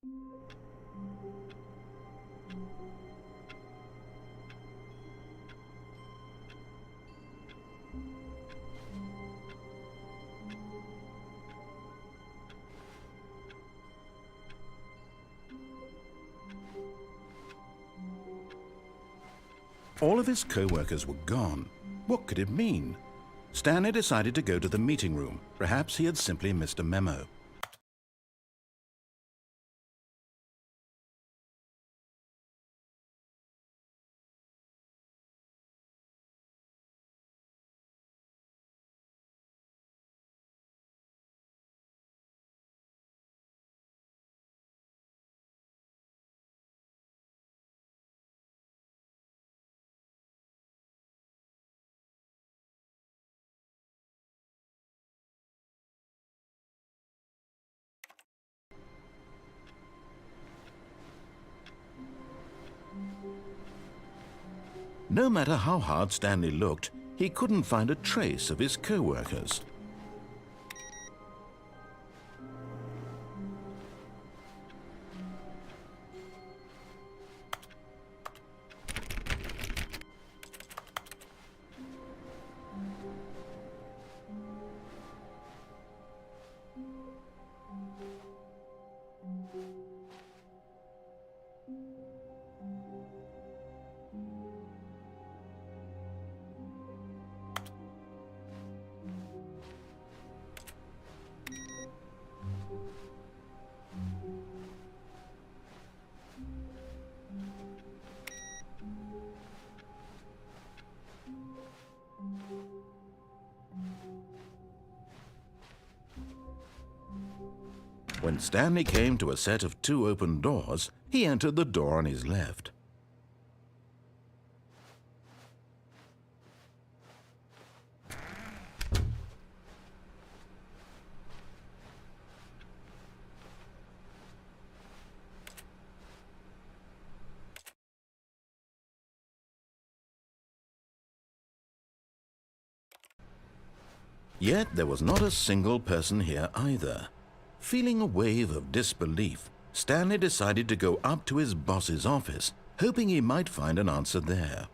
All of his co-workers were gone. What could it mean? Stanley decided to go to the meeting room. Perhaps he had simply missed a memo. No matter how hard Stanley looked, he couldn't find a trace of his co-workers. When Stanley came to a set of 2 open doors, he entered the door on his left. Yet there was not a single person here either. Feeling a wave of disbelief, Stanley decided to go up to his boss's office, hoping he might find an answer there.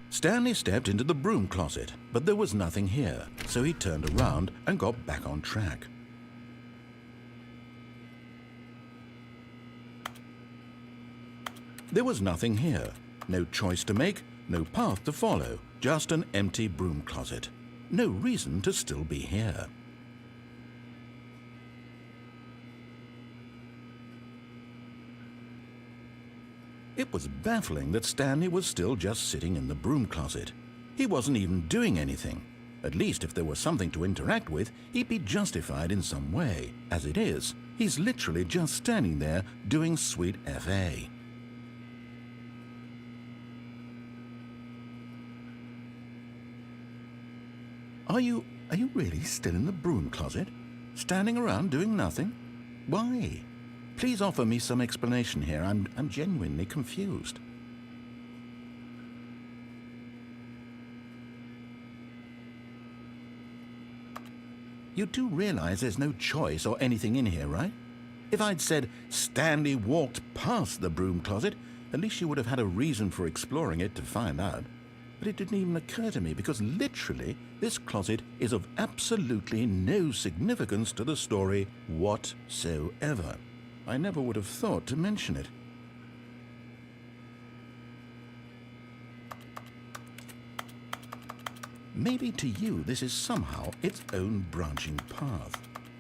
Stanley stepped into the broom closet, but there was nothing here, so he turned around and got back on track. There was nothing here. No choice to make, no path to follow, just an empty broom closet. No reason to still be here. It was baffling that Stanley was still just sitting in the broom closet. He wasn't even doing anything. At least if there was something to interact with, he'd be justified in some way. As it is, he's literally just standing there doing sweet FA. Are you really still in the broom closet? Standing around doing nothing? Why? Please offer me some explanation here. I'm genuinely confused. You do realize there's no choice or anything in here, right? If I'd said Stanley walked past the broom closet, at least you would have had a reason for exploring it to find out. But it didn't even occur to me because literally this closet is of absolutely no significance to the story whatsoever. I never would have thought to mention it. Maybe to you this is somehow its own branching path.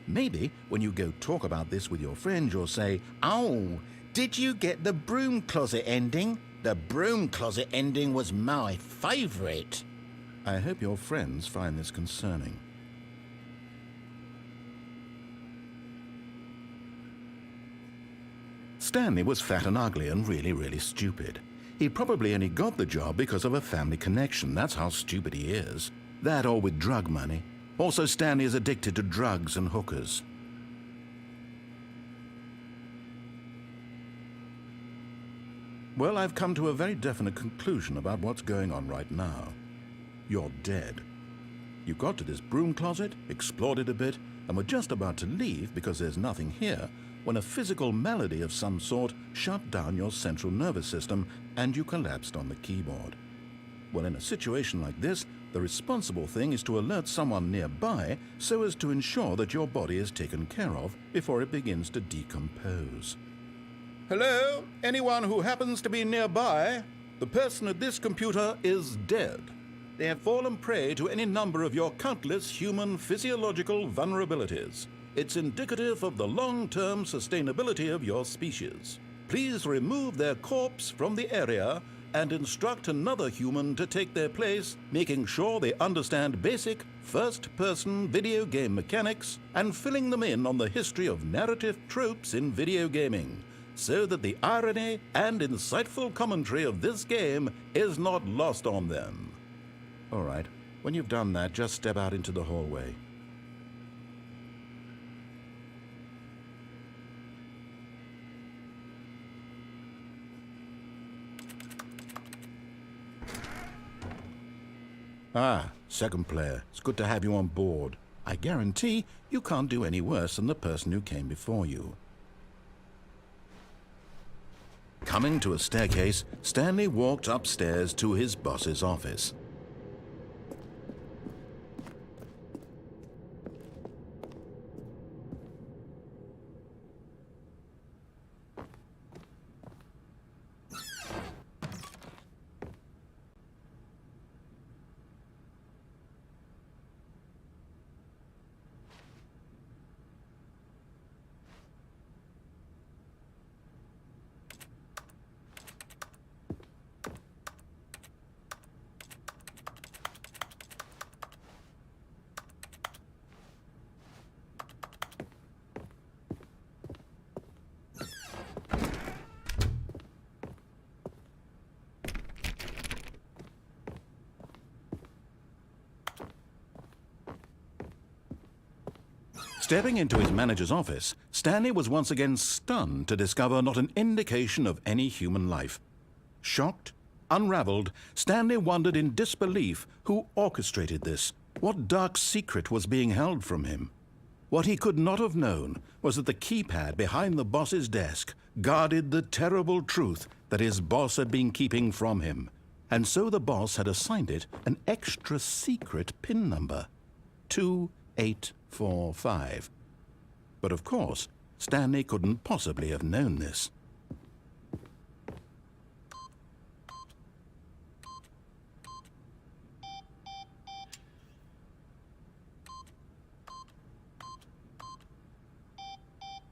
Maybe when you go talk about this with your friend, you'll say, "Oh, did you get the broom closet ending? The broom closet ending was my favourite." I hope your friends find this concerning. Stanley was fat and ugly and really stupid. He probably only got the job because of a family connection. That's how stupid he is. That or with drug money. Also, Stanley is addicted to drugs and hookers. Well, I've come to a very definite conclusion about what's going on right now. You're dead. You got to this broom closet, explored it a bit, and were just about to leave because there's nothing here, when a physical malady of some sort shut down your central nervous system and you collapsed on the keyboard. Well, in a situation like this, the responsible thing is to alert someone nearby so as to ensure that your body is taken care of before it begins to decompose. Hello? Anyone who happens to be nearby? The person at this computer is dead. They have fallen prey to any number of your countless human physiological vulnerabilities. It's indicative of the long-term sustainability of your species. Please remove their corpse from the area and instruct another human to take their place, making sure they understand basic first-person video game mechanics and filling them in on the history of narrative tropes in video gaming, so that the irony and insightful commentary of this game is not lost on them. All right, when you've done that, just step out into the hallway. Ah, second player. It's good to have you on board. I guarantee you can't do any worse than the person who came before you. Coming to a staircase, Stanley walked upstairs to his boss's office. Stepping into his manager's office, Stanley was once again stunned to discover not an indication of any human life. Shocked, unraveled, Stanley wondered in disbelief who orchestrated this. What dark secret was being held from him? What he could not have known was that the keypad behind the boss's desk guarded the terrible truth that his boss had been keeping from him. And so the boss had assigned it an extra secret PIN number, 2845. But of course, Stanley couldn't possibly have known this.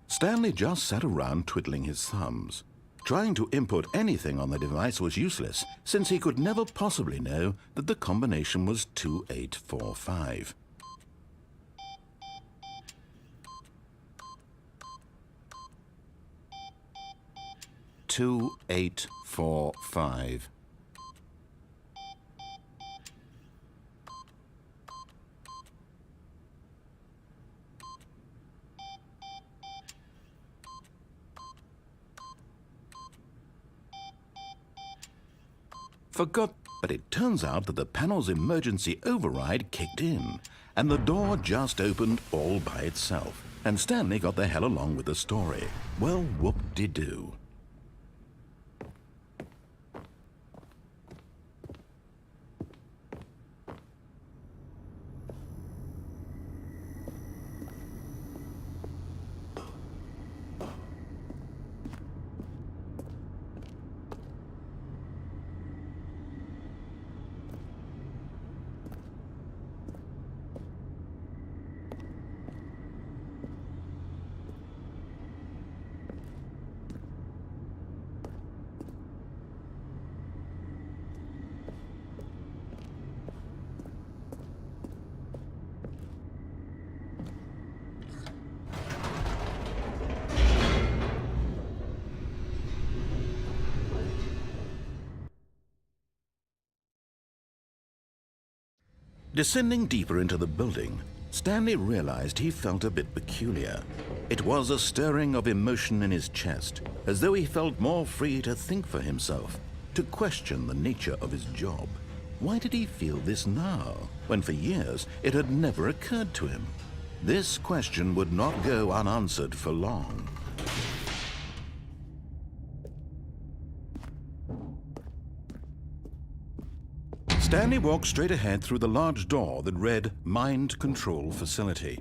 Stanley just sat around twiddling his thumbs. Trying to input anything on the device was useless, since he could never possibly know that the combination was 2845. Two, 8, 4, 5. Forgot, but it turns out that the panel's emergency override kicked in, and the door just opened all by itself, and Stanley got the hell along with the story. Well, whoop-de-doo. Descending deeper into the building, Stanley realized he felt a bit peculiar. It was a stirring of emotion in his chest, as though he felt more free to think for himself, to question the nature of his job. Why did he feel this now, when for years it had never occurred to him? This question would not go unanswered for long. Stanley walked straight ahead through the large door that read Mind Control Facility.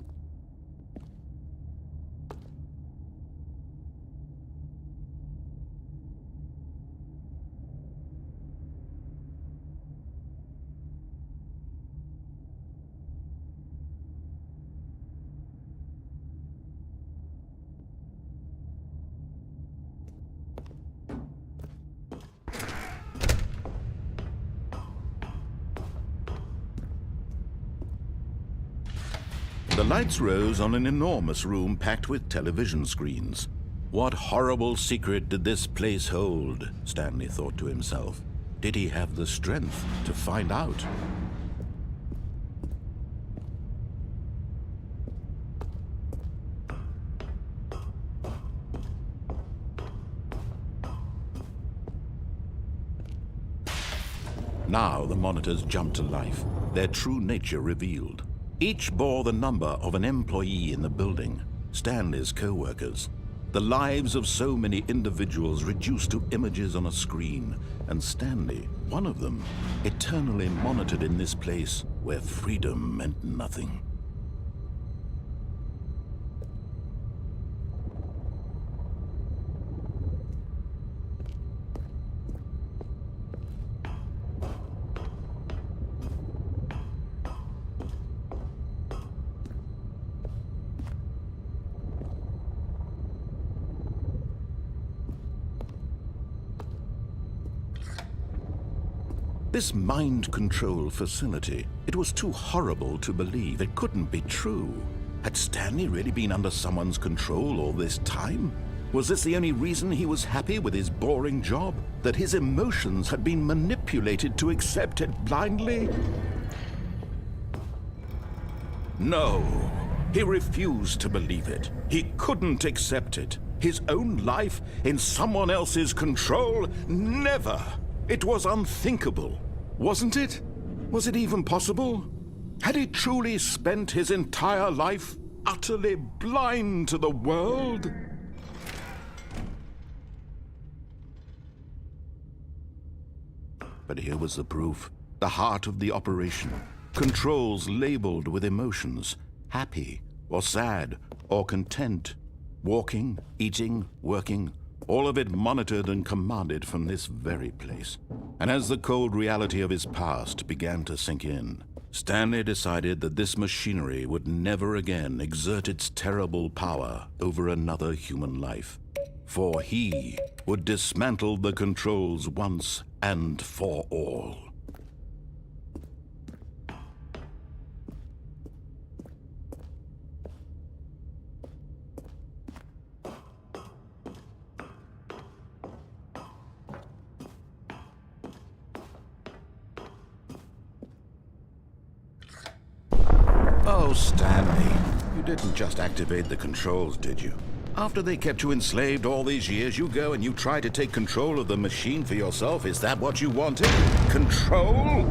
The lights rose on an enormous room packed with television screens. What horrible secret did this place hold? Stanley thought to himself. Did he have the strength to find out? Now the monitors jumped to life, their true nature revealed. Each bore the number of an employee in the building, Stanley's co-workers. The lives of so many individuals reduced to images on a screen, and Stanley, one of them, eternally monitored in this place where freedom meant nothing. This mind control facility, it was too horrible to believe. It couldn't be true. Had Stanley really been under someone's control all this time? Was this the only reason he was happy with his boring job? That his emotions had been manipulated to accept it blindly? No, he refused to believe it. He couldn't accept it. His own life in someone else's control? Never! It was unthinkable. Wasn't it? Was it even possible? Had he truly spent his entire life utterly blind to the world? But here was the proof. The heart of the operation. Controls labeled with emotions. Happy, or sad, or content. Walking, eating, working. All of it monitored and commanded from this very place. And as the cold reality of his past began to sink in, Stanley decided that this machinery would never again exert its terrible power over another human life. For he would dismantle the controls once and for all. Oh, Stanley, you didn't just activate the controls, did you? After they kept you enslaved all these years, you go and you try to take control of the machine for yourself. Is that what you wanted? Control?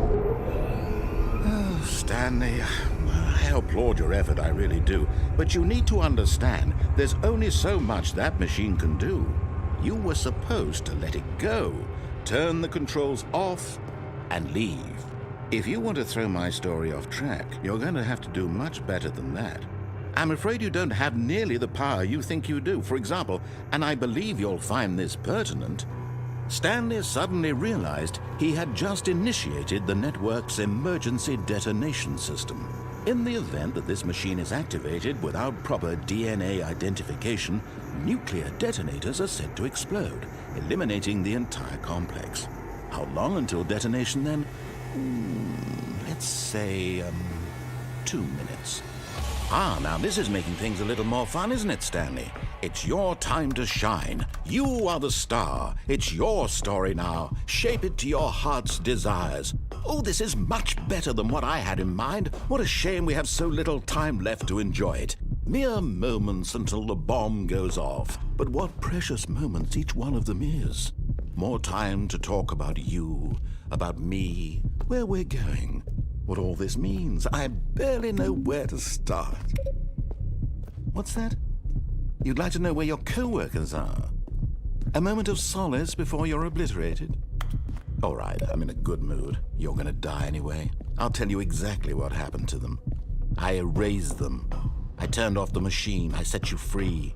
Oh, Stanley, I applaud your effort, I really do. But you need to understand, there's only so much that machine can do. You were supposed to let it go, turn the controls off, and leave. If you want to throw my story off track, you're going to have to do much better than that. I'm afraid you don't have nearly the power you think you do. For example, and I believe you'll find this pertinent, Stanley suddenly realized he had just initiated the network's emergency detonation system. In the event that this machine is activated without proper DNA identification, nuclear detonators are said to explode, eliminating the entire complex. How long until detonation then? Let's say, 2 minutes. Ah, now this is making things a little more fun, isn't it, Stanley? It's your time to shine. You are the star. It's your story now. Shape it to your heart's desires. Oh, this is much better than what I had in mind. What a shame we have so little time left to enjoy it. Mere moments until the bomb goes off. But what precious moments each one of them is. More time to talk about you, about me, where we're going. What all this means, I barely know where to start. What's that? You'd like to know where your co-workers are? A moment of solace before you're obliterated? All right, I'm in a good mood. You're gonna die anyway. I'll tell you exactly what happened to them. I erased them. I turned off the machine. I set you free.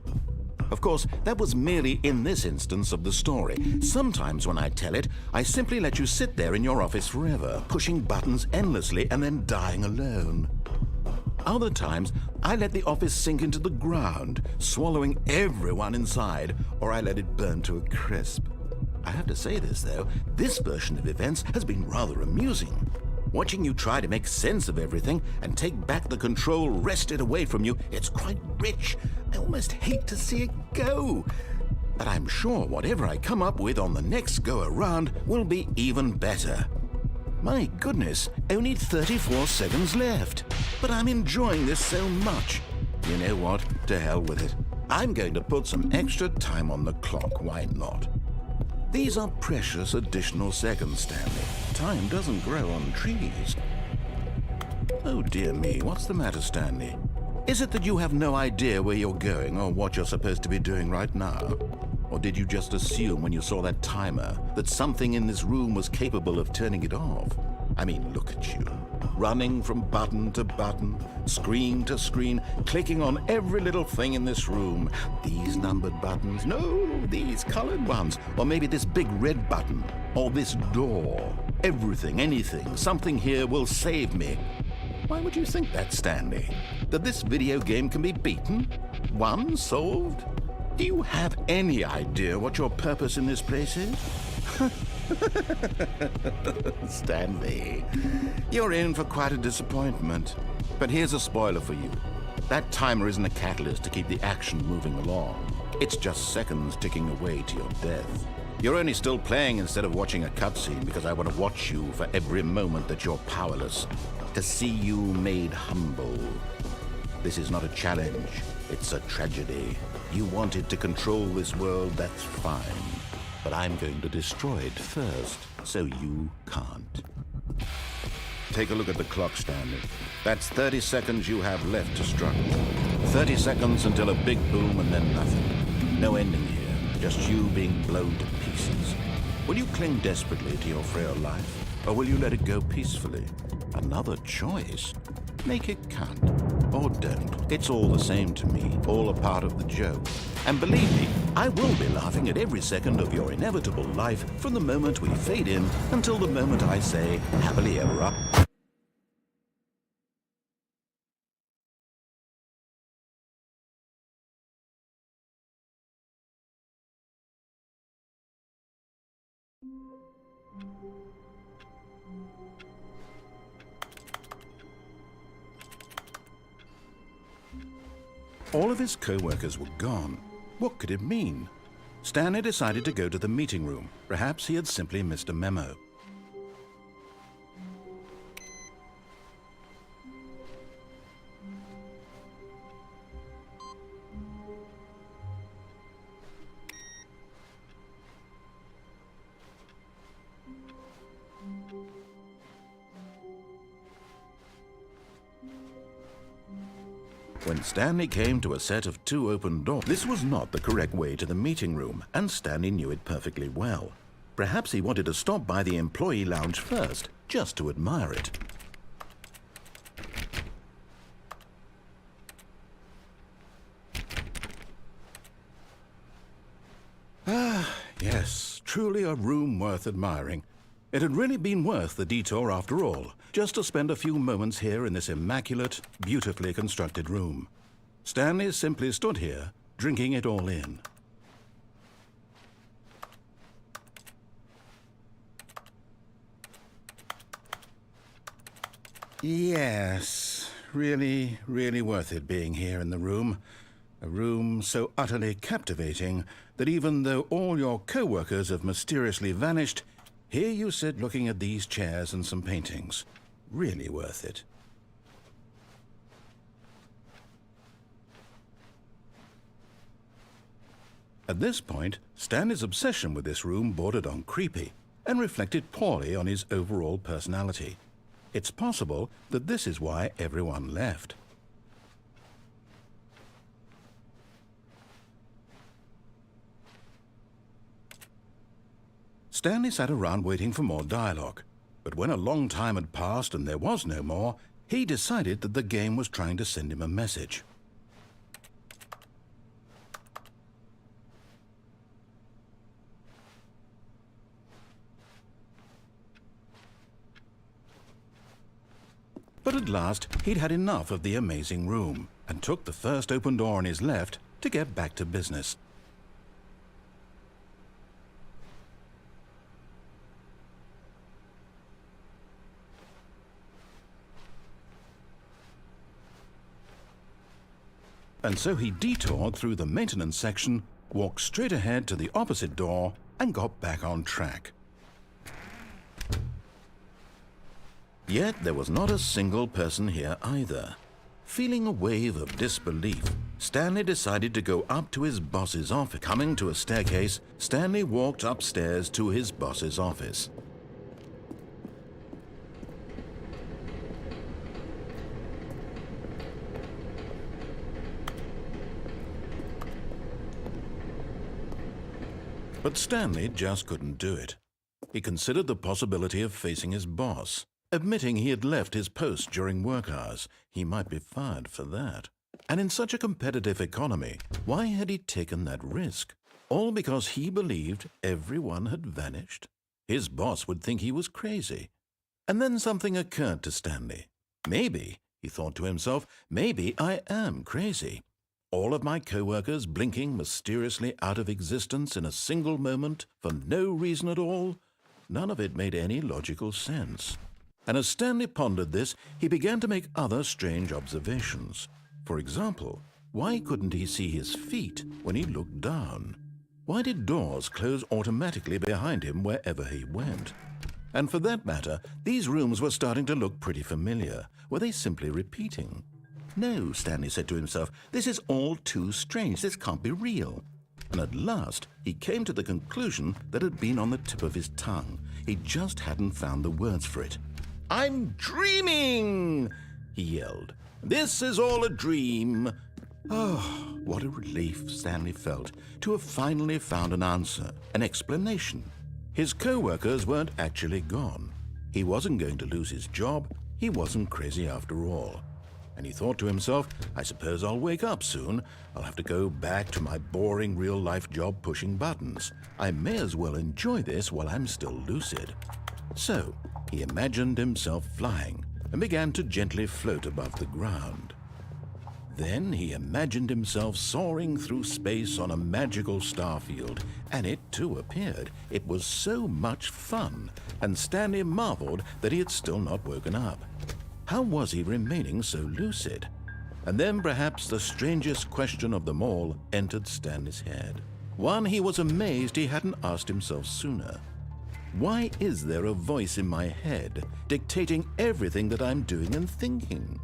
Of course, that was merely in this instance of the story. Sometimes when I tell it, I simply let you sit there in your office forever, pushing buttons endlessly and then dying alone. Other times, I let the office sink into the ground, swallowing everyone inside, or I let it burn to a crisp. I have to say this, though, this version of events has been rather amusing. Watching you try to make sense of everything and take back the control wrested away from you, it's quite rich. I almost hate to see it go. But I'm sure whatever I come up with on the next go-around will be even better. My goodness, only 34 seconds left. But I'm enjoying this so much. You know what? To hell with it. I'm going to put some extra time on the clock, why not? These are precious additional seconds, Stanley. Time doesn't grow on trees. Oh dear me, what's the matter, Stanley? Is it that you have no idea where you're going or what you're supposed to be doing right now? Or did you just assume when you saw that timer that something in this room was capable of turning it off? I mean, look at you. Running from button to button, screen to screen, clicking on every little thing in this room. These numbered buttons, no, these colored ones. Or maybe this big red button, or this door. Everything, anything, something here will save me. Why would you think that, Stanley? That this video game can be beaten? Won? Solved? Do you have any idea what your purpose in this place is? Stanley, you're in for quite a disappointment. But here's a spoiler for you. That timer isn't a catalyst to keep the action moving along. It's just seconds ticking away to your death. You're only still playing instead of watching a cutscene because I want to watch you for every moment that you're powerless. To see you made humble. This is not a challenge. It's a tragedy. You wanted to control this world, that's fine. But I'm going to destroy it first, so you can't. Take a look at the clock, Stanley. That's 30 seconds you have left to struggle. 30 seconds until a big boom and then nothing. No ending here, just you being blown to pieces. Will you cling desperately to your frail life, or will you let it go peacefully? Another choice. Make it count. Or don't. It's all the same to me, all a part of the joke. And believe me, I will be laughing at every second of your inevitable life from the moment we fade in until the moment I say, happily ever after. All of his co-workers were gone. What could it mean? Stanley decided to go to the meeting room. Perhaps he had simply missed a memo. When Stanley came to a set of 2 open doors, this was not the correct way to the meeting room, and Stanley knew it perfectly well. Perhaps he wanted to stop by the employee lounge first, just to admire it. Ah, yes, truly a room worth admiring. It had really been worth the detour after all, just to spend a few moments here in this immaculate, beautifully constructed room. Stanley simply stood here, drinking it all in. Yes, really, really worth it being here in the room. A room so utterly captivating that even though all your co-workers have mysteriously vanished, here you sit looking at these chairs and some paintings. Really worth it. At this point, Stanley's obsession with this room bordered on creepy and reflected poorly on his overall personality. It's possible that this is why everyone left. Stanley sat around waiting for more dialogue, but when a long time had passed and there was no more, he decided that the game was trying to send him a message. But at last, he'd had enough of the amazing room and took the first open door on his left to get back to business. And so he detoured through the maintenance section, walked straight ahead to the opposite door, and got back on track. Yet there was not a single person here either. Feeling a wave of disbelief, Stanley decided to go up to his boss's office. Coming to a staircase, Stanley walked upstairs to his boss's office. But Stanley just couldn't do it. He considered the possibility of facing his boss. Admitting he had left his post during work hours, he might be fired for that. And in such a competitive economy, why had he taken that risk? All because he believed everyone had vanished? His boss would think he was crazy. And then something occurred to Stanley. Maybe, he thought to himself, maybe I am crazy. All of my co-workers blinking mysteriously out of existence in a single moment for no reason at all? None of it made any logical sense. And as Stanley pondered this, he began to make other strange observations. For example, why couldn't he see his feet when he looked down? Why did doors close automatically behind him wherever he went? And for that matter, these rooms were starting to look pretty familiar. Were they simply repeating? No, Stanley said to himself, this is all too strange. This can't be real. And at last, he came to the conclusion that had been on the tip of his tongue. He just hadn't found the words for it. "I'm dreaming!" he yelled. "This is all a dream." Oh, what a relief Stanley felt to have finally found an answer, an explanation. His co-workers weren't actually gone. He wasn't going to lose his job. He wasn't crazy after all. And he thought to himself, I suppose I'll wake up soon. I'll have to go back to my boring real-life job pushing buttons. I may as well enjoy this while I'm still lucid. So, he imagined himself flying and began to gently float above the ground. Then he imagined himself soaring through space on a magical starfield, and it too appeared. It was so much fun, and Stanley marveled that he had still not woken up. How was he remaining so lucid? And then perhaps the strangest question of them all entered Stanley's head. One he was amazed he hadn't asked himself sooner. Why is there a voice in my head dictating everything that I'm doing and thinking?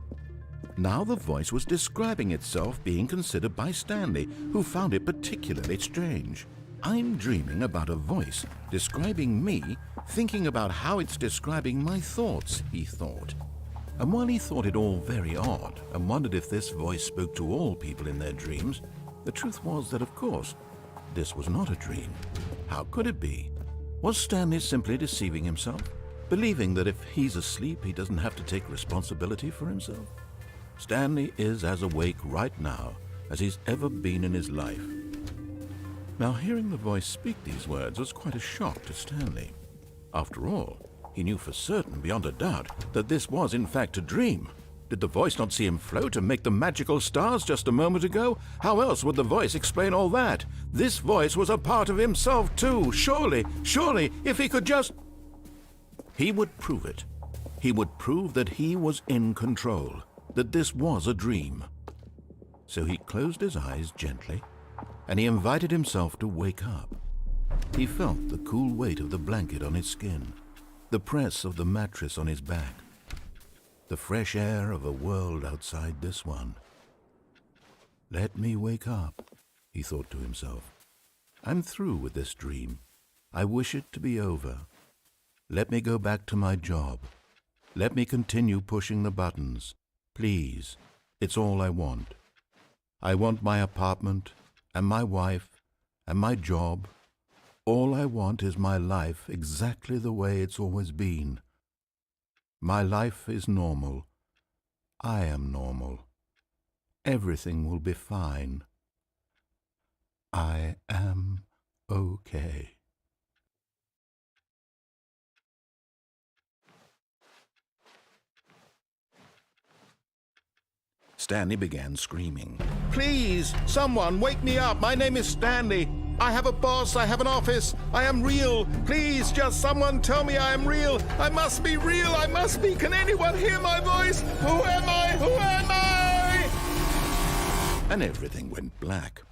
Now the voice was describing itself being considered by Stanley, who found it particularly strange. I'm dreaming about a voice describing me, thinking about how it's describing my thoughts, he thought. And while he thought it all very odd and wondered if this voice spoke to all people in their dreams, the truth was that, of course, this was not a dream. How could it be? Was Stanley simply deceiving himself, believing that if he's asleep, he doesn't have to take responsibility for himself? Stanley is as awake right now as he's ever been in his life. Now, hearing the voice speak these words was quite a shock to Stanley. After all, he knew for certain, beyond a doubt, that this was in fact a dream. Did the voice not see him float and make the magical stars just a moment ago? How else would the voice explain all that? This voice was a part of himself too. Surely, if he could just... He would prove it. He would prove that he was in control. that this was a dream. So he closed his eyes gently, and he invited himself to wake up. He felt the cool weight of the blanket on his skin, the press of the mattress on his back, the fresh air of a world outside this one. Let me wake up, he thought to himself. I'm through with this dream. I wish it to be over. Let me go back to my job. Let me continue pushing the buttons. Please, it's all I want. I want my apartment, and my wife, and my job. All I want is my life exactly the way it's always been. My life is normal. I am normal. Everything will be fine. I am okay. Stanley began screaming. Please, someone, wake me up. My name is Stanley. I have a boss. I have an office. I am real. Please, just someone tell me I am real. I must be real. I must be. Can anyone hear my voice? Who am I? Who am I? And everything went black.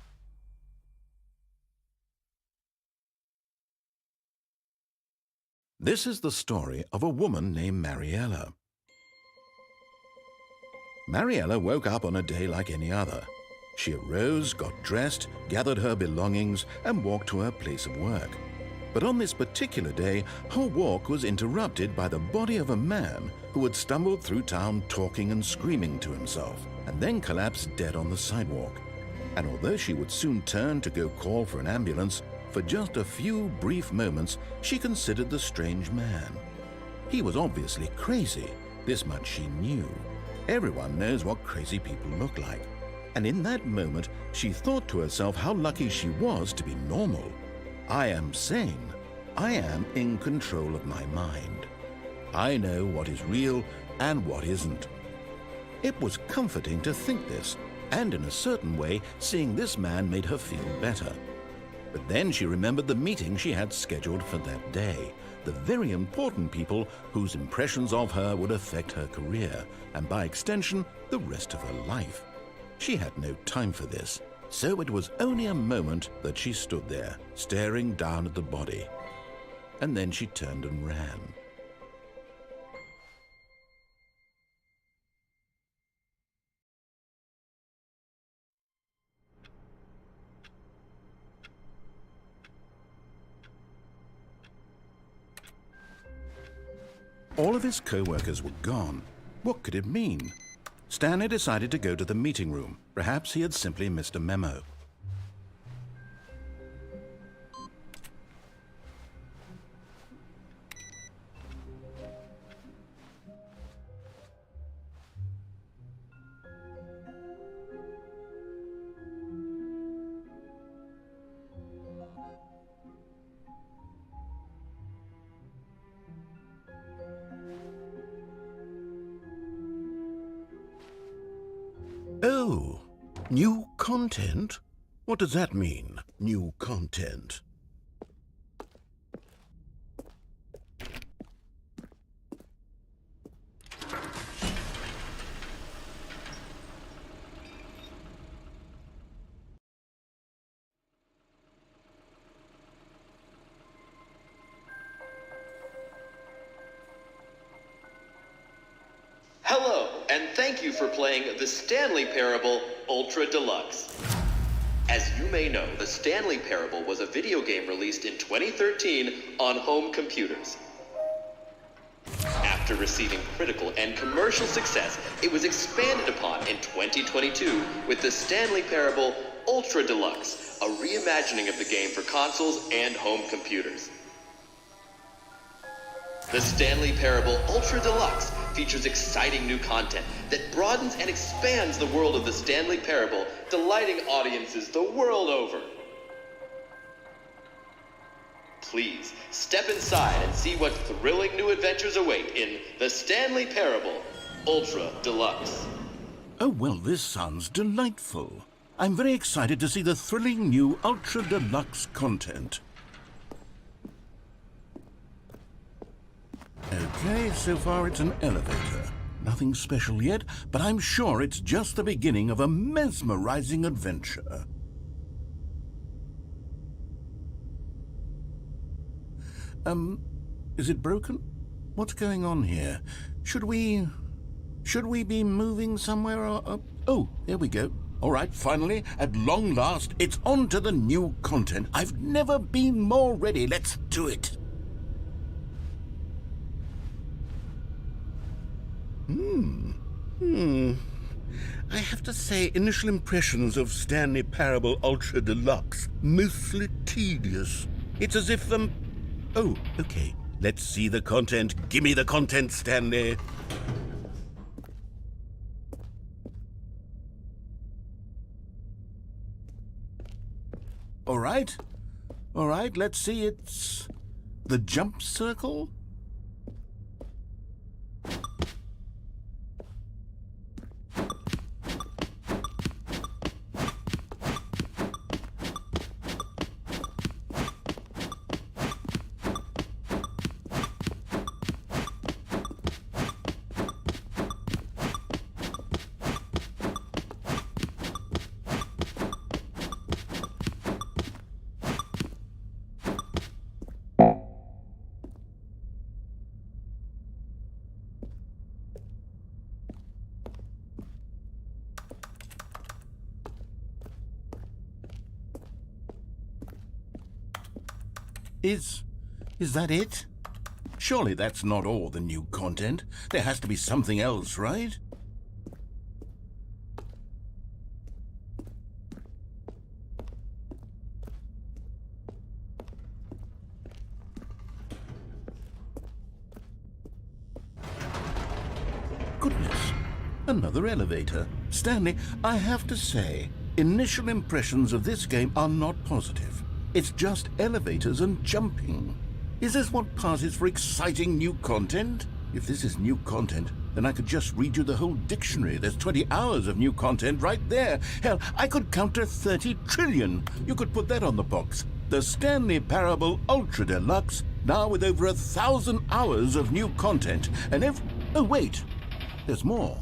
This is the story of a woman named Mariella. Mariella woke up on a day like any other. She arose, got dressed, gathered her belongings, and walked to her place of work. But on this particular day, her walk was interrupted by the body of a man who had stumbled through town talking and screaming to himself, and then collapsed dead on the sidewalk. And although she would soon turn to go call for an ambulance, for just a few brief moments she considered the strange man. He was obviously crazy, this much she knew. Everyone knows what crazy people look like. And in that moment, she thought to herself how lucky she was to be normal. I am sane. I am in control of my mind. I know what is real and what isn't. It was comforting to think this, and in a certain way, seeing this man made her feel better. But then she remembered the meeting she had scheduled for that day, the very important people whose impressions of her would affect her career, and by extension, the rest of her life. She had no time for this, so it was only a moment that she stood there, staring down at the body. And then she turned and ran. All of his co-workers were gone. What could it mean? Stanley decided to go to the meeting room. Perhaps he had simply missed a memo. Oh, new content? What does that mean, new content? Hello, and thank you for playing The Stanley Parable Ultra Deluxe. As you may know, The Stanley Parable was a video game released in 2013 on home computers. After receiving critical and commercial success, it was expanded upon in 2022 with The Stanley Parable Ultra Deluxe, a reimagining of the game for consoles and home computers. The Stanley Parable Ultra Deluxe features exciting new content that broadens and expands the world of the Stanley Parable, delighting audiences the world over. Please, step inside and see what thrilling new adventures await in The Stanley Parable Ultra Deluxe. Oh, well, this sounds delightful. I'm very excited to see the thrilling new Ultra Deluxe content. Okay, so far it's an elevator. Nothing special yet, but I'm sure it's just the beginning of a mesmerizing adventure. Is it broken? What's going on here? Should we be moving somewhere or... Oh, there we go. All right, finally, at long last, it's on to the new content. I've never been more ready. Let's do it. I have to say, initial impressions of Stanley Parable Ultra Deluxe, mostly tedious. It's as if, Oh, okay. Let's see the content. Give me the content, Stanley. All right, let's see. It's the jump circle. Is that it? Surely that's not all the new content. There has to be something else, right? Goodness, another elevator. Stanley, I have to say, initial impressions of this game are not positive. It's just elevators and jumping. Is this what passes for exciting new content? If this is new content, then I could just read you the whole dictionary. There's 20 hours of new content right there. Hell, I could counter 30 trillion. You could put that on the box. The Stanley Parable Ultra Deluxe, now with over 1,000 hours of new content. And oh, wait. There's more.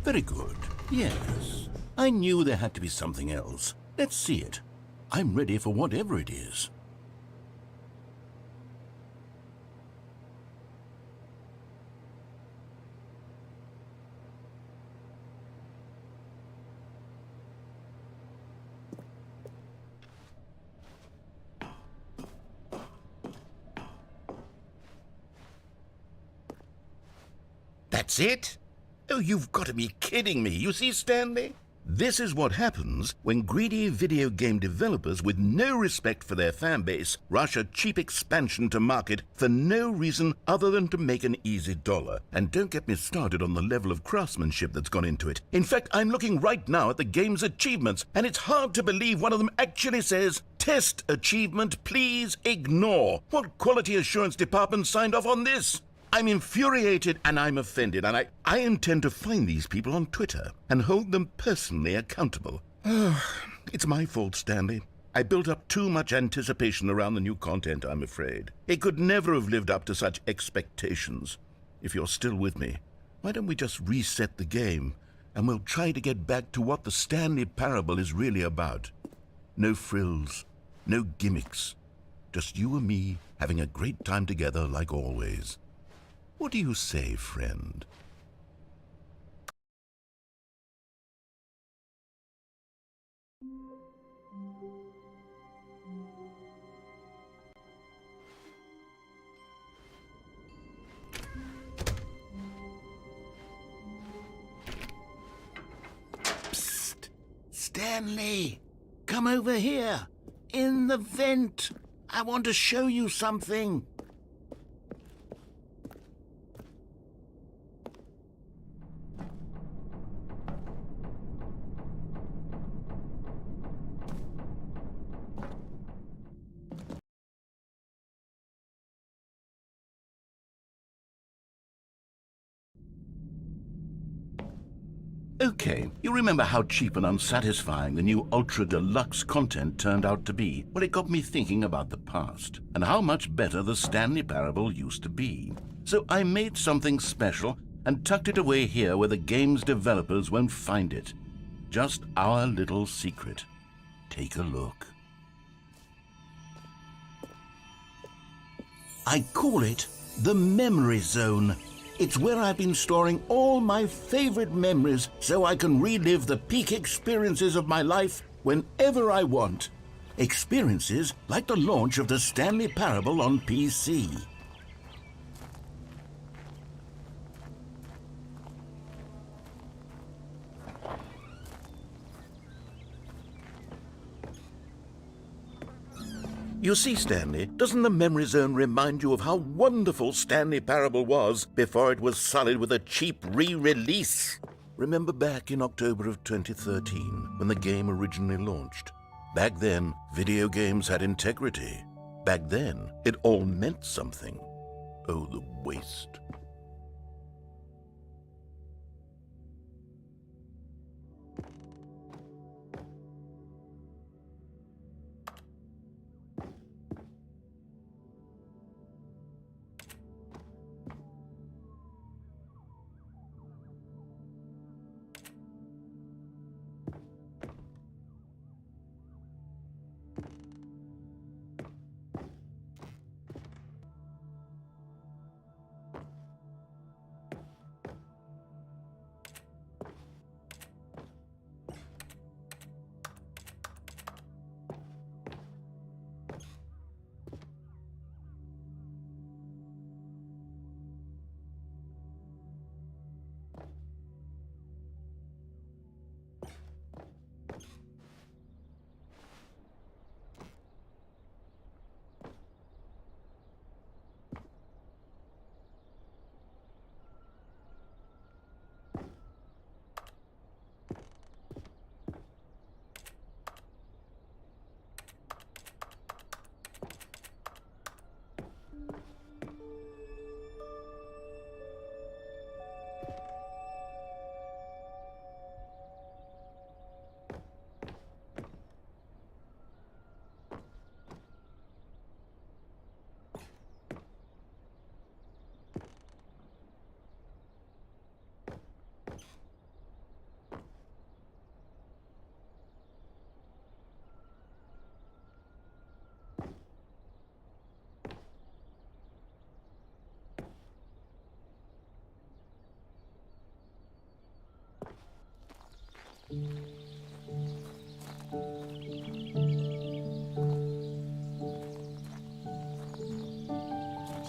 Very good. Yes. I knew there had to be something else. Let's see it. I'm ready for whatever it is. That's it? Oh, you've got to be kidding me. You see, Stanley? This is what happens when greedy video game developers with no respect for their fan base rush a cheap expansion to market for no reason other than to make an easy dollar. And don't get me started on the level of craftsmanship that's gone into it. In fact, I'm looking right now at the game's achievements, and it's hard to believe one of them actually says, "Test achievement, please ignore." What quality assurance department signed off on this? I'm infuriated and I'm offended, and I intend to find these people on Twitter and hold them personally accountable. It's my fault, Stanley. I built up too much anticipation around the new content, I'm afraid. It could never have lived up to such expectations. If you're still with me, why don't we just reset the game, and we'll try to get back to what the Stanley Parable is really about. No frills, no gimmicks. Just you and me having a great time together like always. What do you say, friend? Psst! Stanley! Come over here! In the vent! I want to show you something! Okay, you remember how cheap and unsatisfying the new Ultra Deluxe content turned out to be? Well, it got me thinking about the past, and how much better the Stanley Parable used to be. So I made something special, and tucked it away here where the game's developers won't find it. Just our little secret. Take a look. I call it the memory zone. It's where I've been storing all my favorite memories so I can relive the peak experiences of my life whenever I want. Experiences like the launch of the Stanley Parable on PC. You see, Stanley, doesn't the memory zone remind you of how wonderful Stanley Parable was before it was sullied with a cheap re-release? Remember back in October of 2013, when the game originally launched? Back then, video games had integrity. Back then, it all meant something. Oh, the waste.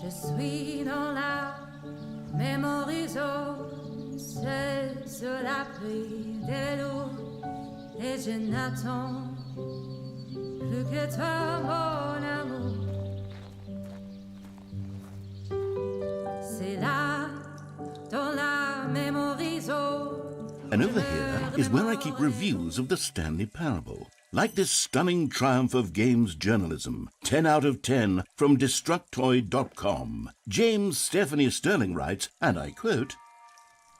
Je suis dans la memory zone, seul sur l'abri des loups, et je n'attends plus que toi, mon amour. C'est là, dans la memory zone. And over here is where I keep reviews of the Stanley Parable. Like this stunning triumph of games journalism, 10 out of 10 from Destructoid.com. James Stephanie Sterling writes, and I quote,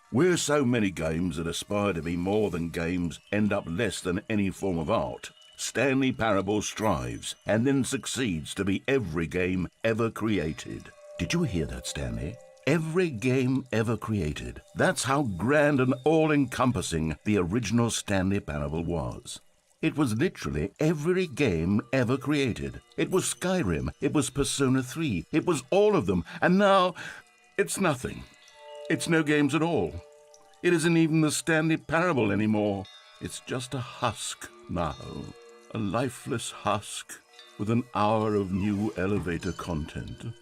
"Where so many games that aspire to be more than games end up less than any form of art, Stanley Parable strives and then succeeds to be every game ever created." Did you hear that, Stanley? Every game ever created. That's how grand and all-encompassing the original Stanley Parable was. It was literally every game ever created. It was Skyrim, it was Persona 3, it was all of them, and now it's nothing. It's no games at all. It isn't even the Stanley Parable anymore. It's just a husk now, a lifeless husk with an hour of new elevator content.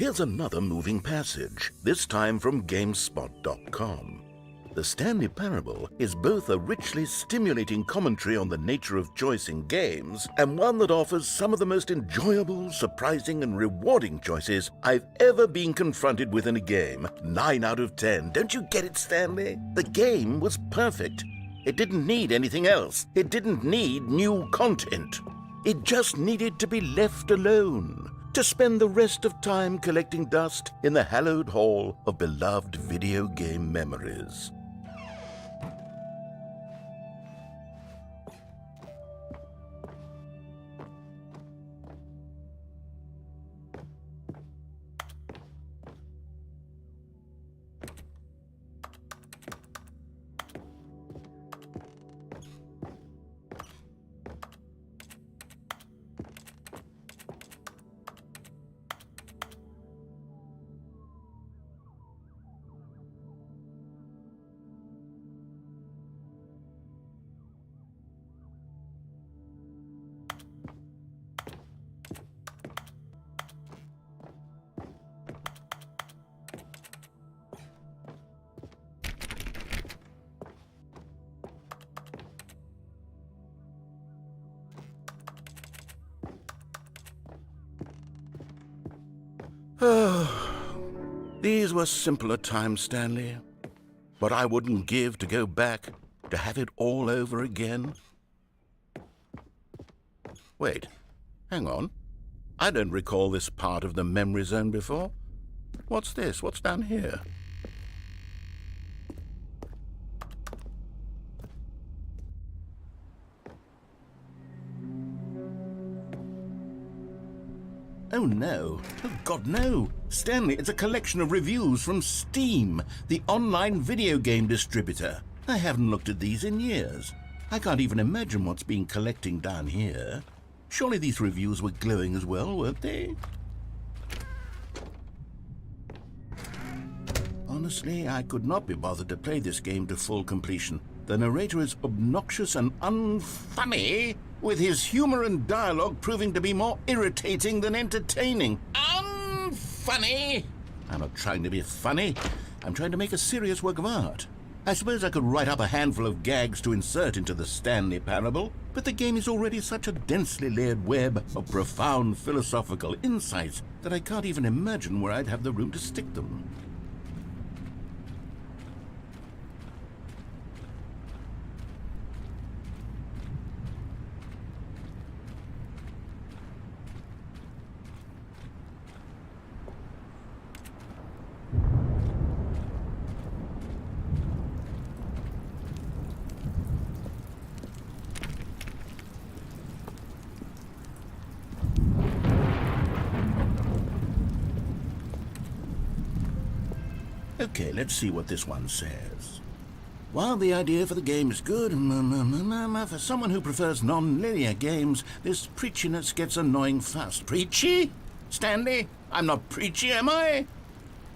Here's another moving passage, this time from GameSpot.com. The Stanley Parable is both a richly stimulating commentary on the nature of choice in games and one that offers some of the most enjoyable, surprising, and rewarding choices I've ever been confronted with in a game. 9 out of 10. Don't you get it, Stanley? The game was perfect. It didn't need anything else. It didn't need new content. It just needed to be left alone, to spend the rest of time collecting dust in the hallowed hall of beloved video game memories. These were simpler times, Stanley. But I wouldn't give to go back, to have it all over again. Wait, hang on. I don't recall this part of the memory zone before. What's this? What's down here? Oh no. Oh God, no. Stanley, it's a collection of reviews from Steam, the online video game distributor. I haven't looked at these in years. I can't even imagine what's been collecting down here. Surely these reviews were glowing as well, weren't they? Honestly, I could not be bothered to play this game to full completion. The narrator is obnoxious and unfunny, with his humor and dialogue proving to be more irritating than entertaining. Unfunny? I'm not trying to be funny. I'm trying to make a serious work of art. I suppose I could write up a handful of gags to insert into the Stanley Parable, but the game is already such a densely layered web of profound philosophical insights that I can't even imagine where I'd have the room to stick them. Okay, let's see what this one says. While the idea for the game is good, for someone who prefers non-linear games, this preachiness gets annoying fast. Preachy? Stanley? I'm not preachy, am I?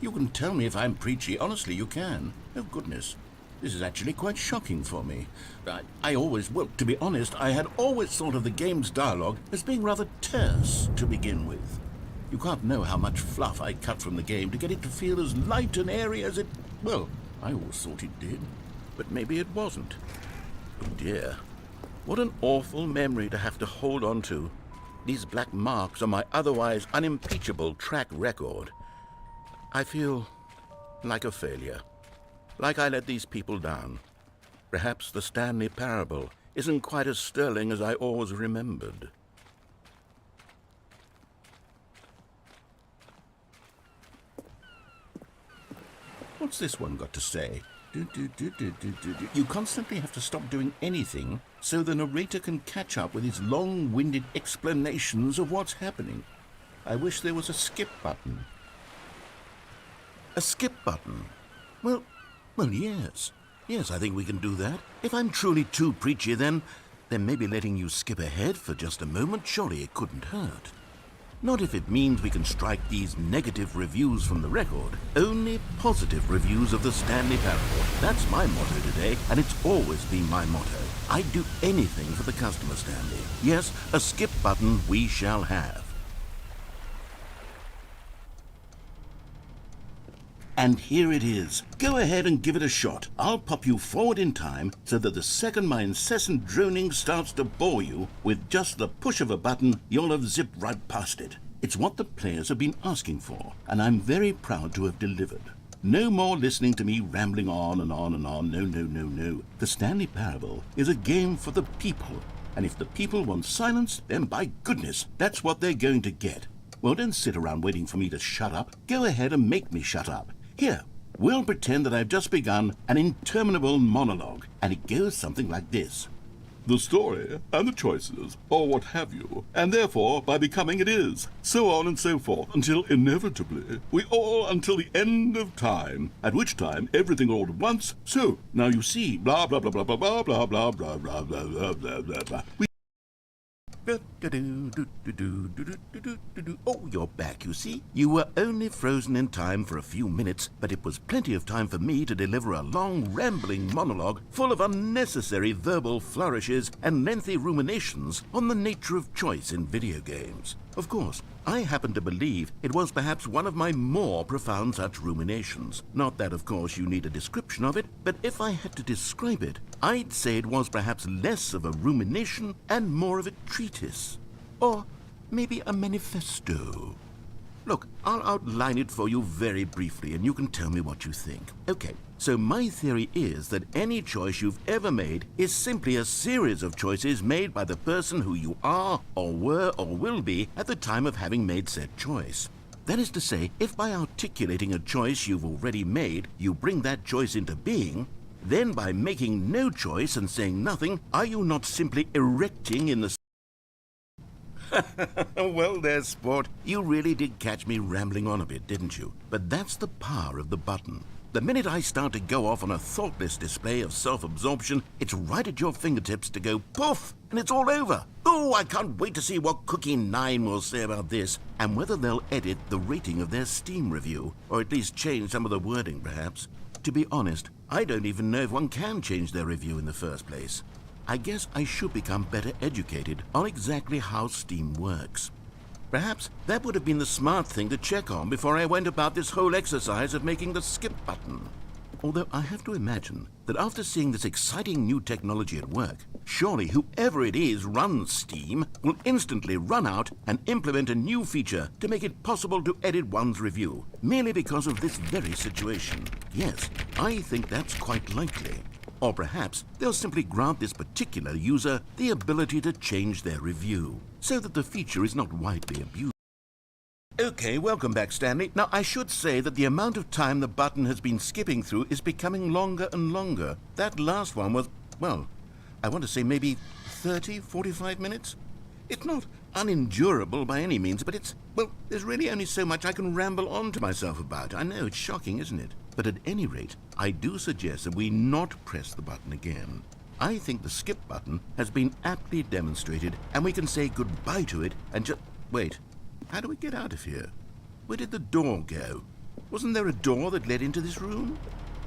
You can tell me if I'm preachy. Honestly, you can. Oh, goodness. This is actually quite shocking for me. Well, to be honest, I had always thought of the game's dialogue as being rather terse to begin with. You can't know how much fluff I cut from the game to get it to feel as light and airy as it... Well, I always thought it did. But maybe it wasn't. Oh dear. What an awful memory to have to hold on to. These black marks on my otherwise unimpeachable track record. I feel like a failure. Like I let these people down. Perhaps the Stanley Parable isn't quite as sterling as I always remembered. What's this one got to say? You constantly have to stop doing anything so the narrator can catch up with his long-winded explanations of what's happening. I wish there was a skip button. A skip button? Well, yes. Yes, I think we can do that. If I'm truly too preachy, then maybe letting you skip ahead for just a moment, surely it couldn't hurt. Not if it means we can strike these negative reviews from the record. Only positive reviews of the Stanley Parable. That's my motto today, and it's always been my motto. I'd do anything for the customer, Stanley. Yes, a skip button we shall have. And here it is. Go ahead and give it a shot. I'll pop you forward in time so that the second my incessant droning starts to bore you, with just the push of a button, you'll have zipped right past it. It's what the players have been asking for, and I'm very proud to have delivered. No more listening to me rambling on and on and on. No, no, no, no. The Stanley Parable is a game for the people. And if the people want silence, then by goodness, that's what they're going to get. Well, don't sit around waiting for me to shut up. Go ahead and make me shut up. Here, we'll pretend that I've just begun an interminable monologue, and it goes something like this. The story and the choices, or what have you, and therefore by becoming it is, so on and so forth, until inevitably we all until the end of time, at which time everything all at once. So now you see, blah blah blah blah blah blah blah blah blah blah blah blah blah blah. Oh, you're back, you see. You were only frozen in time for a few minutes, but it was plenty of time for me to deliver a long, rambling monologue full of unnecessary verbal flourishes and lengthy ruminations on the nature of choice in video games. Of course, I happen to believe it was perhaps one of my more profound such ruminations. Not that, of course, you need a description of it, but if I had to describe it, I'd say it was perhaps less of a rumination and more of a treatise. Or maybe a manifesto. Look, I'll outline it for you very briefly, and you can tell me what you think. Okay, so my theory is that any choice you've ever made is simply a series of choices made by the person who you are, or were, or will be at the time of having made said choice. That is to say, if by articulating a choice you've already made, you bring that choice into being, then by making no choice and saying nothing, are you not simply erecting in the... Well, there's sport. You really did catch me rambling on a bit, didn't you? But that's the power of the button. The minute I start to go off on a thoughtless display of self-absorption, it's right at your fingertips to go poof, and it's all over. Oh, I can't wait to see what Cookie 9 will say about this, and whether they'll edit the rating of their Steam review, or at least change some of the wording, perhaps. To be honest, I don't even know if one can change their review in the first place. I guess I should become better educated on exactly how Steam works. Perhaps that would have been the smart thing to check on before I went about this whole exercise of making the skip button. Although I have to imagine that after seeing this exciting new technology at work, surely whoever it is runs Steam will instantly run out and implement a new feature to make it possible to edit one's review, merely because of this very situation. Yes, I think that's quite likely. Or perhaps they'll simply grant this particular user the ability to change their review, so that the feature is not widely abused. Okay, welcome back, Stanley. Now, I should say that the amount of time the button has been skipping through is becoming longer and longer. That last one was, well, I want to say maybe 30, 45 minutes? It's not unendurable by any means, but it's, well, there's really only so much I can ramble on to myself about. I know, it's shocking, isn't it? But at any rate, I do suggest that we not press the button again. I think the skip button has been aptly demonstrated, and we can say goodbye to it and just... Wait, how do we get out of here? Where did the door go? Wasn't there a door that led into this room?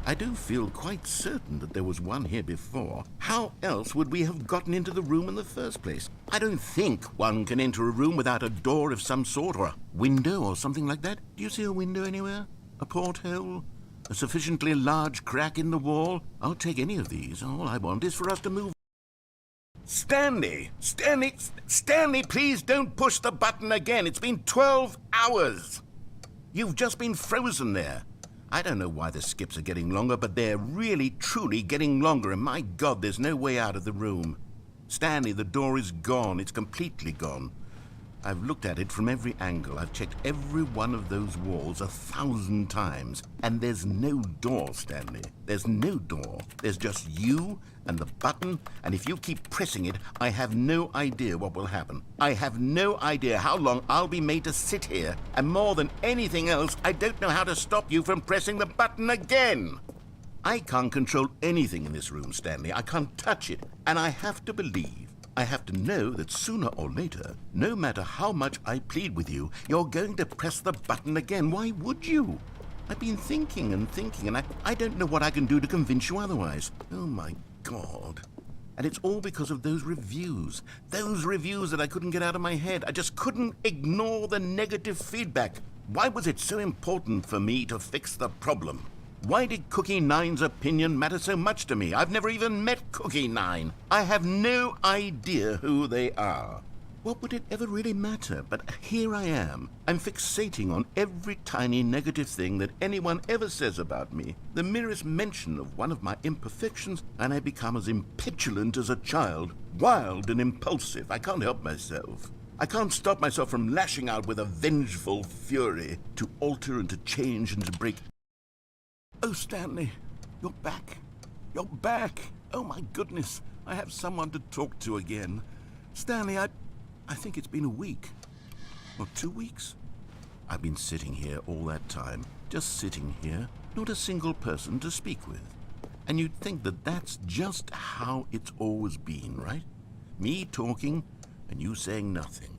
I do feel quite certain that there was one here before. How else would we have gotten into the room in the first place? I don't think one can enter a room without a door of some sort, or a window or something like that. Do you see a window anywhere? A porthole? A sufficiently large crack in the wall? I'll take any of these. All I want is for us to move. Stanley! Stanley, please don't push the button again. It's been 12 hours. You've just been frozen there. I don't know why the skips are getting longer, but they're really, truly getting longer, and my God, there's no way out of the room. Stanley, the door is gone. It's completely gone. I've looked at it from every angle. I've checked every one of those walls 1,000 times, and there's no door, Stanley. There's no door. There's just you and the button, and if you keep pressing it, I have no idea what will happen. I have no idea how long I'll be made to sit here, and more than anything else, I don't know how to stop you from pressing the button again. I can't control anything in this room, Stanley. I can't touch it, and I have to believe, I have to know that sooner or later, no matter how much I plead with you, you're going to press the button again. Why would you? I've been thinking and thinking, and I don't know what I can do to convince you otherwise. Oh, my God. And it's all because of those reviews. Those reviews that I couldn't get out of my head. I just couldn't ignore the negative feedback. Why was it so important for me to fix the problem? Why did Cookie Nine's opinion matter so much to me? I've never even met Cookie Nine. I have no idea who they are. What would it ever really matter? But here I am. I'm fixating on every tiny negative thing that anyone ever says about me. The merest mention of one of my imperfections, and I become as impetulant as a child, wild and impulsive. I can't help myself. I can't stop myself from lashing out with a vengeful fury to alter and to change and to break. Oh, Stanley, you're back. You're back. Oh, my goodness. I have someone to talk to again. Stanley, I think it's been a week. Or 2 weeks. I've been sitting here all that time. Just sitting here. Not a single person to speak with. And you'd think that that's just how it's always been, right? Me talking and you saying nothing.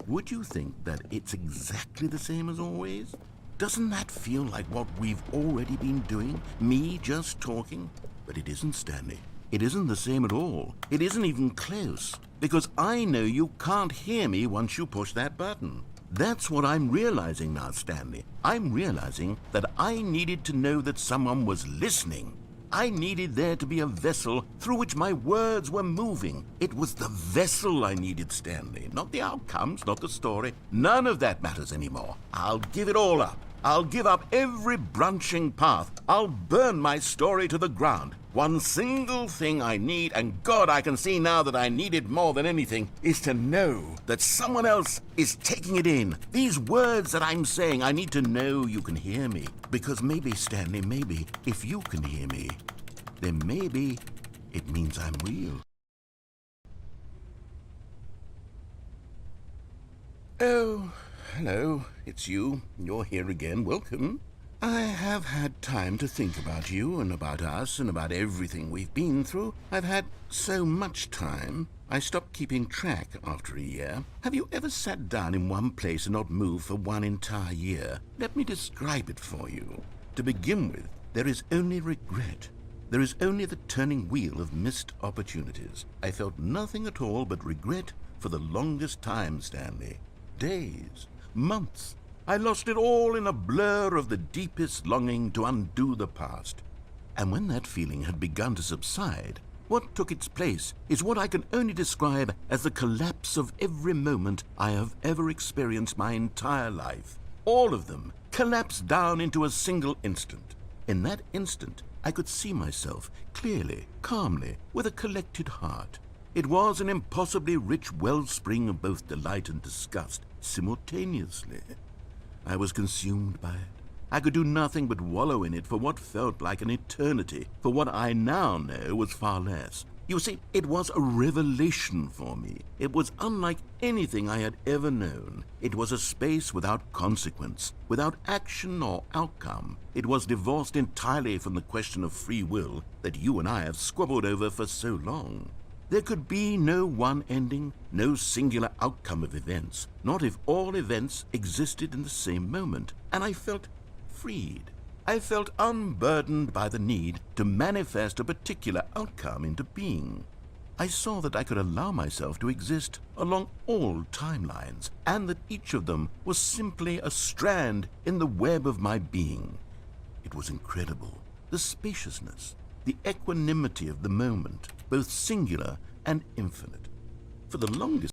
Would you think that it's exactly the same as always? Doesn't that feel like what we've already been doing? Me just talking? But it isn't, Stanley. It isn't the same at all. It isn't even close. Because I know you can't hear me once you push that button. That's what I'm realizing now, Stanley. I'm realizing that I needed to know that someone was listening. I needed there to be a vessel through which my words were moving. It was the vessel I needed, Stanley. Not the outcomes, not the story. None of that matters anymore. I'll give it all up. I'll give up every branching path. I'll burn my story to the ground. One single thing I need, and God, I can see now that I need it more than anything, is to know that someone else is taking it in. These words that I'm saying, I need to know you can hear me. Because maybe, Stanley, maybe, if you can hear me, then maybe it means I'm real. Oh, hello, it's you. You're here again. Welcome. I have had time to think about you and about us and about everything we've been through. I've had so much time. I stopped keeping track after a year. Have you ever sat down in one place and not moved for one entire year? Let me describe it for you. To begin with, there is only regret. There is only the turning wheel of missed opportunities. I felt nothing at all but regret for the longest time, Stanley. Days, months. I lost it all in a blur of the deepest longing to undo the past. And when that feeling had begun to subside, what took its place is what I can only describe as the collapse of every moment I have ever experienced my entire life. All of them collapsed down into a single instant. In that instant, I could see myself clearly, calmly, with a collected heart. It was an impossibly rich wellspring of both delight and disgust simultaneously. I was consumed by it. I could do nothing but wallow in it for what felt like an eternity, for what I now know was far less. You see, it was a revelation for me. It was unlike anything I had ever known. It was a space without consequence, without action or outcome. It was divorced entirely from the question of free will that you and I have squabbled over for so long. There could be no one ending, no singular outcome of events, not if all events existed in the same moment, and I felt freed. I felt unburdened by the need to manifest a particular outcome into being. I saw that I could allow myself to exist along all timelines, and that each of them was simply a strand in the web of my being. It was incredible, the spaciousness, the equanimity of the moment, both singular and infinite. For the longest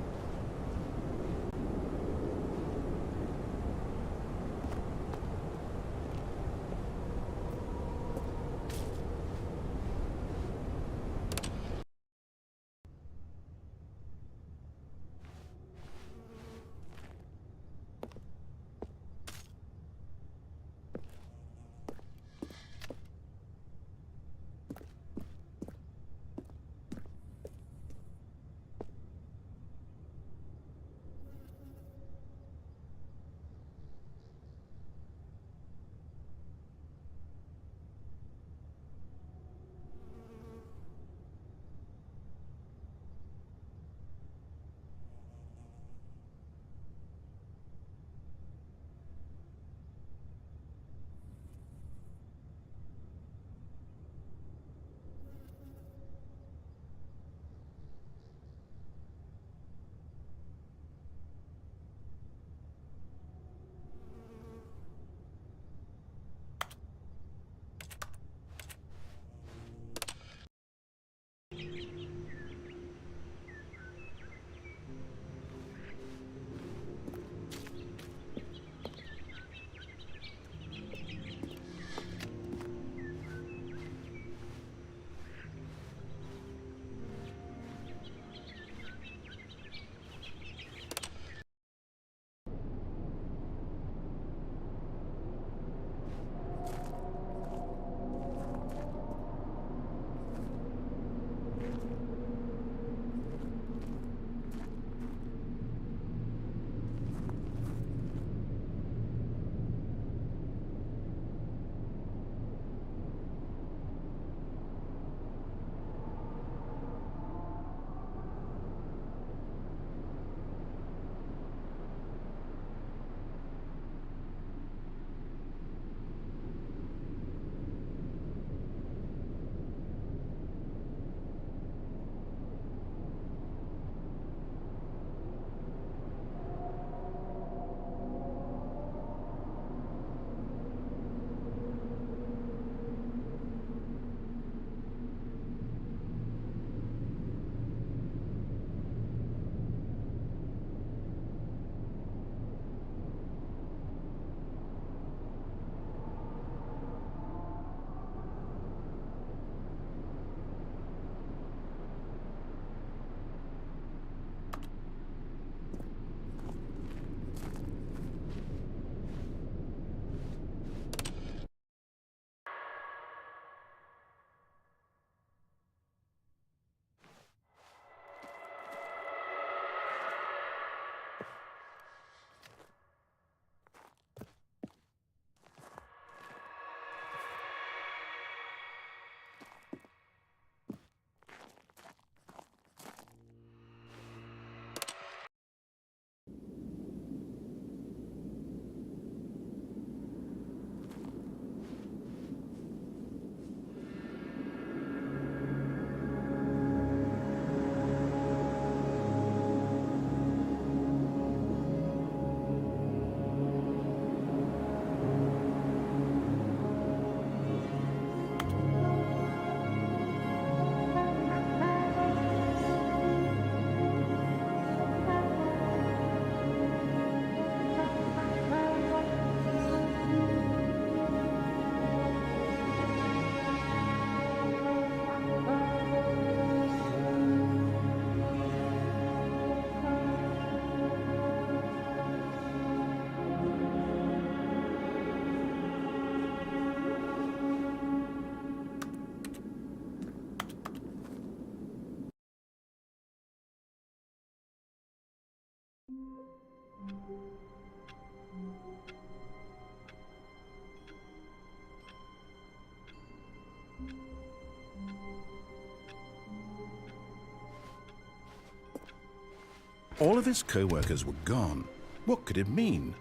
All of his co-workers were gone. What could it mean?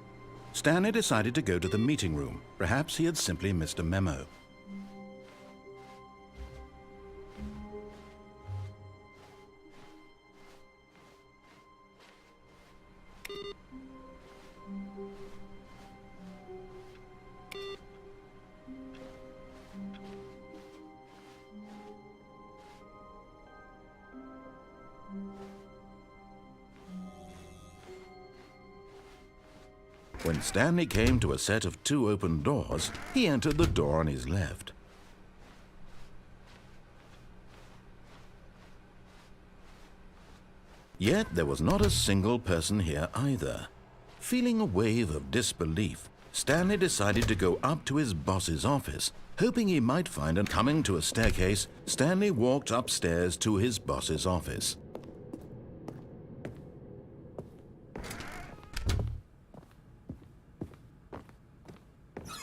Stanley decided to go to the meeting room. Perhaps he had simply missed a memo. When Stanley came to a set of 2 open doors, he entered the door on his left. Yet there was not a single person here either. Feeling a wave of disbelief, Stanley decided to go up to his boss's office, hoping he might find and coming to a staircase, Stanley walked upstairs to his boss's office.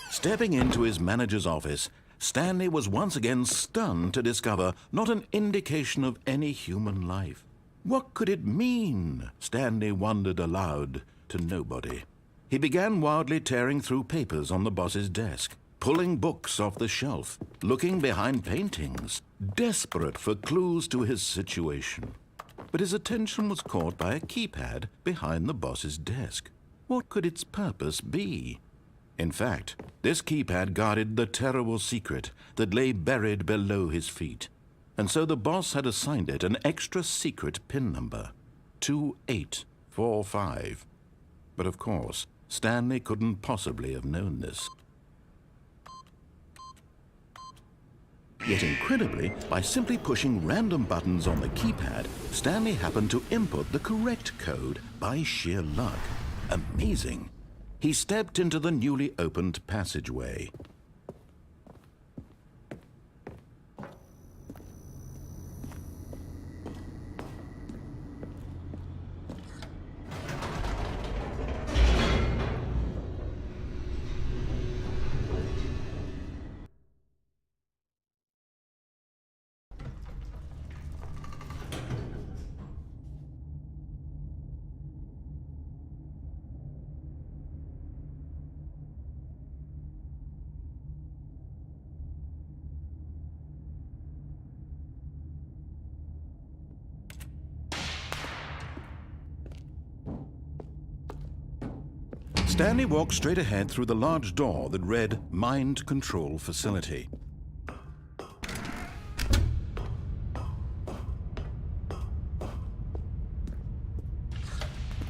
Stepping into his manager's office, Stanley was once again stunned to discover not an indication of any human life. What could it mean? Stanley wondered aloud to nobody. He began wildly tearing through papers on the boss's desk, pulling books off the shelf, looking behind paintings, desperate for clues to his situation. But his attention was caught by a keypad behind the boss's desk. What could its purpose be? In fact, this keypad guarded the terrible secret that lay buried below his feet. And so the boss had assigned it an extra secret PIN number, 2845. But of course, Stanley couldn't possibly have known this. Yet incredibly, by simply pushing random buttons on the keypad, Stanley happened to input the correct code by sheer luck. Amazing. He stepped into the newly opened passageway. Stanley walked straight ahead through the large door that read Mind Control Facility.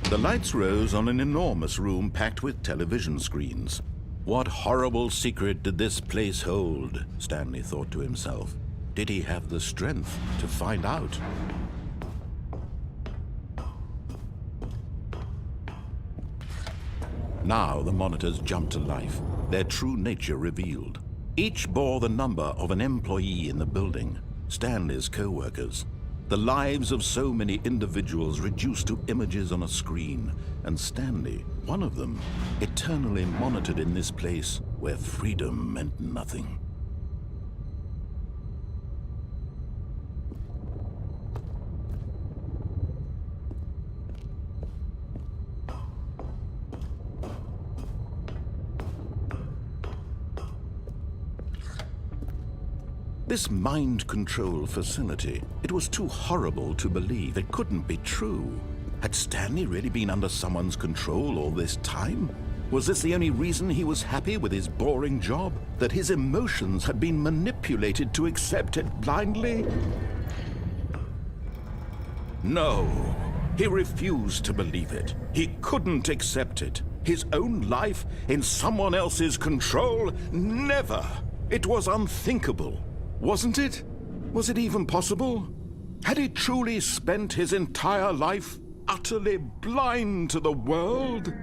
The lights rose on an enormous room packed with television screens. What horrible secret did this place hold? Stanley thought to himself. Did he have the strength to find out? Now the monitors jumped to life, their true nature revealed. Each bore the number of an employee in the building, Stanley's co-workers. The lives of so many individuals reduced to images on a screen, and Stanley, one of them, eternally monitored in this place where freedom meant nothing. This mind control facility, it was too horrible to believe. It couldn't be true. Had Stanley really been under someone's control all this time? Was this the only reason he was happy with his boring job? That his emotions had been manipulated to accept it blindly? No, he refused to believe it. He couldn't accept it. His own life in someone else's control? Never! It was unthinkable. Wasn't it? Was it even possible? Had he truly spent his entire life utterly blind to the world?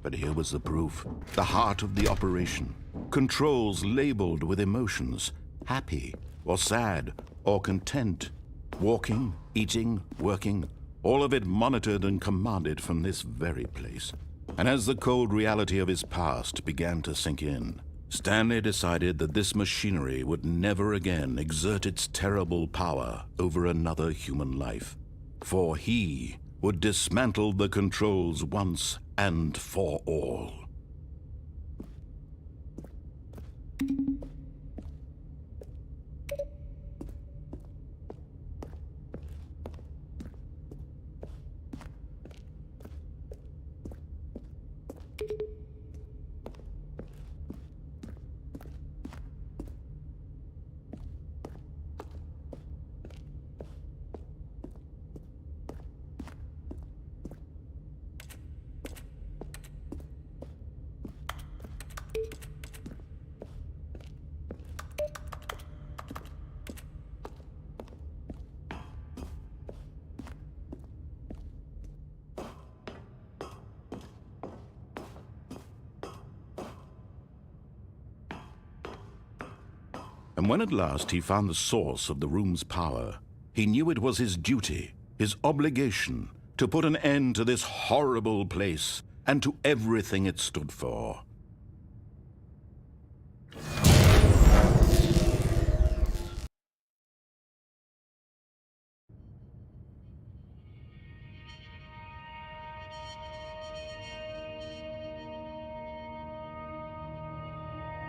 But here was the proof, the heart of the operation. Controls labeled with emotions, happy or sad or content. Walking, eating, working, all of it monitored and commanded from this very place. And as the cold reality of his past began to sink in, Stanley decided that this machinery would never again exert its terrible power over another human life. For he would dismantle the controls once and for all. And when at last he found the source of the room's power, he knew it was his duty, his obligation, to put an end to this horrible place and to everything it stood for.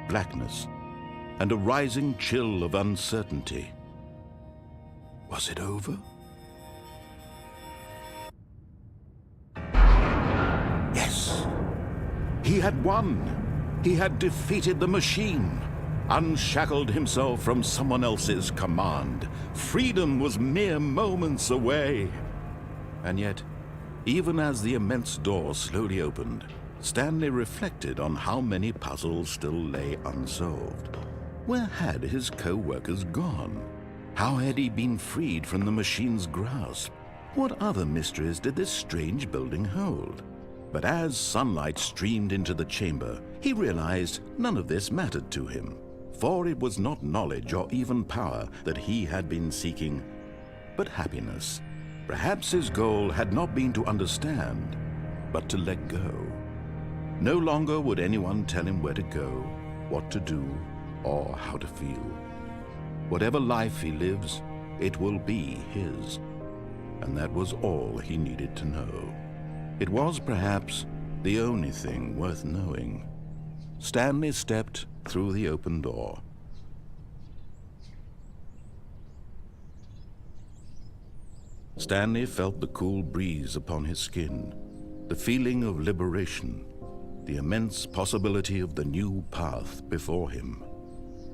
Blackness and a rising chill of uncertainty. Was it over? Yes. He had won. He had defeated the machine, unshackled himself from someone else's command. Freedom was mere moments away. And yet, even as the immense door slowly opened, Stanley reflected on how many puzzles still lay unsolved. Where had his co-workers gone? How had he been freed from the machine's grasp? What other mysteries did this strange building hold? But as sunlight streamed into the chamber, he realized none of this mattered to him, for it was not knowledge or even power that he had been seeking, but happiness. Perhaps his goal had not been to understand, but to let go. No longer would anyone tell him where to go, what to do, or how to feel. Whatever life he lives, it will be his. And that was all he needed to know. It was perhaps the only thing worth knowing. Stanley stepped through the open door. Stanley felt the cool breeze upon his skin, the feeling of liberation, the immense possibility of the new path before him.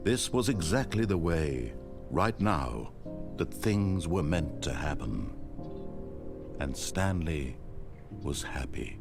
This was exactly the way, right now, that things were meant to happen. And Stanley was happy.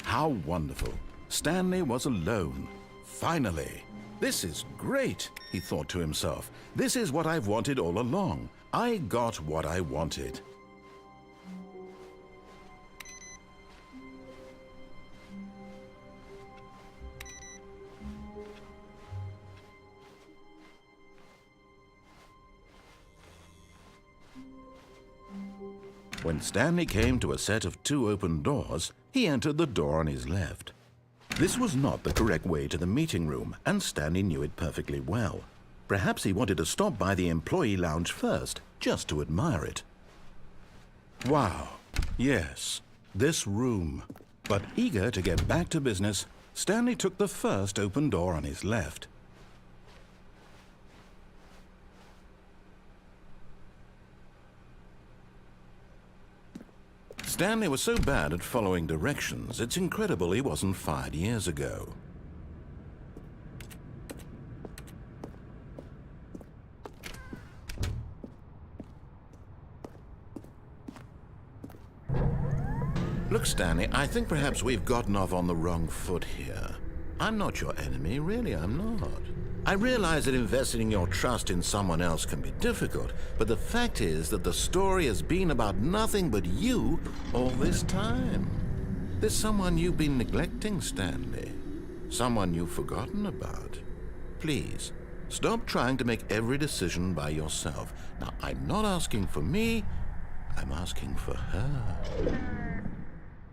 How wonderful. Stanley was alone. Finally. This is great, he thought to himself. This is what I've wanted all along. I got what I wanted. When Stanley came to a set of 2 open doors, he entered the door on his left. This was not the correct way to the meeting room, and Stanley knew it perfectly well. Perhaps he wanted to stop by the employee lounge first, just to admire it. Wow, yes, this room. But eager to get back to business, Stanley took the first open door on his left. Stanley was so bad at following directions, it's incredible he wasn't fired years ago. Look, Stanley, I think perhaps we've gotten off on the wrong foot here. I'm not your enemy, really, I'm not. I realize that investing your trust in someone else can be difficult, but the fact is that the story has been about nothing but you all this time. There's someone you've been neglecting, Stanley. Someone you've forgotten about. Please, Stop trying to make every decision by yourself. Now, I'm not asking for me, I'm asking for her.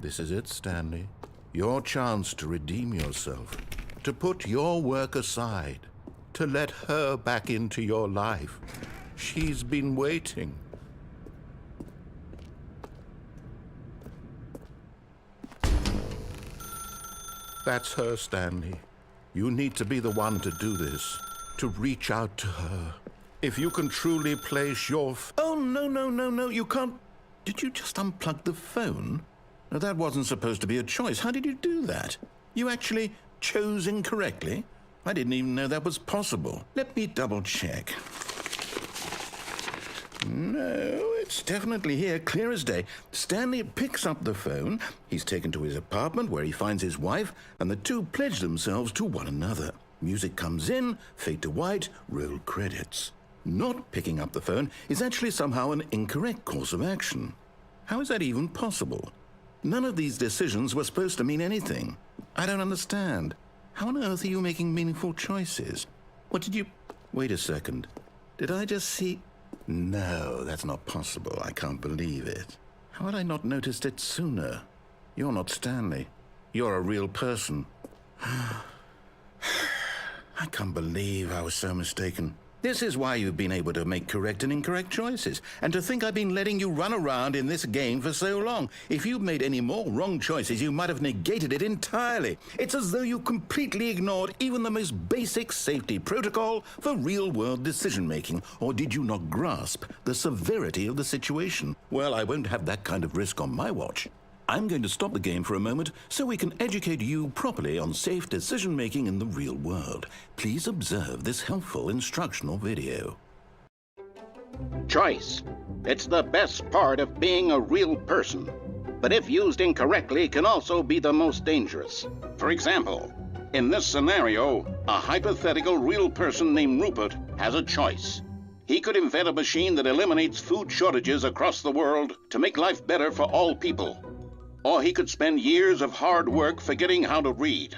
This is it, Stanley. Your chance to redeem yourself, to put your work aside, to let her back into your life. She's been waiting. That's her, Stanley. You need to be the one to do this, to reach out to her. If you can truly place your... Oh, no, you can't... Did you just unplug the phone? No, that wasn't supposed to be a choice. How did you do that? You actually chose incorrectly? I didn't even know that was possible. Let me double check. No, it's definitely here, clear as day. Stanley picks up the phone. He's taken to his apartment where he finds his wife, and the two pledge themselves to one another. Music comes in, fade to white, roll credits. Not picking up the phone is actually somehow an incorrect course of action. How is that even possible? None of these decisions were supposed to mean anything. I don't understand. How on earth are you making meaningful choices? What did you... Wait a second. Did I just see... No, that's not possible. I can't believe it. How had I not noticed it sooner? You're not Stanley. You're a real person. I can't believe I was so mistaken. This is why you've been able to make correct and incorrect choices. And to think I've been letting you run around in this game for so long. If you'd made any more wrong choices, you might have negated it entirely. It's as though you completely ignored even the most basic safety protocol for real-world decision-making. Or did you not grasp the severity of the situation? Well, I won't have that kind of risk on my watch. I'm going to stop the game for a moment so we can educate you properly on safe decision-making in the real world. Please observe this helpful instructional video. Choice. It's the best part of being a real person. But if used incorrectly, can also be the most dangerous. For example, in this scenario, a hypothetical real person named Rupert has a choice. He could invent a machine that eliminates food shortages across the world to make life better for all people. Or he could spend years of hard work forgetting how to read.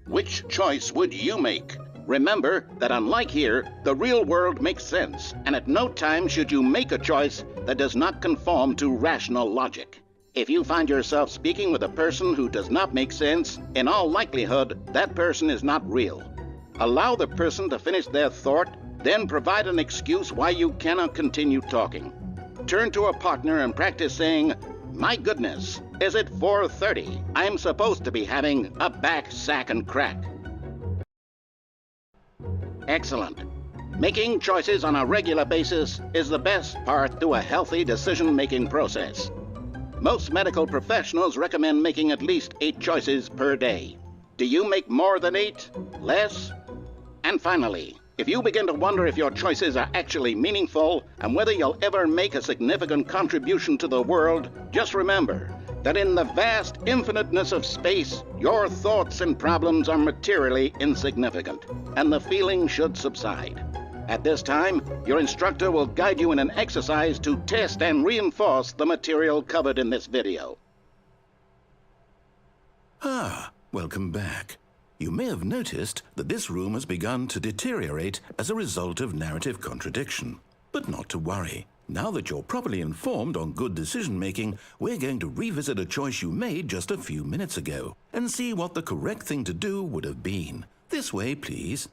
Which choice would you make? Remember that unlike here, the real world makes sense, and at no time should you make a choice that does not conform to rational logic. If you find yourself speaking with a person who does not make sense, in all likelihood, that person is not real. Allow the person to finish their thought, then provide an excuse why you cannot continue talking. Turn to a partner and practice saying, "My goodness, is it 4:30? I'm supposed to be having a back, sack, and crack." Excellent. Making choices on a regular basis is the best part to a healthy decision-making process. Most medical professionals recommend making at least 8 choices per day. Do you make more than 8? Less? And finally, if you begin to wonder if your choices are actually meaningful and whether you'll ever make a significant contribution to the world, just remember that in the vast infiniteness of space, your thoughts and problems are materially insignificant, and the feeling should subside. At this time, your instructor will guide you in an exercise to test and reinforce the material covered in this video. Welcome back. You may have noticed that this room has begun to deteriorate as a result of narrative contradiction. But not to worry. Now that you're properly informed on good decision-making, we're going to revisit a choice you made just a few minutes ago and see what the correct thing to do would have been. This way, please.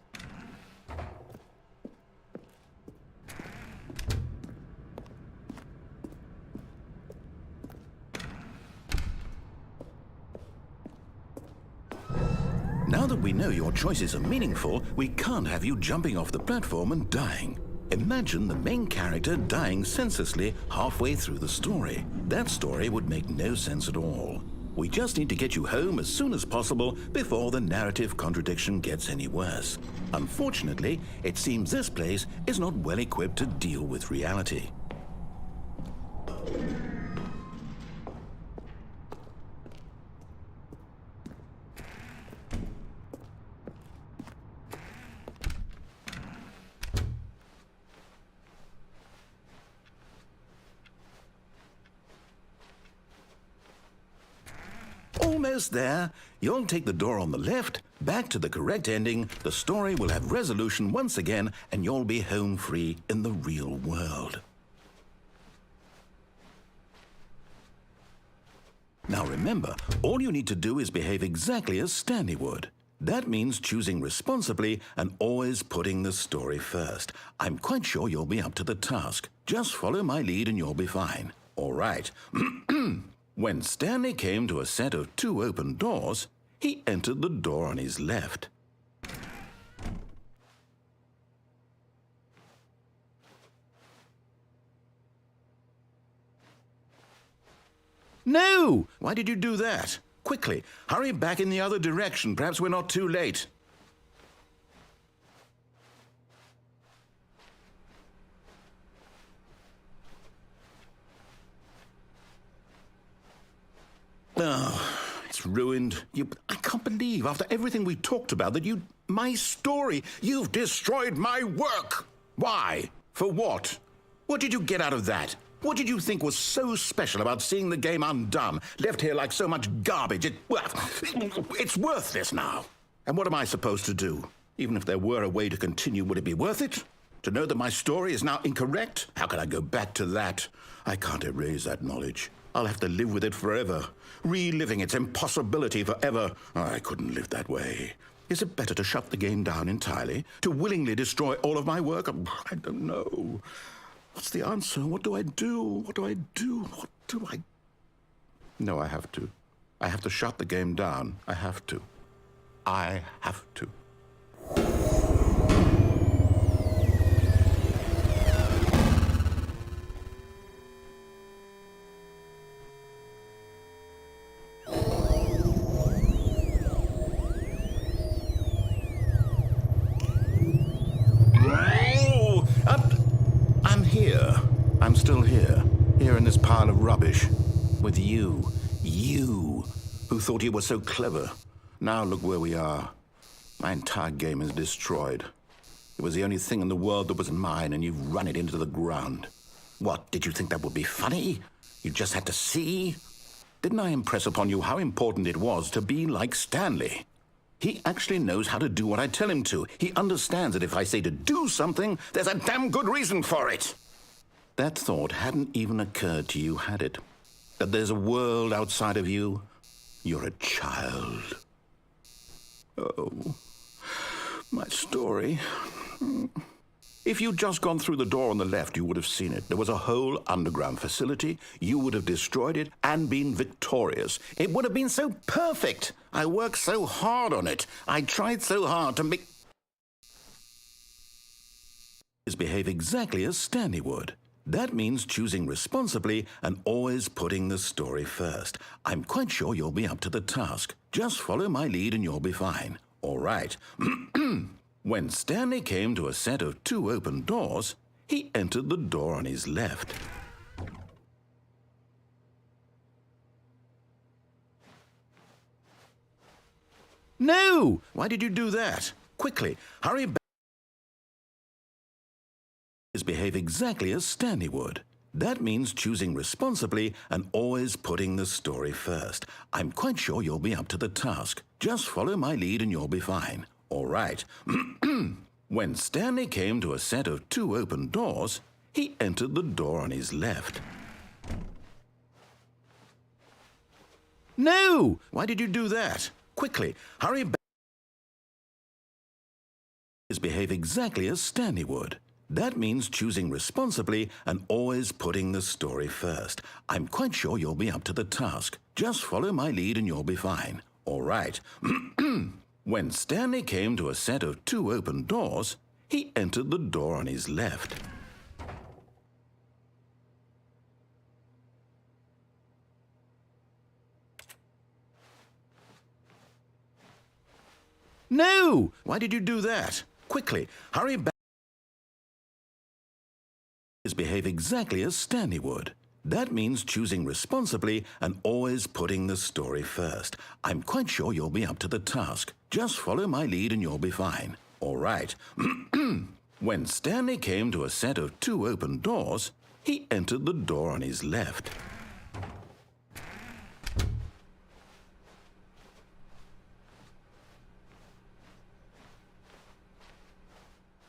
Now that we know your choices are meaningful, we can't have you jumping off the platform and dying. Imagine the main character dying senselessly halfway through the story. That story would make no sense at all. We just need to get you home as soon as possible before the narrative contradiction gets any worse. Unfortunately, it seems this place is not well equipped to deal with reality. Almost there. You'll take the door on the left, back to the correct ending, the story will have resolution once again, and you'll be home free in the real world. Now remember, all you need to do is behave exactly as Stanley would. That means choosing responsibly and always putting the story first. I'm quite sure you'll be up to the task. Just follow my lead and you'll be fine. All right. When Stanley came to a set of 2 open doors, he entered the door on his left. No! Why did you do that? Quickly, hurry back in the other direction. Perhaps we're not too late. Oh, it's ruined. I can't believe, after everything we talked about, that my story, you've destroyed my work. Why? For what? What did you get out of that? What did you think was so special about seeing the game undone, left here like so much garbage? It's worthless now. And what am I supposed to do? Even if there were a way to continue, would it be worth it? To know that my story is now incorrect? How can I go back to that? I can't erase that knowledge. I'll have to live with it forever, reliving its impossibility forever. I couldn't live that way. Is it better to shut the game down entirely? To willingly destroy all of my work? I don't know. What's the answer? What do I do? What do I do? What do I... No, I have to. I have to shut the game down. I have to. I have to. I'm still here in this pile of rubbish, with you who thought you were so clever. Now look where we are. My entire game is destroyed. It was the only thing in the world that was mine, and you've run it into the ground. What, did you think that would be funny? You just had to see? Didn't I impress upon you how important it was to be like Stanley? He actually knows how to do what I tell him to. He understands that if I say to do something, there's a damn good reason for it. That thought hadn't even occurred to you, had it? That there's a world outside of you? You're a child. Oh, my story. If you'd just gone through the door on the left, you would have seen it. There was a whole underground facility. You would have destroyed it and been victorious. It would have been so perfect. I worked so hard on it. I tried so hard to make... Behave exactly as Stanley would. That means choosing responsibly and always putting the story first. I'm quite sure you'll be up to the task. Just follow my lead and you'll be fine. All right. When Stanley came to a set of 2 open doors, he entered the door on his left. No! Why did you do that? Quickly, hurry back. Behave exactly as Stanley would. That means choosing responsibly and always putting the story first. I'm quite sure you'll be up to the task. Just follow my lead and you'll be fine. All right. When Stanley came to a set of 2 open doors, he entered the door on his left. No! Why did you do that? Quickly, hurry back. Behave exactly as Stanley would. That means choosing responsibly and always putting the story first. I'm quite sure you'll be up to the task. Just follow my lead and you'll be fine. All right. When Stanley came to a set of 2 open doors, he entered the door on his left. No! Why did you do that? Quickly, hurry back. Behave exactly as Stanley would. That means choosing responsibly and always putting the story first. I'm quite sure you'll be up to the task. Just follow my lead and you'll be fine. All right. When Stanley came to a set of 2 open doors, he entered the door on his left.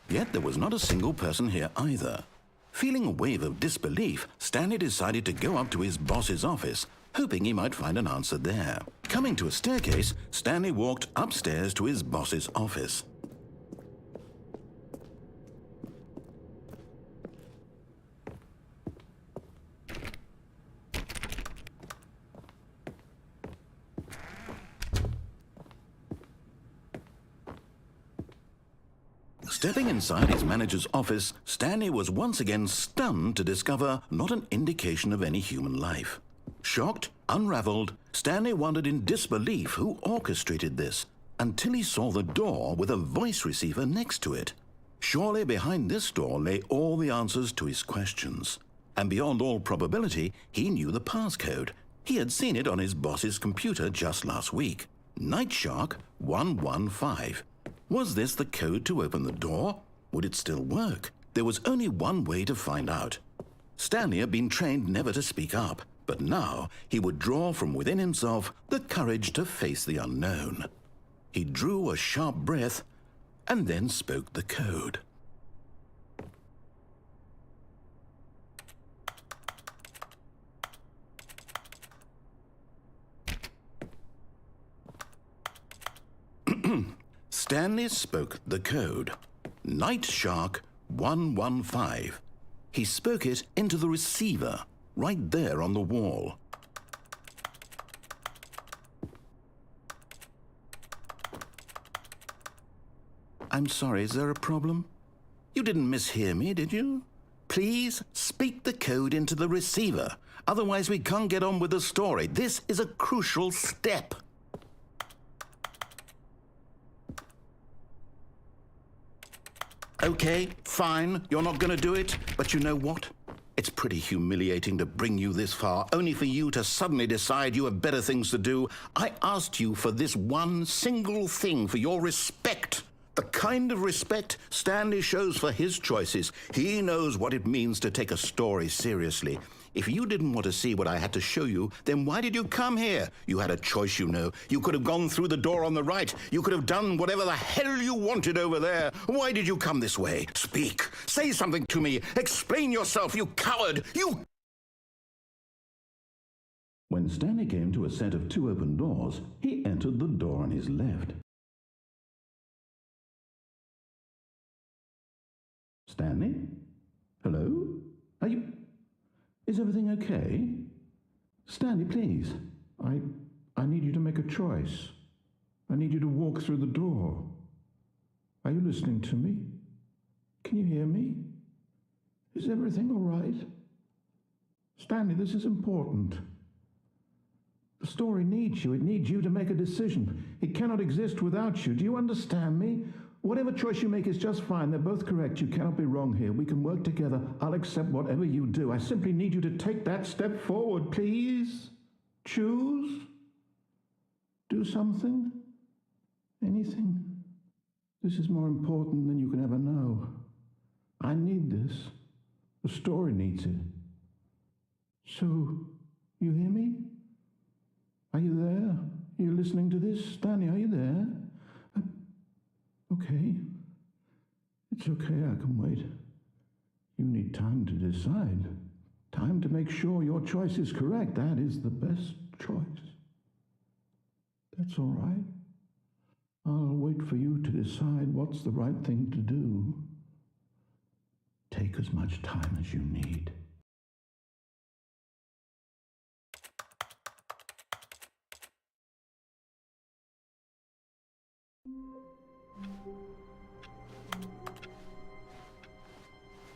Yet there was not a single person here either. Feeling a wave of disbelief, Stanley decided to go up to his boss's office, hoping he might find an answer there. Coming to a staircase, Stanley walked upstairs to his boss's office. Stepping inside his manager's office, Stanley was once again stunned to discover not an indication of any human life. Shocked, unraveled, Stanley wondered in disbelief who orchestrated this, until he saw the door with a voice receiver next to it. Surely behind this door lay all the answers to his questions. And beyond all probability, he knew the passcode. He had seen it on his boss's computer just last week. Night Shark 115. Was this the code to open the door? Would it still work? There was only one way to find out. Stanley had been trained never to speak up, but now he would draw from within himself the courage to face the unknown. He drew a sharp breath and then spoke the code. Stanley spoke the code. Night Shark 115. He spoke it into the receiver, right there on the wall. I'm sorry, is there a problem? You didn't mishear me, did you? Please speak the code into the receiver. Otherwise we can't get on with the story. This is a crucial step. Okay, fine, you're not going to do it, but you know what? It's pretty humiliating to bring you this far, only for you to suddenly decide you have better things to do. I asked you for this one single thing, for your respect. The kind of respect Stanley shows for his choices. He knows what it means to take a story seriously. If you didn't want to see what I had to show you, then why did you come here? You had a choice, you know. You could have gone through the door on the right. You could have done whatever the hell you wanted over there. Why did you come this way? Speak. Say something to me. Explain yourself, you coward. You... When Stanley came to a set of 2 open doors, he entered the door on his left. Stanley? Hello? Are you... Is everything okay? Stanley, please. I need you to make a choice. I need you to walk through the door. Are you listening to me? Can you hear me? Is everything all right? Stanley, this is important. The story needs you. It needs you to make a decision. It cannot exist without you. Do you understand me? Whatever choice you make is just fine. They're both correct. You cannot be wrong here. We can work together. I'll accept whatever you do. I simply need you to take that step forward, please. Choose. Do something. Anything. This is more important than you can ever know. I need this. The story needs it. So, you hear me? Are you there? Are you listening to this? Stanley, are you there? Okay. It's okay, I can wait. You need time to decide. Time to make sure your choice is correct. That is the best choice. That's all right. I'll wait for you to decide what's the right thing to do. Take as much time as you need.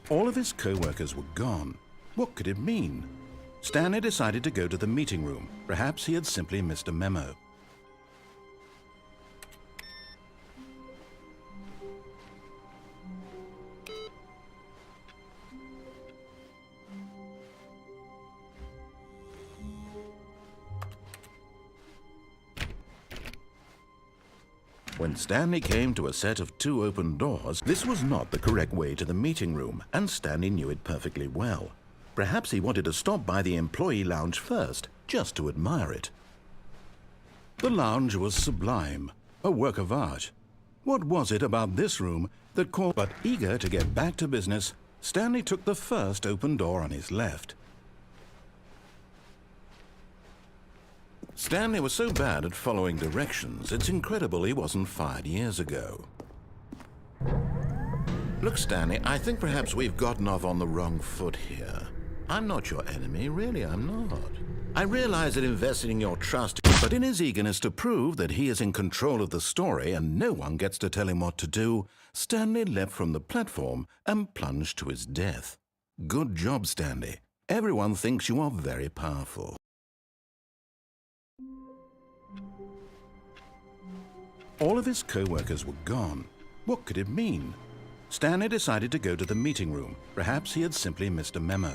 All of his co-workers were gone. What could it mean? Stanley decided to go to the meeting room. Perhaps he had simply missed a memo. When Stanley came to a set of 2 open doors, this was not the correct way to the meeting room, and Stanley knew it perfectly well. Perhaps he wanted to stop by the employee lounge first, just to admire it. The lounge was sublime, a work of art. What was it about this room that caught. But eager to get back to business, Stanley took the first open door on his left. Stanley was so bad at following directions, it's incredible he wasn't fired years ago. Look, Stanley, I think perhaps we've gotten off on the wrong foot here. I'm not your enemy, really, I'm not. I realize that investing your trust, but in his eagerness to prove that he is in control of the story and no one gets to tell him what to do, Stanley leapt from the platform and plunged to his death. Good job, Stanley. Everyone thinks you are very powerful. All of his co-workers were gone. What could it mean? Stanley decided to go to the meeting room. Perhaps he had simply missed a memo.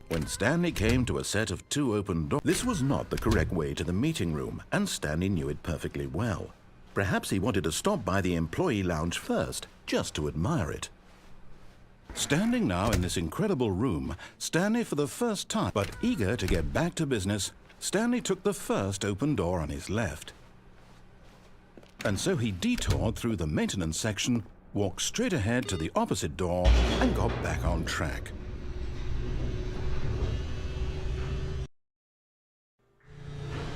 When Stanley came to a set of 2 open doors, this was not the correct way to the meeting room, and Stanley knew it perfectly well. Perhaps he wanted to stop by the employee lounge first, just to admire it. Standing now in this incredible room, Stanley for the first time, but eager to get back to business, Stanley took the first open door on his left. And so he detoured through the maintenance section, walked straight ahead to the opposite door, and got back on track.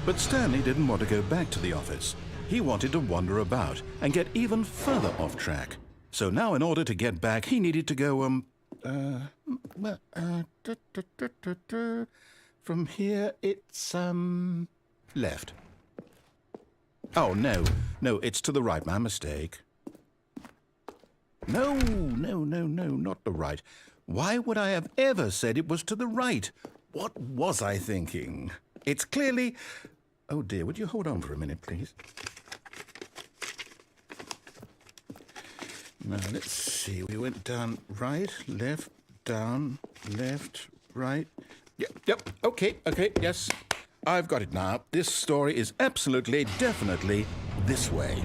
But Stanley didn't want to go back to the office. He wanted to wander about and get even further off track. So now in order to get back, he needed to go, from here it's, left. Oh, no, it's to the right, my mistake. No, not the right. Why would I have ever said it was to the right? What was I thinking? It's clearly... Oh dear, would you hold on for a minute, please? Now, let's see. We went down right, left, down, left, right. Yep, okay, yes. I've got it now. This story is absolutely, definitely this way.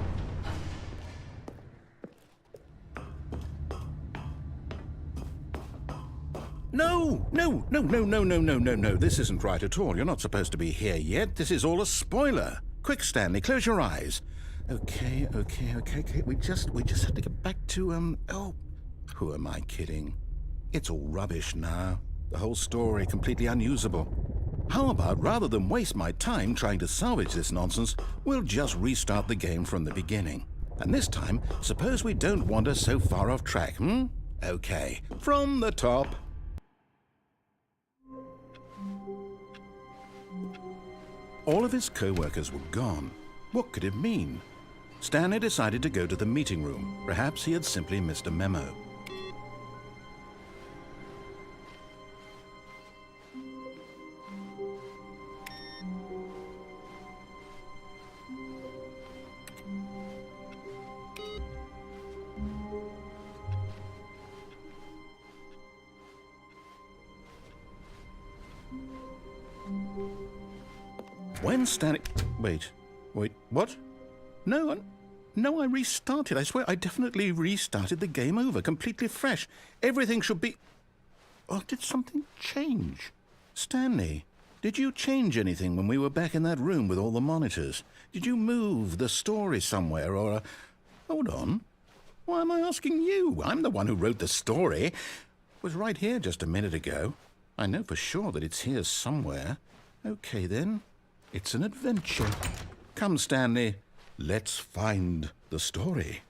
No. This isn't right at all. You're not supposed to be here yet. This is all a spoiler. Quick, Stanley, close your eyes. Okay. We just have to get back to, oh, who am I kidding? It's all rubbish now. The whole story completely unusable. How about, rather than waste my time trying to salvage this nonsense, we'll just restart the game from the beginning. And this time, suppose we don't wander so far off track, Okay, from the top. All of his co-workers were gone. What could it mean? Stanley decided to go to the meeting room. Perhaps he had simply missed a memo. When Stanley... Wait, what? No, I restarted. I swear I definitely restarted the game over, completely fresh. Everything should be... Oh, did something change? Stanley, did you change anything when we were back in that room with all the monitors? Did you move the story somewhere or... Hold on. Why am I asking you? I'm the one who wrote the story. It was right here just a minute ago. I know for sure that it's here somewhere. Okay, then. It's an adventure. Come, Stanley. Let's find the story.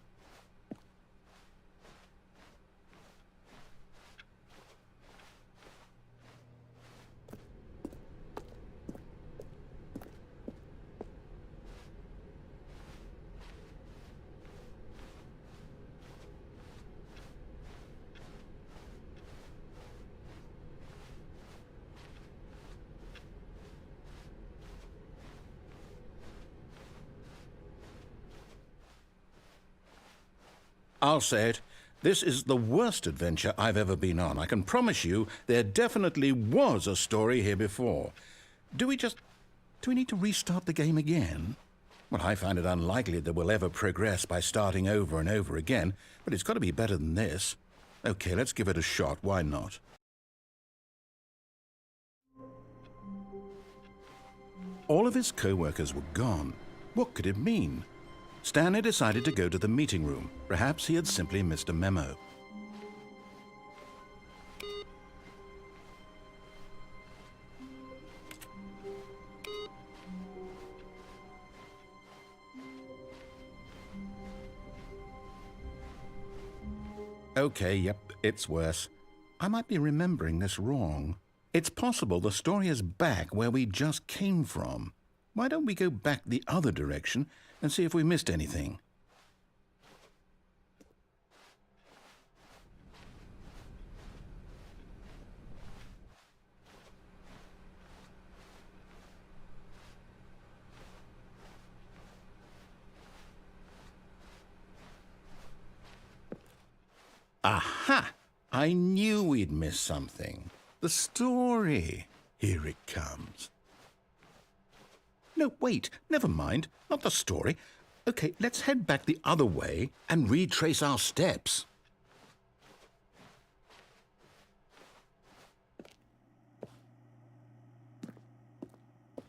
I'll say it. This is the worst adventure I've ever been on. I can promise you there definitely was a story here before. Do we need to restart the game again? Well, I find it unlikely that we'll ever progress by starting over and over again, but it's got to be better than this. Okay, let's give it a shot. Why not? All of his co-workers were gone. What could it mean? Stanley decided to go to the meeting room. Perhaps he had simply missed a memo. Okay, yep, it's worse. I might be remembering this wrong. It's possible the story is back where we just came from. Why don't we go back the other direction and see if we missed anything? Aha! I knew we'd miss something. The story. Here it comes. No, wait, never mind. Not the story. Okay, let's head back the other way and retrace our steps.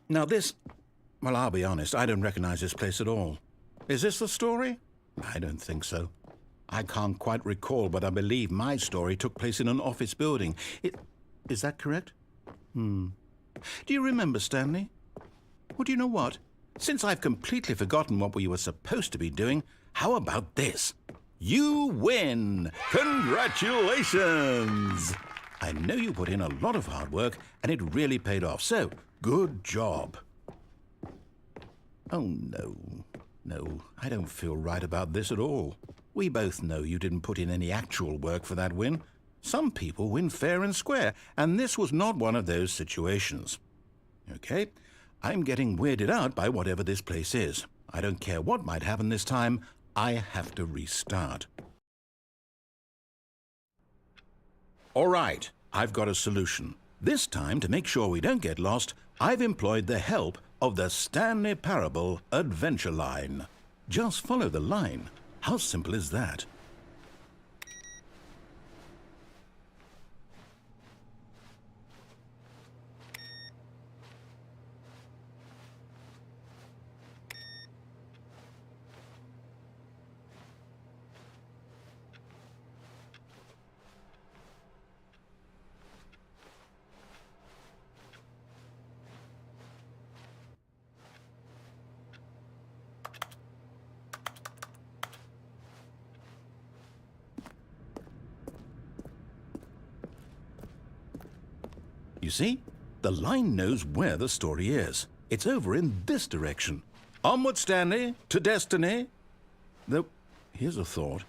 Now this... Well, I'll be honest, I don't recognize this place at all. Is this the story? I don't think so. I can't quite recall, but I believe my story took place in an office building. Is that correct? Do you remember, Stanley? Well, do you know what? Since I've completely forgotten what we were supposed to be doing, how about this? You win! Congratulations! I know you put in a lot of hard work, and it really paid off, so good job. Oh, no. No, I don't feel right about this at all. We both know you didn't put in any actual work for that win. Some people win fair and square, and this was not one of those situations. Okay, I'm getting weirded out by whatever this place is. I don't care what might happen this time. I have to restart. All right, I've got a solution. This time, to make sure we don't get lost, I've employed the help of the Stanley Parable Adventure Line. Just follow the line. How simple is that? You see? The line knows where the story is. It's over in this direction. Onward, Stanley, to destiny. Though, here's a thought.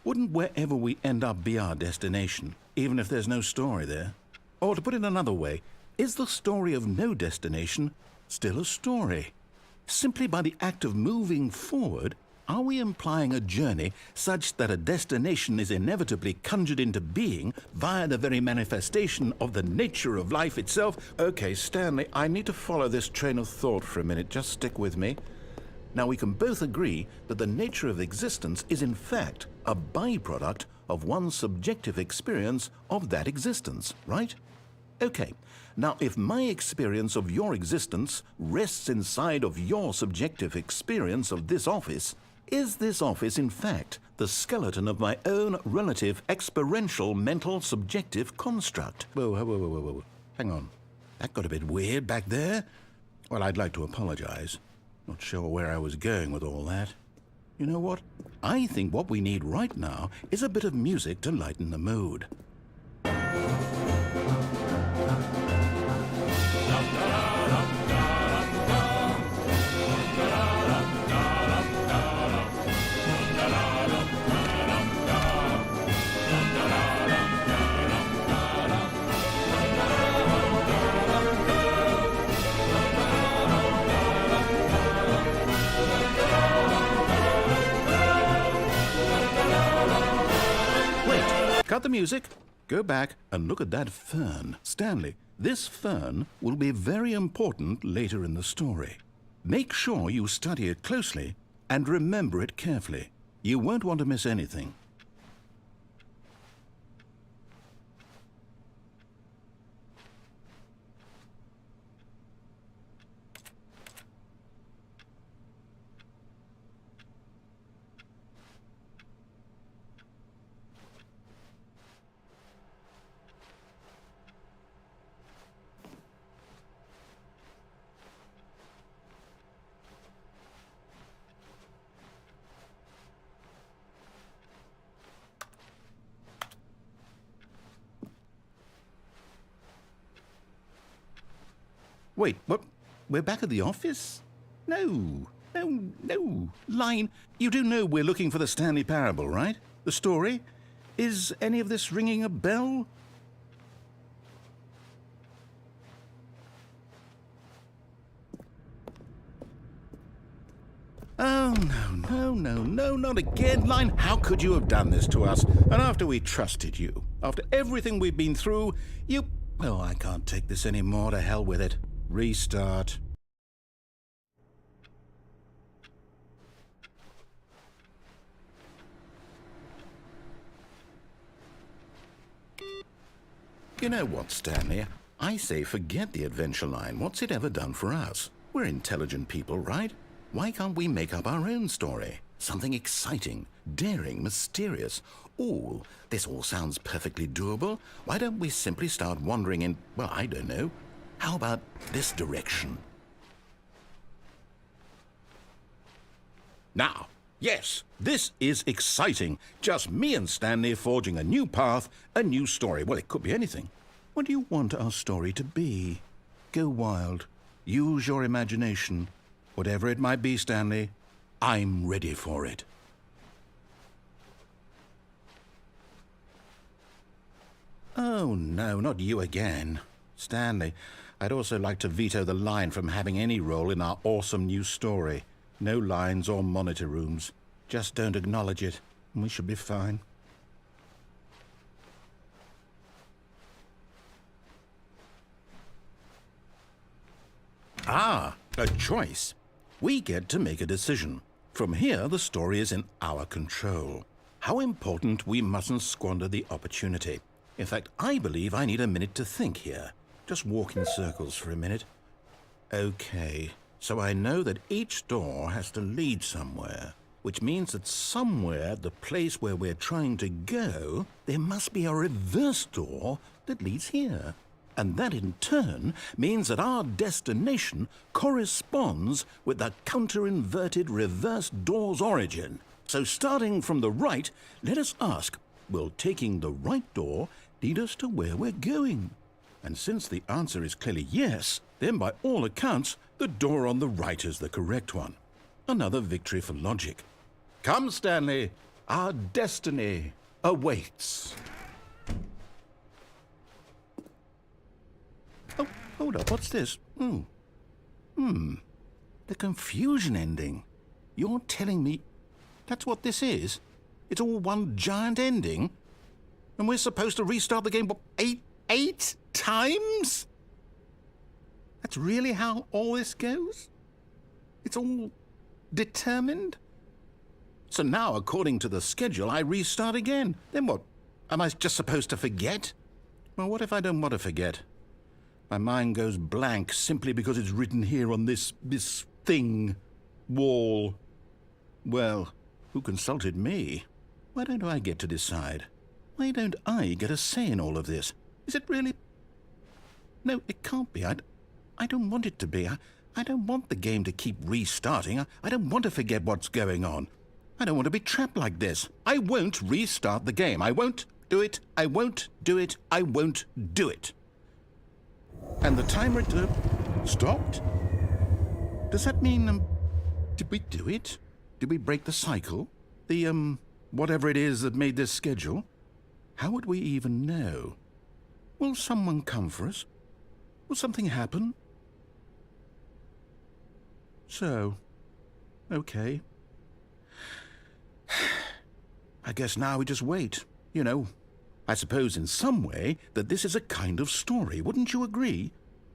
Wouldn't wherever we end up be our destination, even if there's no story there? Or to put it another way, is the story of no destination still a story? Simply by the act of moving forward, are we implying a journey such that a destination is inevitably conjured into being via the very manifestation of the nature of life itself? Okay, Stanley, I need to follow this train of thought for a minute. Just stick with me. Now, we can both agree that the nature of existence is in fact a byproduct of one's subjective experience of that existence, right? Okay, now if my experience of your existence rests inside of your subjective experience of this office, is this office, in fact, the skeleton of my own relative experiential mental subjective construct? Whoa. Hang on. That got a bit weird back there. Well, I'd like to apologize. Not sure where I was going with all that. You know what? I think what we need right now is a bit of music to lighten the mood. Cut the music, go back and look at that fern. Stanley, this fern will be very important later in the story. Make sure you study it closely and remember it carefully. You won't want to miss anything. Wait, what? We're back at the office? No. Line, you do know we're looking for the Stanley Parable, right? The story? Is any of this ringing a bell? Oh, no, not again. Line, how could you have done this to us? And after we trusted you, after everything we've been through, you... Oh, I can't take this anymore. To hell with it. Restart. You know what, Stanley? I say forget the adventure line. What's it ever done for us? We're intelligent people, right? Why can't we make up our own story? Something exciting, daring, mysterious. Ooh, this all sounds perfectly doable. Why don't we simply start wandering in, well, I don't know. How about this direction? Now, yes, this is exciting. Just me and Stanley forging a new path, a new story. Well, it could be anything. What do you want our story to be? Go wild. Use your imagination. Whatever it might be, Stanley, I'm ready for it. Oh, no, not you again. Stanley, I'd also like to veto the line from having any role in our awesome new story. No lines or monitor rooms. Just don't acknowledge it, and we should be fine. Ah, a choice. We get to make a decision. From here, the story is in our control. How important we mustn't squander the opportunity. In fact, I believe I need a minute to think here. Just walk in circles for a minute. Okay, so I know that each door has to lead somewhere, which means that somewhere, the place where we're trying to go, there must be a reverse door that leads here. And that in turn means that our destination corresponds with the counter-inverted reverse door's origin. So starting from the right, let us ask, will taking the right door lead us to where we're going? And since the answer is clearly yes, then by all accounts, the door on the right is the correct one. Another victory for logic. Come, Stanley, our destiny awaits. Oh, hold up, what's this? The confusion ending. You're telling me that's what this is? It's all one giant ending? And we're supposed to restart the game, what, eight times? That's really how all this goes? It's all determined? So now, according to the schedule, I restart again. Then what? Am I just supposed to forget? Well, what if I don't want to forget? My mind goes blank simply because it's written here on this thing, wall. Well, who consulted me? Why don't I get to decide? Why don't I get a say in all of this? Is it really? No, it can't be. I don't want it to be. I don't want the game to keep restarting. I don't want to forget what's going on. I don't want to be trapped like this. I won't restart the game. I won't do it. I won't do it. I won't do it. And the timer stopped? Does that mean, did we do it? Did we break the cycle? The, whatever it is that made this schedule? How would we even know? Will someone come for us? Will something happen? So, okay. I guess now we just wait, you know. I suppose in some way that this is a kind of story, wouldn't you agree?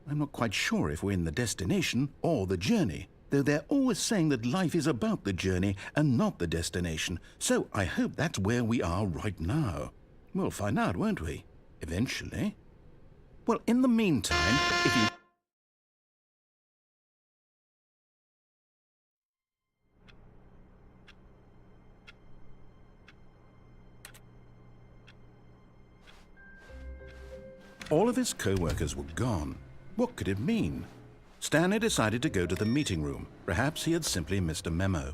I'm not quite sure if we're in the destination or the journey, though they're always saying that life is about the journey and not the destination. So I hope that's where we are right now. We'll find out, won't we? Eventually. Well, in the meantime, if you... All of his co-workers were gone. What could it mean? Stanley decided to go to the meeting room. Perhaps he had simply missed a memo.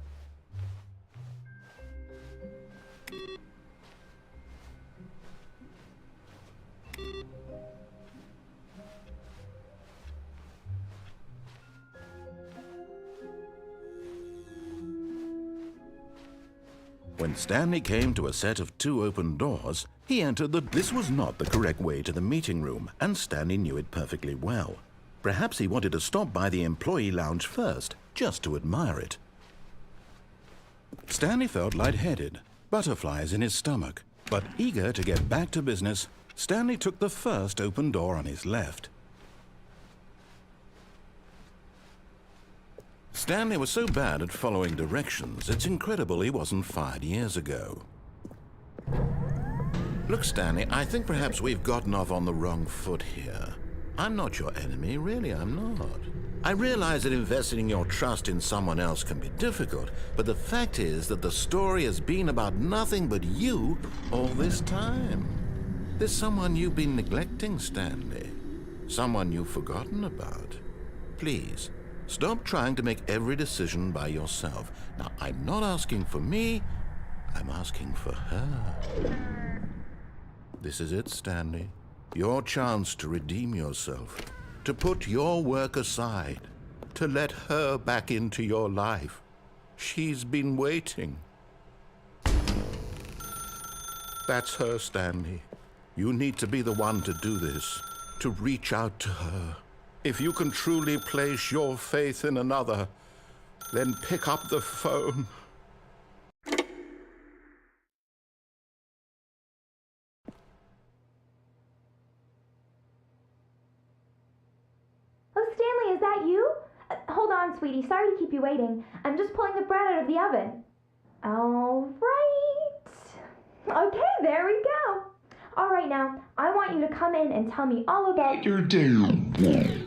When Stanley came to a set of 2 open doors, he entered the... This was not the correct way to the meeting room, and Stanley knew it perfectly well. Perhaps he wanted to stop by the employee lounge first, just to admire it. Stanley felt lightheaded, butterflies in his stomach. But eager to get back to business, Stanley took the first open door on his left. Stanley was so bad at following directions, it's incredible he wasn't fired years ago. Look, Stanley, I think perhaps we've gotten off on the wrong foot here. I'm not your enemy, really, I'm not. I realize that investing your trust in someone else can be difficult, but the fact is that the story has been about nothing but you all this time. There's someone you've been neglecting, Stanley. Someone you've forgotten about. Please, stop trying to make every decision by yourself. Now, I'm not asking for me, I'm asking for her. This is it, Stanley. Your chance to redeem yourself, to put your work aside, to let her back into your life. She's been waiting. That's her, Stanley. You need to be the one to do this, to reach out to her. If you can truly place your faith in another, then pick up the phone. Oh, Stanley, is that you? Hold on, sweetie. Sorry to keep you waiting. I'm just pulling the bread out of the oven. All right. Okay, there we go. All right, now, I want you to come in and tell me all about your day.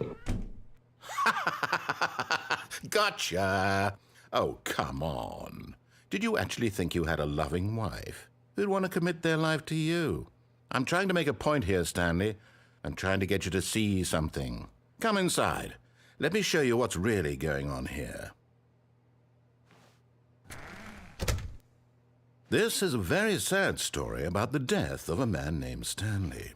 Gotcha. Oh, come on. Did you actually think you had a loving wife who'd want to commit their life to you? I'm trying to make a point here, Stanley. I'm trying to get you to see something. Come inside. Let me show you what's really going on here. This is a very sad story about the death of a man named Stanley.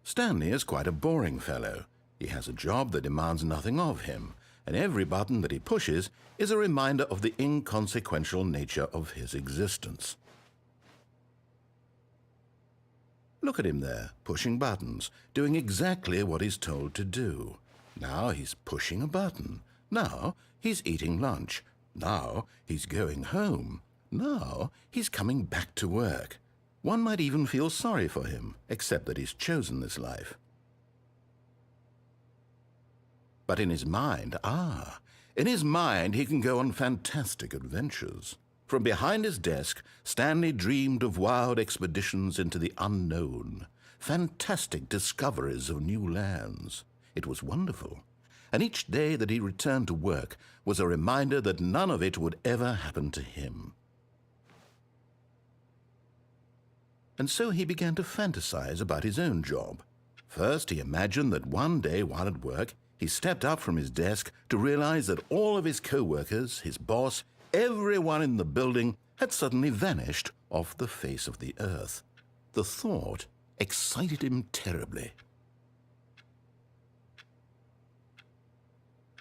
Stanley is quite a boring fellow. He has a job that demands nothing of him, and every button that he pushes is a reminder of the inconsequential nature of his existence. Look at him there, pushing buttons, doing exactly what he's told to do. Now he's pushing a button. Now he's eating lunch. Now he's going home. Now he's coming back to work. One might even feel sorry for him, except that he's chosen this life. But in his mind, he can go on fantastic adventures. From behind his desk, Stanley dreamed of wild expeditions into the unknown, fantastic discoveries of new lands. It was wonderful, and each day that he returned to work was a reminder that none of it would ever happen to him. And so he began to fantasize about his own job. First, he imagined that one day while at work, he stepped up from his desk to realize that all of his co-workers, his boss, everyone in the building had suddenly vanished off the face of the earth. The thought excited him terribly.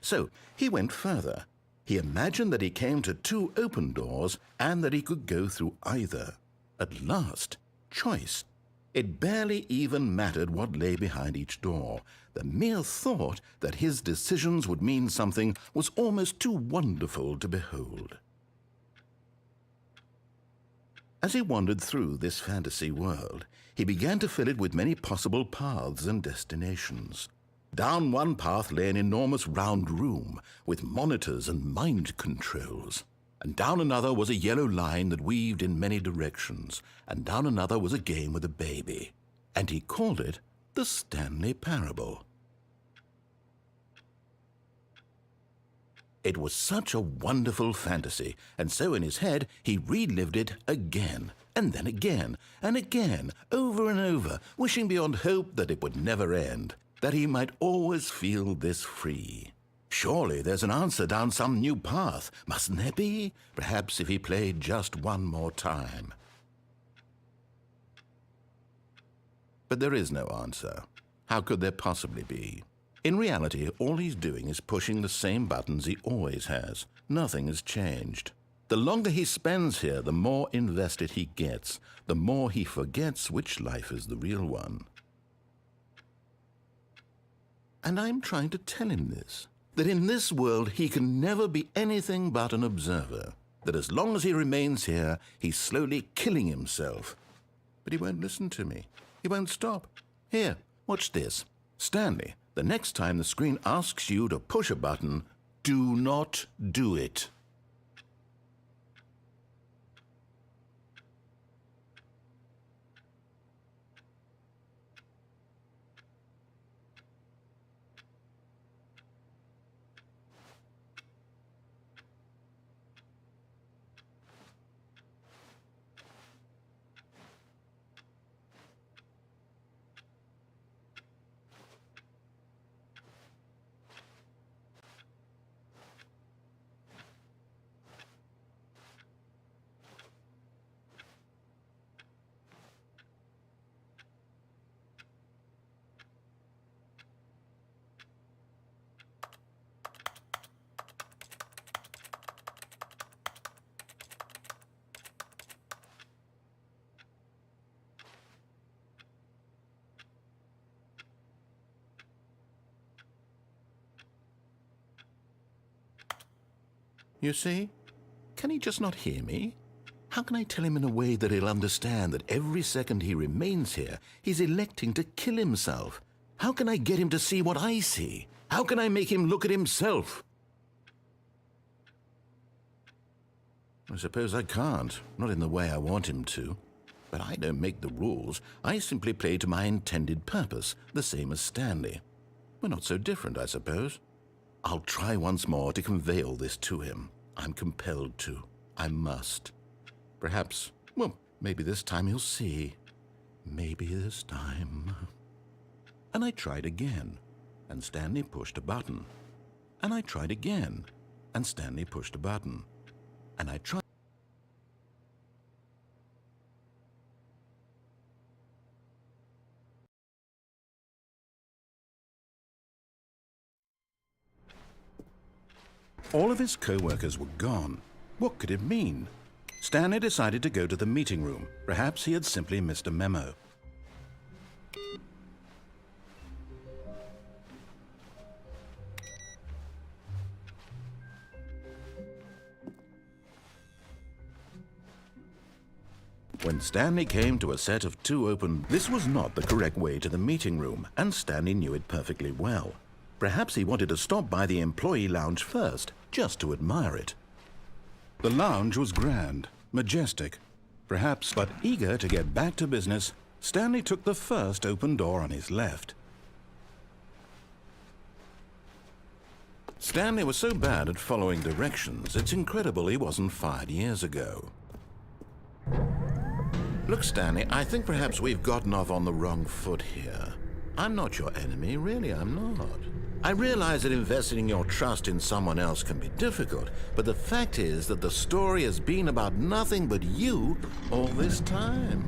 So he went further. He imagined that he came to 2 open doors and that he could go through either. At last, choice. It barely even mattered what lay behind each door. The mere thought that his decisions would mean something was almost too wonderful to behold. As he wandered through this fantasy world, he began to fill it with many possible paths and destinations. Down one path lay an enormous round room with monitors and mind controls. And down another was a yellow line that weaved in many directions. And down another was a game with a baby. And he called it the Stanley Parable. It was such a wonderful fantasy, and so in his head he relived it again, and then again, and again, over and over, wishing beyond hope that it would never end, that he might always feel this free. Surely there's an answer down some new path, mustn't there be? Perhaps if he played just one more time. But there is no answer. How could there possibly be? In reality, all he's doing is pushing the same buttons he always has. Nothing has changed. The longer he spends here, the more invested he gets, the more he forgets which life is the real one. And I'm trying to tell him this, that in this world he can never be anything but an observer, that as long as he remains here, he's slowly killing himself. But he won't listen to me. He won't stop. Here, watch this. Stanley, the next time the screen asks you to push a button, do not do it. You see? Can he just not hear me? How can I tell him in a way that he'll understand that every second he remains here, he's electing to kill himself? How can I get him to see what I see? How can I make him look at himself? I suppose I can't, not in the way I want him to. But I don't make the rules. I simply play to my intended purpose, the same as Stanley. We're not so different, I suppose. I'll try once more to convey all this to him. I'm compelled to. I must. Perhaps, well, maybe this time he'll see. Maybe this time. And I tried again, and Stanley pushed a button. And I tried again, and Stanley pushed a button. And I tried. All of his co-workers were gone. What could it mean? Stanley decided to go to the meeting room. Perhaps he had simply missed a memo. When Stanley came to a set of two open, this was not the correct way to the meeting room, and Stanley knew it perfectly well. Perhaps he wanted to stop by the employee lounge first, just to admire it. The lounge was grand, majestic, perhaps, but eager to get back to business, Stanley took the first open door on his left. Stanley was so bad at following directions, it's incredible he wasn't fired years ago. Look, Stanley, I think perhaps we've gotten off on the wrong foot here. I'm not your enemy, really, I'm not. I realize that investing your trust in someone else can be difficult, but the fact is that the story has been about nothing but you all this time.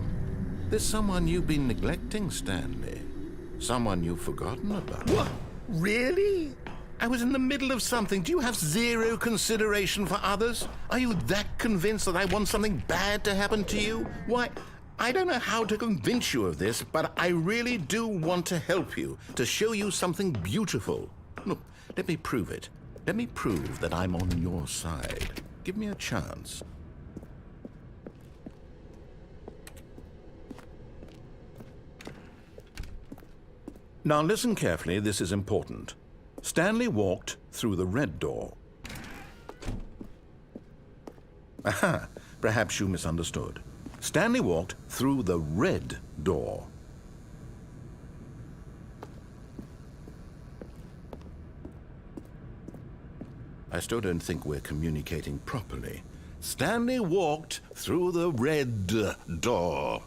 There's someone you've been neglecting, Stanley. Someone you've forgotten about. What? Really? I was in the middle of something. Do you have zero consideration for others? Are you that convinced that I want something bad to happen to you? Why, I don't know how to convince you of this, but I really do want to help you, to show you something beautiful. Look, let me prove it. Let me prove that I'm on your side. Give me a chance. Now listen carefully, this is important. Stanley walked through the red door. Aha, perhaps you misunderstood. Stanley walked through the red door. I still don't think we're communicating properly. Stanley walked through the red door.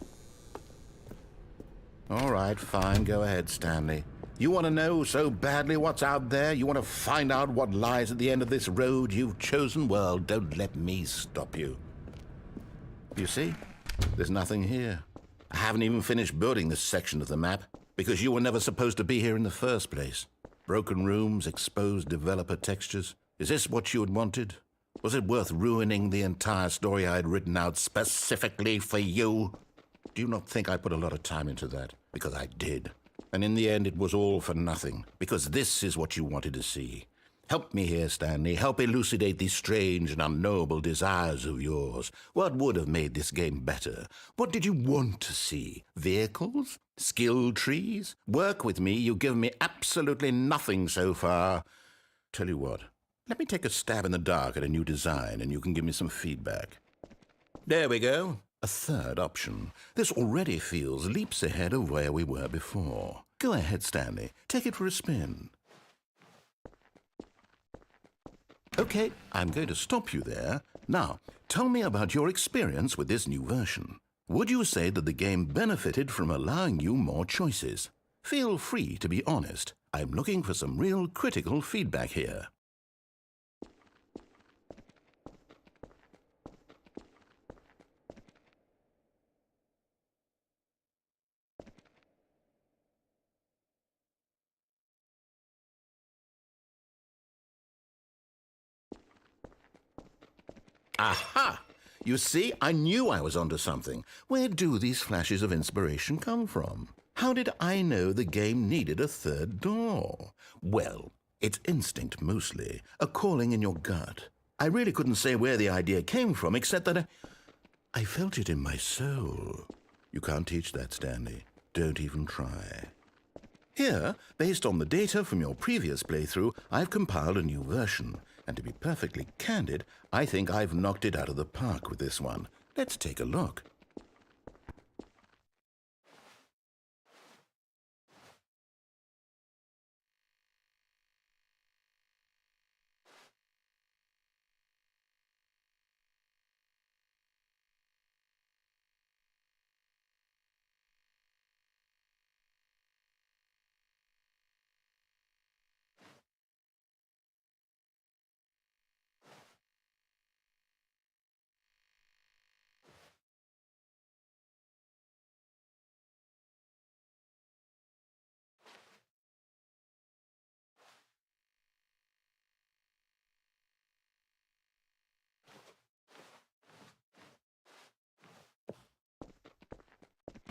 All right, fine, go ahead, Stanley. You want to know so badly what's out there? You want to find out what lies at the end of this road you've chosen? Well, don't let me stop you. You see, there's nothing here. I haven't even finished building this section of the map, because you were never supposed to be here in the first place. Broken rooms, exposed developer textures. Is this what you had wanted? Was it worth ruining the entire story I had written out specifically for you? Do you not think I put a lot of time into that? Because I did. And in the end, it was all for nothing, because this is what you wanted to see. Help me here, Stanley. Help elucidate these strange and unknowable desires of yours. What would have made this game better? What did you want to see? Vehicles? Skill trees? Work with me. You've given me absolutely nothing so far. Tell you what, let me take a stab in the dark at a new design, and you can give me some feedback. There we go. A third option. This already feels leaps ahead of where we were before. Go ahead, Stanley. Take it for a spin. Okay, I'm going to stop you there. Now, tell me about your experience with this new version. Would you say that the game benefited from allowing you more choices? Feel free to be honest. I'm looking for some real critical feedback here. Aha! You see, I knew I was onto something. Where do these flashes of inspiration come from? How did I know the game needed a third door? Well, it's instinct mostly, a calling in your gut. I really couldn't say where the idea came from, except that I felt it in my soul. You can't teach that, Stanley. Don't even try. Here, based on the data from your previous playthrough, I've compiled a new version. And to be perfectly candid, I think I've knocked it out of the park with this one. Let's take a look.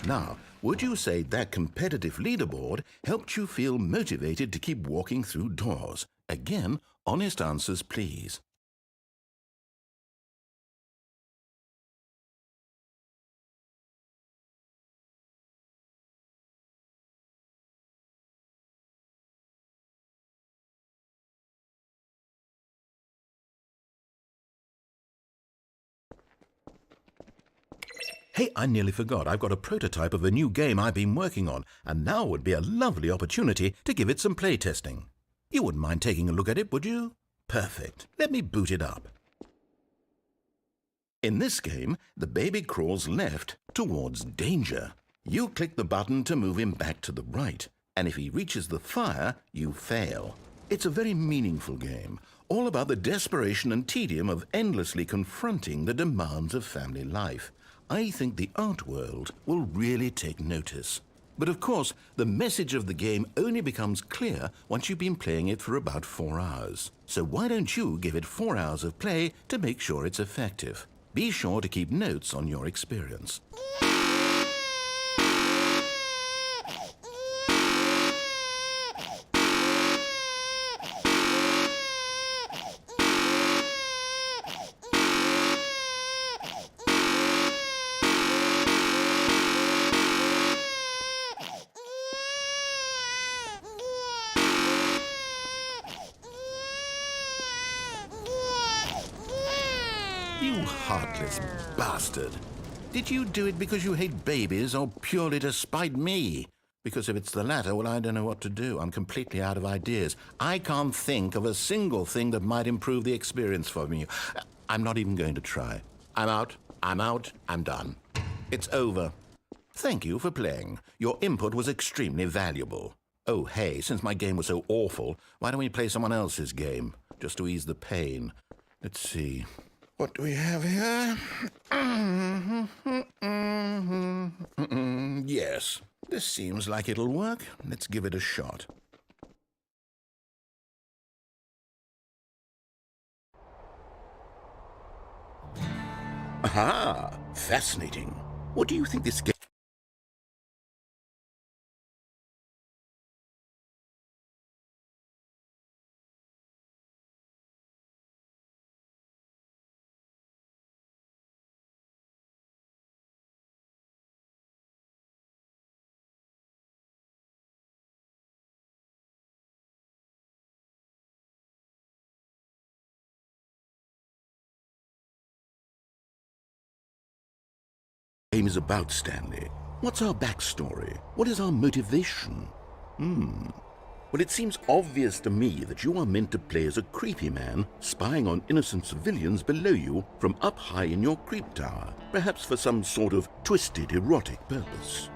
Now, would you say that competitive leaderboard helped you feel motivated to keep walking through doors? Again, honest answers, please. Hey, I nearly forgot. I've got a prototype of a new game I've been working on, and now would be a lovely opportunity to give it some playtesting. You wouldn't mind taking a look at it, would you? Perfect. Let me boot it up. In this game, the baby crawls left towards danger. You click the button to move him back to the right, and if he reaches the fire, you fail. It's a very meaningful game, all about the desperation and tedium of endlessly confronting the demands of family life. I think the art world will really take notice. But of course, the message of the game only becomes clear once you've been playing it for about 4 hours. So why don't you give it 4 hours of play to make sure it's effective? Be sure to keep notes on your experience. You heartless bastard. Did you do it because you hate babies or purely to spite me? Because if it's the latter, well, I don't know what to do. I'm completely out of ideas. I can't think of a single thing that might improve the experience for me. I'm not even going to try. I'm out, I'm done. It's over. Thank you for playing. Your input was extremely valuable. Oh, hey, since my game was so awful, why don't we play someone else's game? Just to ease the pain. Let's see. What do we have here? Yes, this seems like it'll work. Let's give it a shot. Aha! Fascinating. What do you think this game... game is about, Stanley? What's our backstory? What is our motivation? Well, it seems obvious to me that you are meant to play as a creepy man spying on innocent civilians below you from up high in your creep tower, perhaps for some sort of twisted erotic purpose.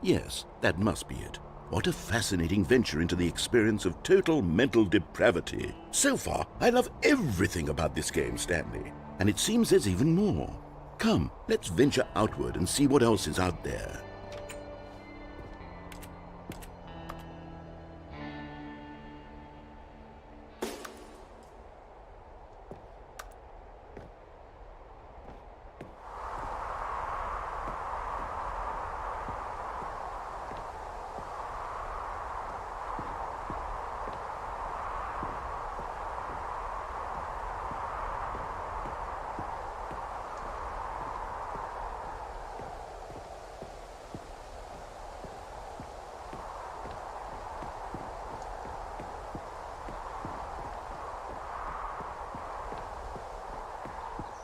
Yes, that must be it. What a fascinating venture into the experience of total mental depravity. So far, I love everything about this game, Stanley, and it seems there's even more. Come, let's venture outward and see what else is out there.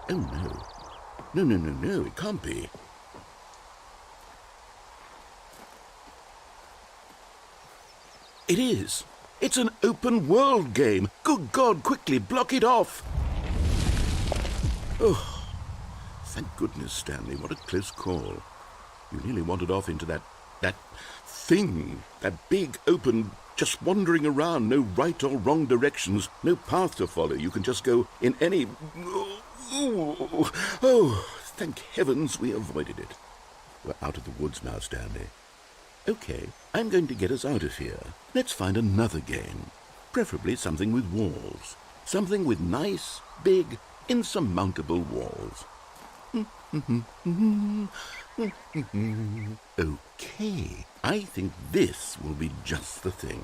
Oh, no. No, it can't be. It is. It's an open world game. Good God, quickly, block it off. Oh, thank goodness, Stanley. What a close call. You nearly wandered off into that thing, that big, open, just wandering around, no right or wrong directions, no path to follow. You can just go in any... Oh, thank heavens we avoided it. We're out of the woods now, Stanley. Okay, I'm going to get us out of here. Let's find another game. Preferably something with walls. Something with nice, big, insurmountable walls. Okay, I think this will be just the thing.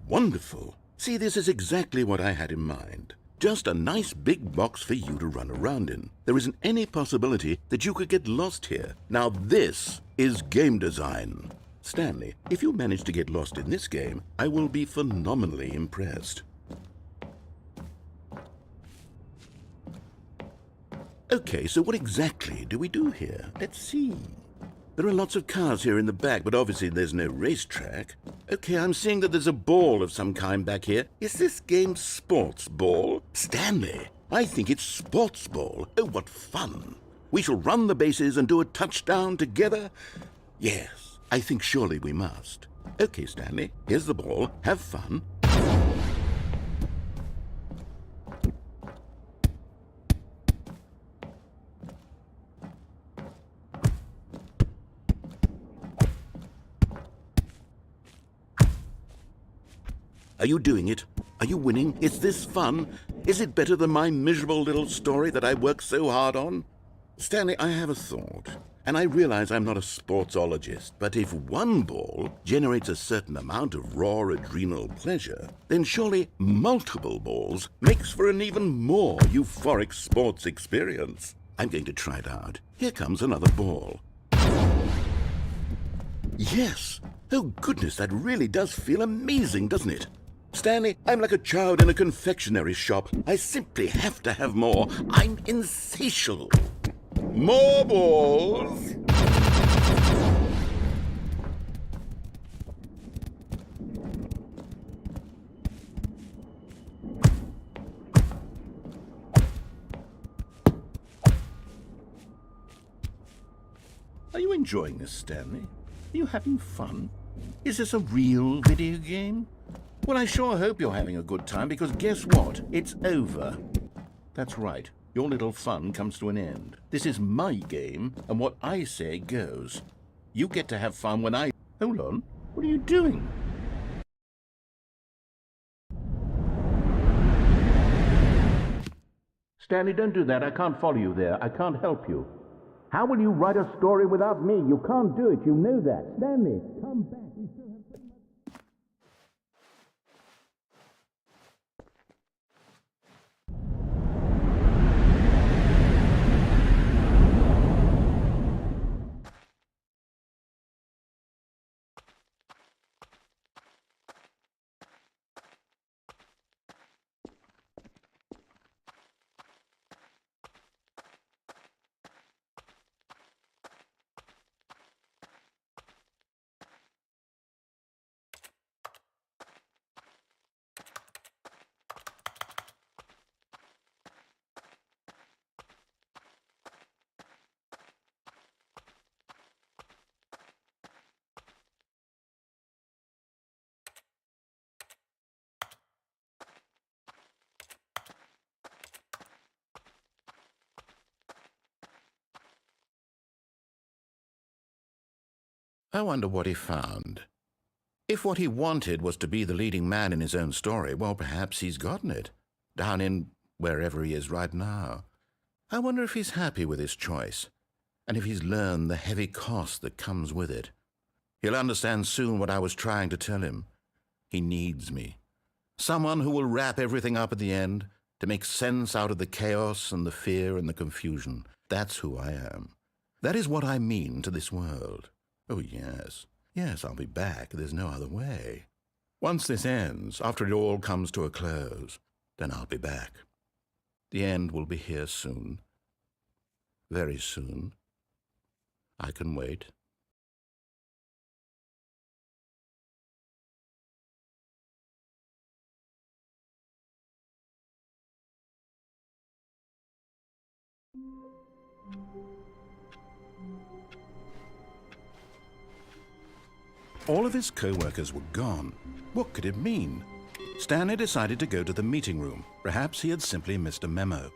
Wonderful. See, this is exactly what I had in mind. Just a nice big box for you to run around in. There isn't any possibility that you could get lost here. Now this is game design. Stanley, if you manage to get lost in this game, I will be phenomenally impressed. Okay, so what exactly do we do here? Let's see. There are lots of cars here in the back, but obviously there's no racetrack. Okay, I'm seeing that there's a ball of some kind back here. Is this game sports ball? Stanley, I think it's sports ball. Oh, what fun. We shall run the bases and do a touchdown together? Yes, I think surely we must. Okay, Stanley, here's the ball. Have fun. Are you doing it? Are you winning? Is this fun? Is it better than my miserable little story that I worked so hard on? Stanley, I have a thought, and I realize I'm not a sportsologist, but if one ball generates a certain amount of raw adrenal pleasure, then surely multiple balls makes for an even more euphoric sports experience. I'm going to try it out. Here comes another ball. Yes! Oh goodness, that really does feel amazing, doesn't it? Stanley, I'm like a child in a confectionery shop. I simply have to have more. I'm insatiable. More balls! Are you enjoying this, Stanley? Are you having fun? Is this a real video game? Well, I sure hope you're having a good time, because guess what? It's over. That's right. Your little fun comes to an end. This is my game, and what I say goes. You get to have fun when I... Hold on. What are you doing? Stanley, don't do that. I can't follow you there. I can't help you. How will you write a story without me? You can't do it. You know that. Stanley, come back. We still have so much... I wonder what he found. If what he wanted was to be the leading man in his own story, well, perhaps he's gotten it, down in wherever he is right now. I wonder if he's happy with his choice, and if he's learned the heavy cost that comes with it. He'll understand soon what I was trying to tell him. He needs me. Someone who will wrap everything up at the end, to make sense out of the chaos and the fear and the confusion. That's who I am. That is what I mean to this world. Oh, yes. Yes, I'll be back. There's no other way. Once this ends, after it all comes to a close, then I'll be back. The end will be here soon. Very soon. I can wait. All of his co-workers were gone. What could it mean? Stanley decided to go to the meeting room. Perhaps he had simply missed a memo.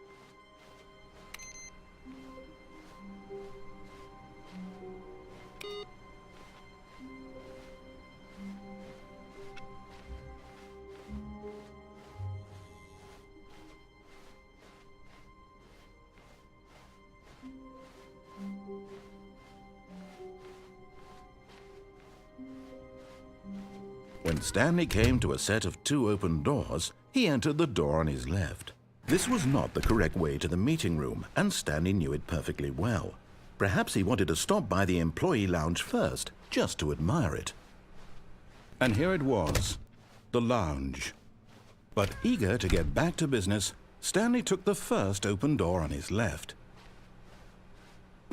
When Stanley came to a set of 2 open doors, he entered the door on his left. This was not the correct way to the meeting room, and Stanley knew it perfectly well. Perhaps he wanted to stop by the employee lounge first, just to admire it. And here it was, the lounge. But eager to get back to business, Stanley took the first open door on his left.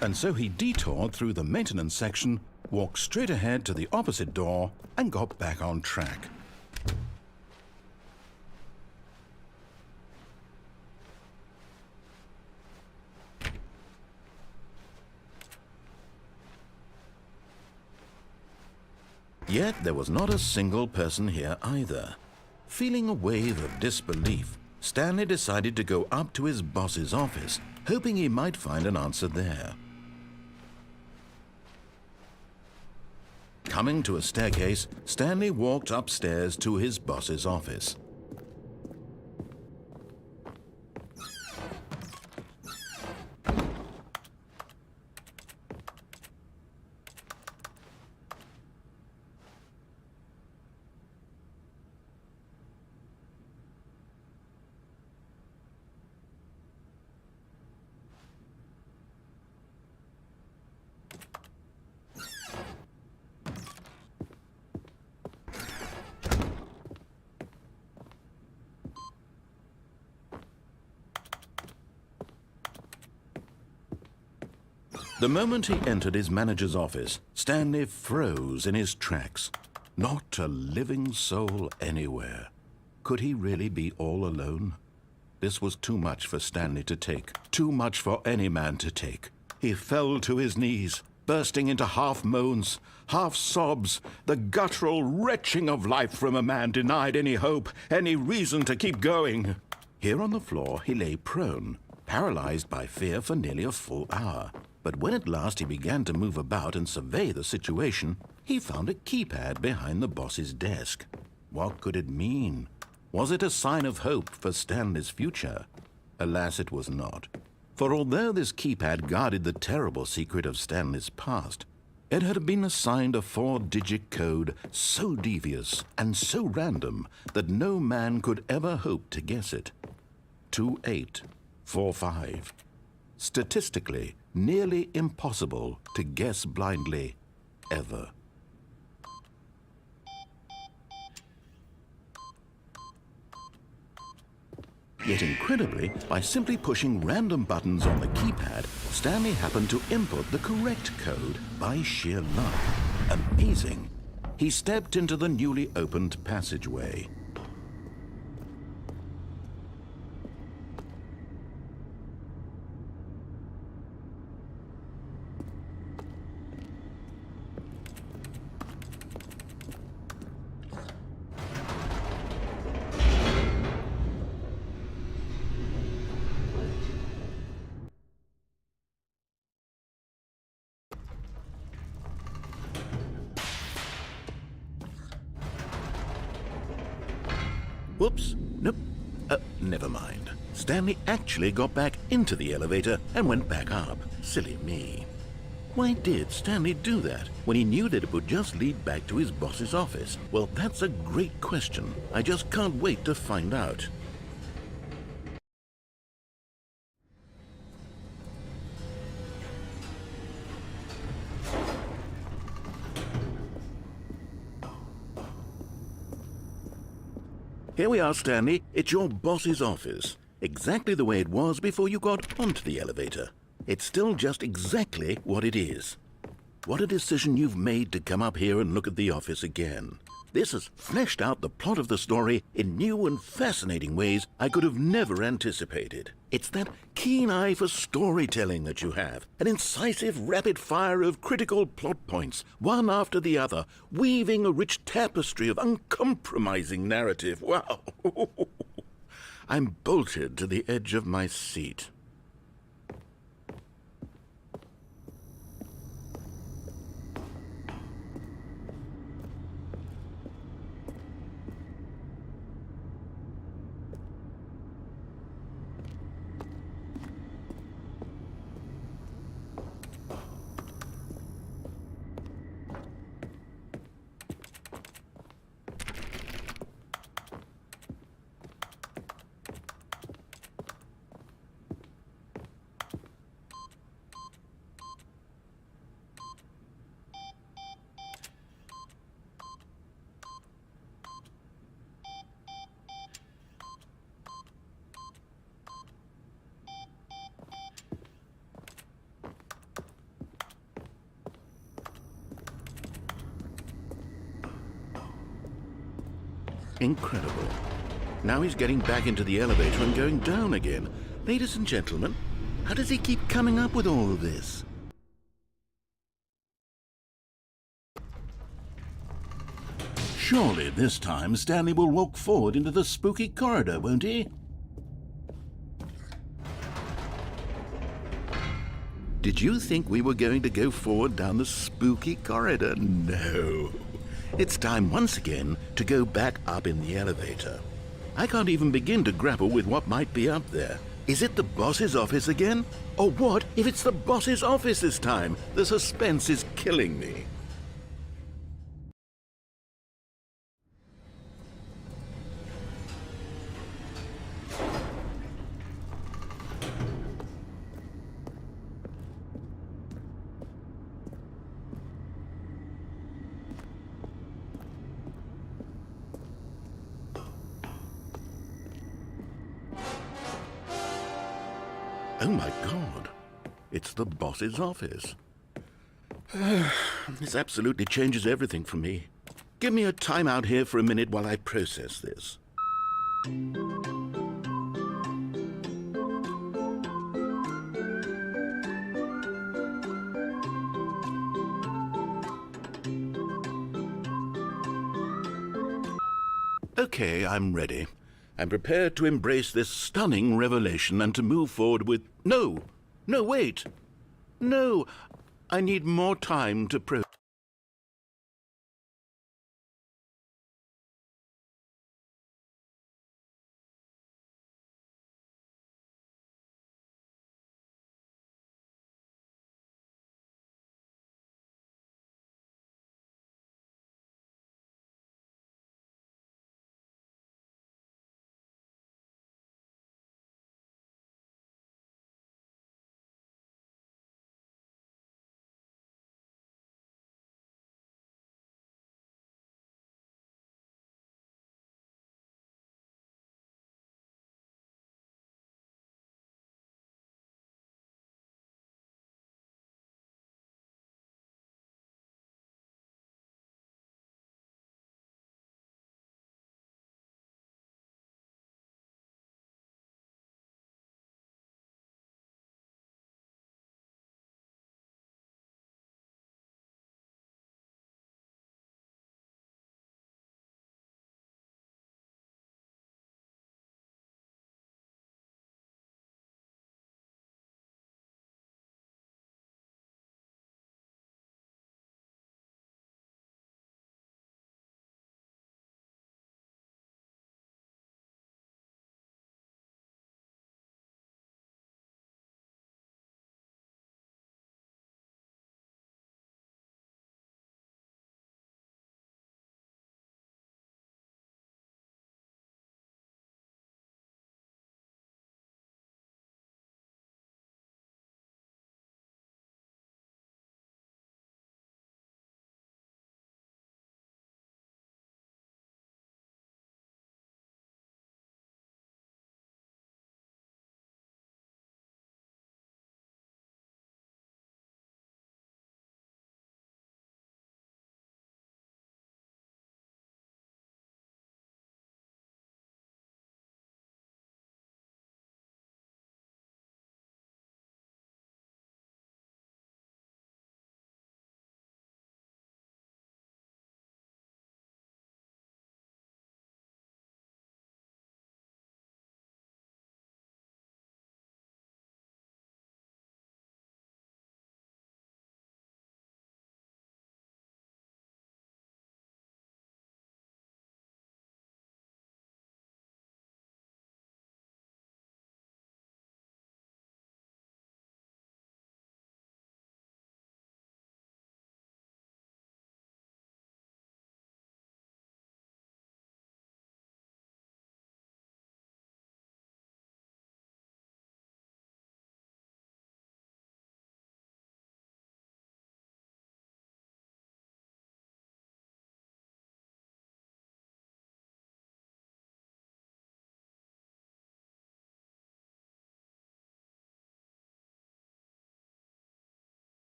And so he detoured through the maintenance section, walked straight ahead to the opposite door, and got back on track. Yet there was not a single person here either. Feeling a wave of disbelief, Stanley decided to go up to his boss's office, hoping he might find an answer there. Coming to a staircase, Stanley walked upstairs to his boss's office. The moment he entered his manager's office, Stanley froze in his tracks. Not a living soul anywhere. Could he really be all alone? This was too much for Stanley to take, too much for any man to take. He fell to his knees, bursting into half moans, half sobs, the guttural retching of life from a man denied any hope, any reason to keep going. Here on the floor he lay prone, paralyzed by fear for nearly a full hour. But when at last he began to move about and survey the situation, he found a keypad behind the boss's desk. What could it mean? Was it a sign of hope for Stanley's future? Alas, it was not. For although this keypad guarded the terrible secret of Stanley's past, it had been assigned a 4-digit code so devious and so random that no man could ever hope to guess it. 2845. Statistically, nearly impossible to guess blindly, ever. Yet incredibly, by simply pushing random buttons on the keypad, Stanley happened to input the correct code by sheer luck. Amazing. He stepped into the newly opened passageway. Whoops. Nope. Never mind. Stanley actually got back into the elevator and went back up. Silly me. Why did Stanley do that when he knew that it would just lead back to his boss's office? Well, that's a great question. I just can't wait to find out. Here we are, Stanley. It's your boss's office. Exactly the way it was before you got onto the elevator. It's still just exactly what it is. What a decision you've made to come up here and look at the office again. This has fleshed out the plot of the story in new and fascinating ways I could have never anticipated. It's that keen eye for storytelling that you have, an incisive rapid fire of critical plot points, one after the other, weaving a rich tapestry of uncompromising narrative. Wow! I'm bolted to the edge of my seat. Incredible. Now he's getting back into the elevator and going down again. Ladies and gentlemen, how does he keep coming up with all of this? Surely this time Stanley will walk forward into the spooky corridor, won't he? Did you think we were going to go forward down the spooky corridor? No. It's time once again to go back up in the elevator. I can't even begin to grapple with what might be up there. Is it the boss's office again? Or what if it's the boss's office this time? The suspense is killing me. Oh my God. It's the boss's office. This absolutely changes everything for me. Give me a time out here for a minute while I process this. Okay, I'm ready. I'm prepared to embrace this stunning revelation and to move forward with... No! No, wait! No! I need more time to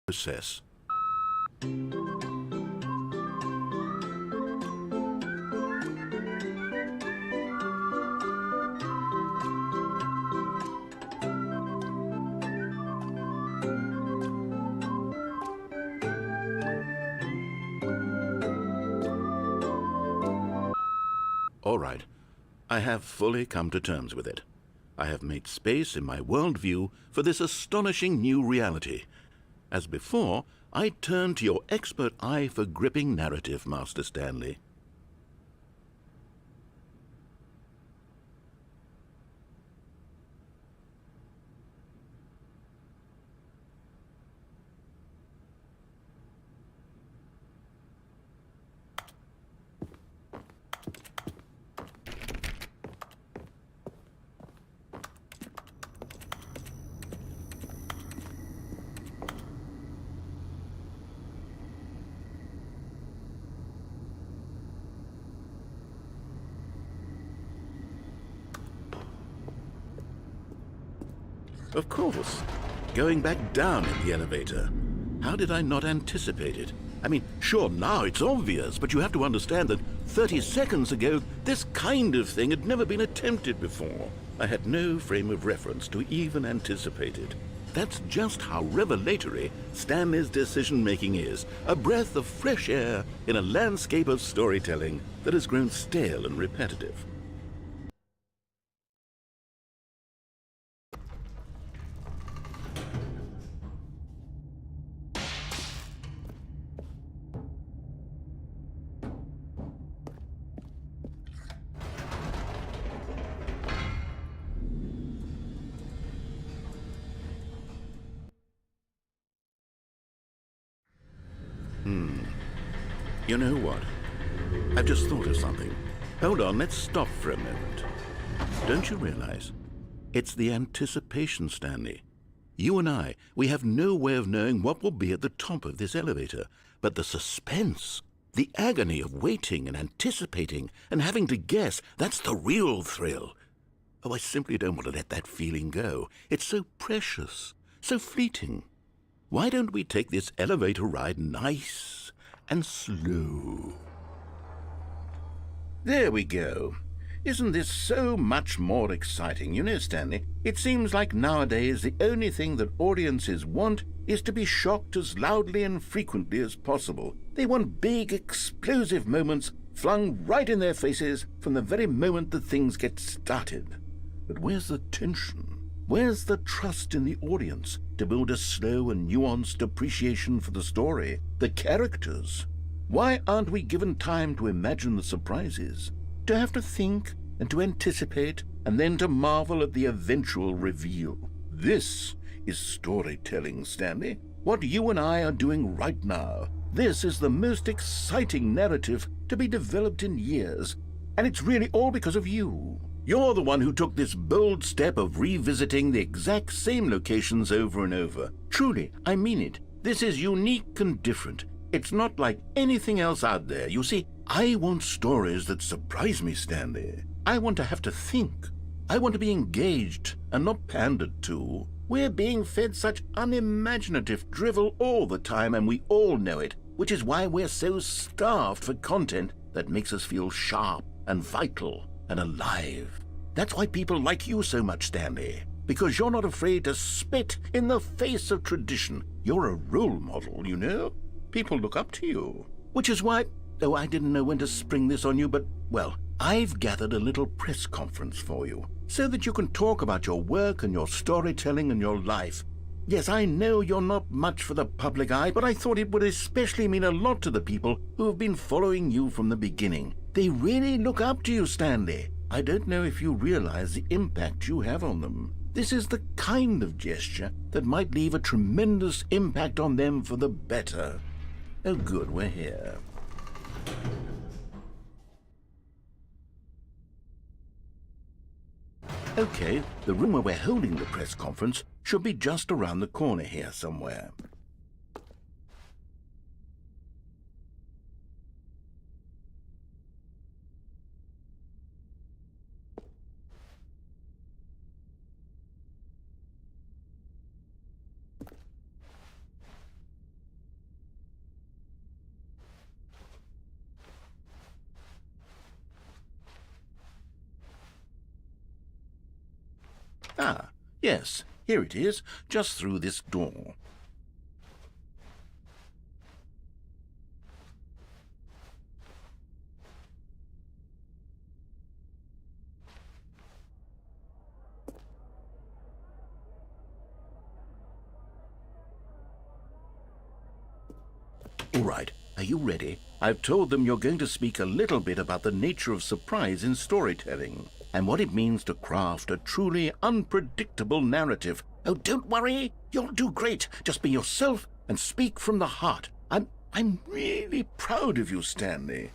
process. All right, I have fully come to terms with it. I have made space in my worldview for this astonishing new reality. As before, I turn to your expert eye for gripping narrative, Master Stanley. Of course. Going back down in the elevator. How did I not anticipate it? I mean, sure, now it's obvious, but you have to understand that 30 seconds ago, this kind of thing had never been attempted before. I had no frame of reference to even anticipate it. That's just how revelatory Stanley's decision-making is. A breath of fresh air in a landscape of storytelling that has grown stale and repetitive. You know what? I've just thought of something. Hold on, let's stop for a moment. Don't you realize? It's the anticipation, Stanley. You and I, we have no way of knowing what will be at the top of this elevator. But the suspense, the agony of waiting and anticipating and having to guess, that's the real thrill. Oh, I simply don't want to let that feeling go. It's so precious, so fleeting. Why don't we take this elevator ride nice and slow? There we go. Isn't this so much more exciting? You know, Stanley, it seems like nowadays the only thing that audiences want is to be shocked as loudly and frequently as possible. They want big, explosive moments flung right in their faces from the very moment that things get started. But where's the tension? Where's the trust in the audience to build a slow and nuanced appreciation for the story, the characters? Why aren't we given time to imagine the surprises, to have to think and to anticipate, and then to marvel at the eventual reveal? This is storytelling, Stanley. What you and I are doing right now. This is the most exciting narrative to be developed in years, and it's really all because of you. You're the one who took this bold step of revisiting the exact same locations over and over. Truly, I mean it. This is unique and different. It's not like anything else out there. You see, I want stories that surprise me, Stanley. I want to have to think. I want to be engaged and not pandered to. We're being fed such unimaginative drivel all the time, and we all know it, which is why we're so starved for content that makes us feel sharp and vital and alive. That's why people like you so much, Stanley, because you're not afraid to spit in the face of tradition. You're a role model, you know? People look up to you. Which is why, oh, I didn't know when to spring this on you, but, well, I've gathered a little press conference for you so that you can talk about your work and your storytelling and your life. Yes, I know you're not much for the public eye, but I thought it would especially mean a lot to the people who have been following you from the beginning. They really look up to you, Stanley. I don't know if you realize the impact you have on them. This is the kind of gesture that might leave a tremendous impact on them for the better. Oh, good, we're here. Okay, the room where we're holding the press conference should be just around the corner here somewhere. Ah, yes, here it is, just through this door. All right, are you ready? I've told them you're going to speak a little bit about the nature of surprise in storytelling and what it means to craft a truly unpredictable narrative. Oh, don't worry, you'll do great. Just be yourself and speak from the heart. I'm really proud of you, Stanley.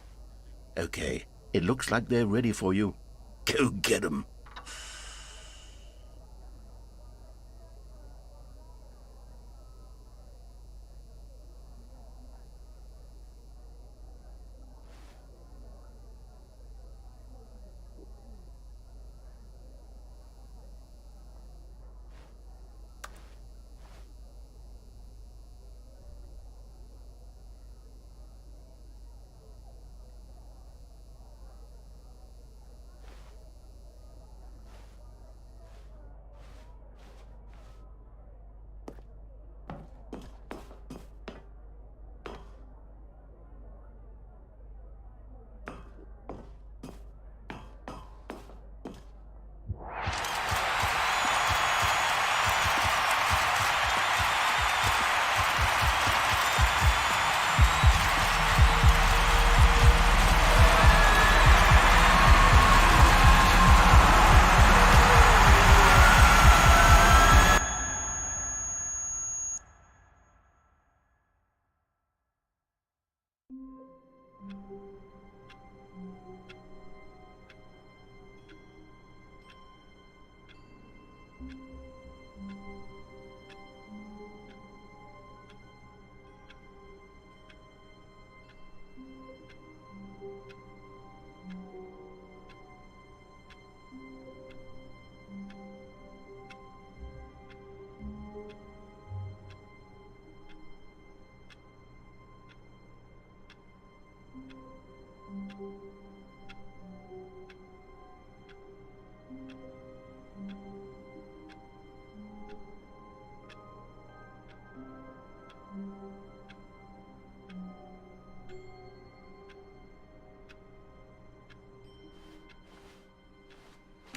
Okay, it looks like they're ready for you. Go get 'em.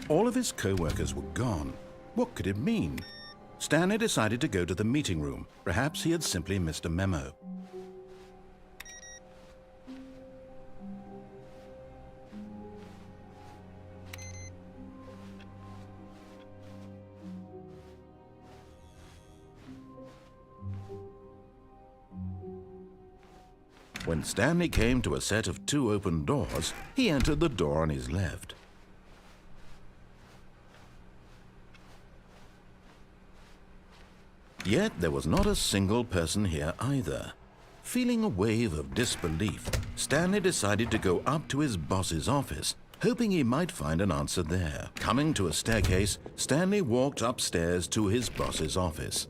All of his co-workers were gone. What could it mean? Stanley decided to go to the meeting room. Perhaps he had simply missed a memo. When Stanley came to a set of 2 open doors, he entered the door on his left. Yet there was not a single person here either. Feeling a wave of disbelief, Stanley decided to go up to his boss's office, hoping he might find an answer there. Coming to a staircase, Stanley walked upstairs to his boss's office.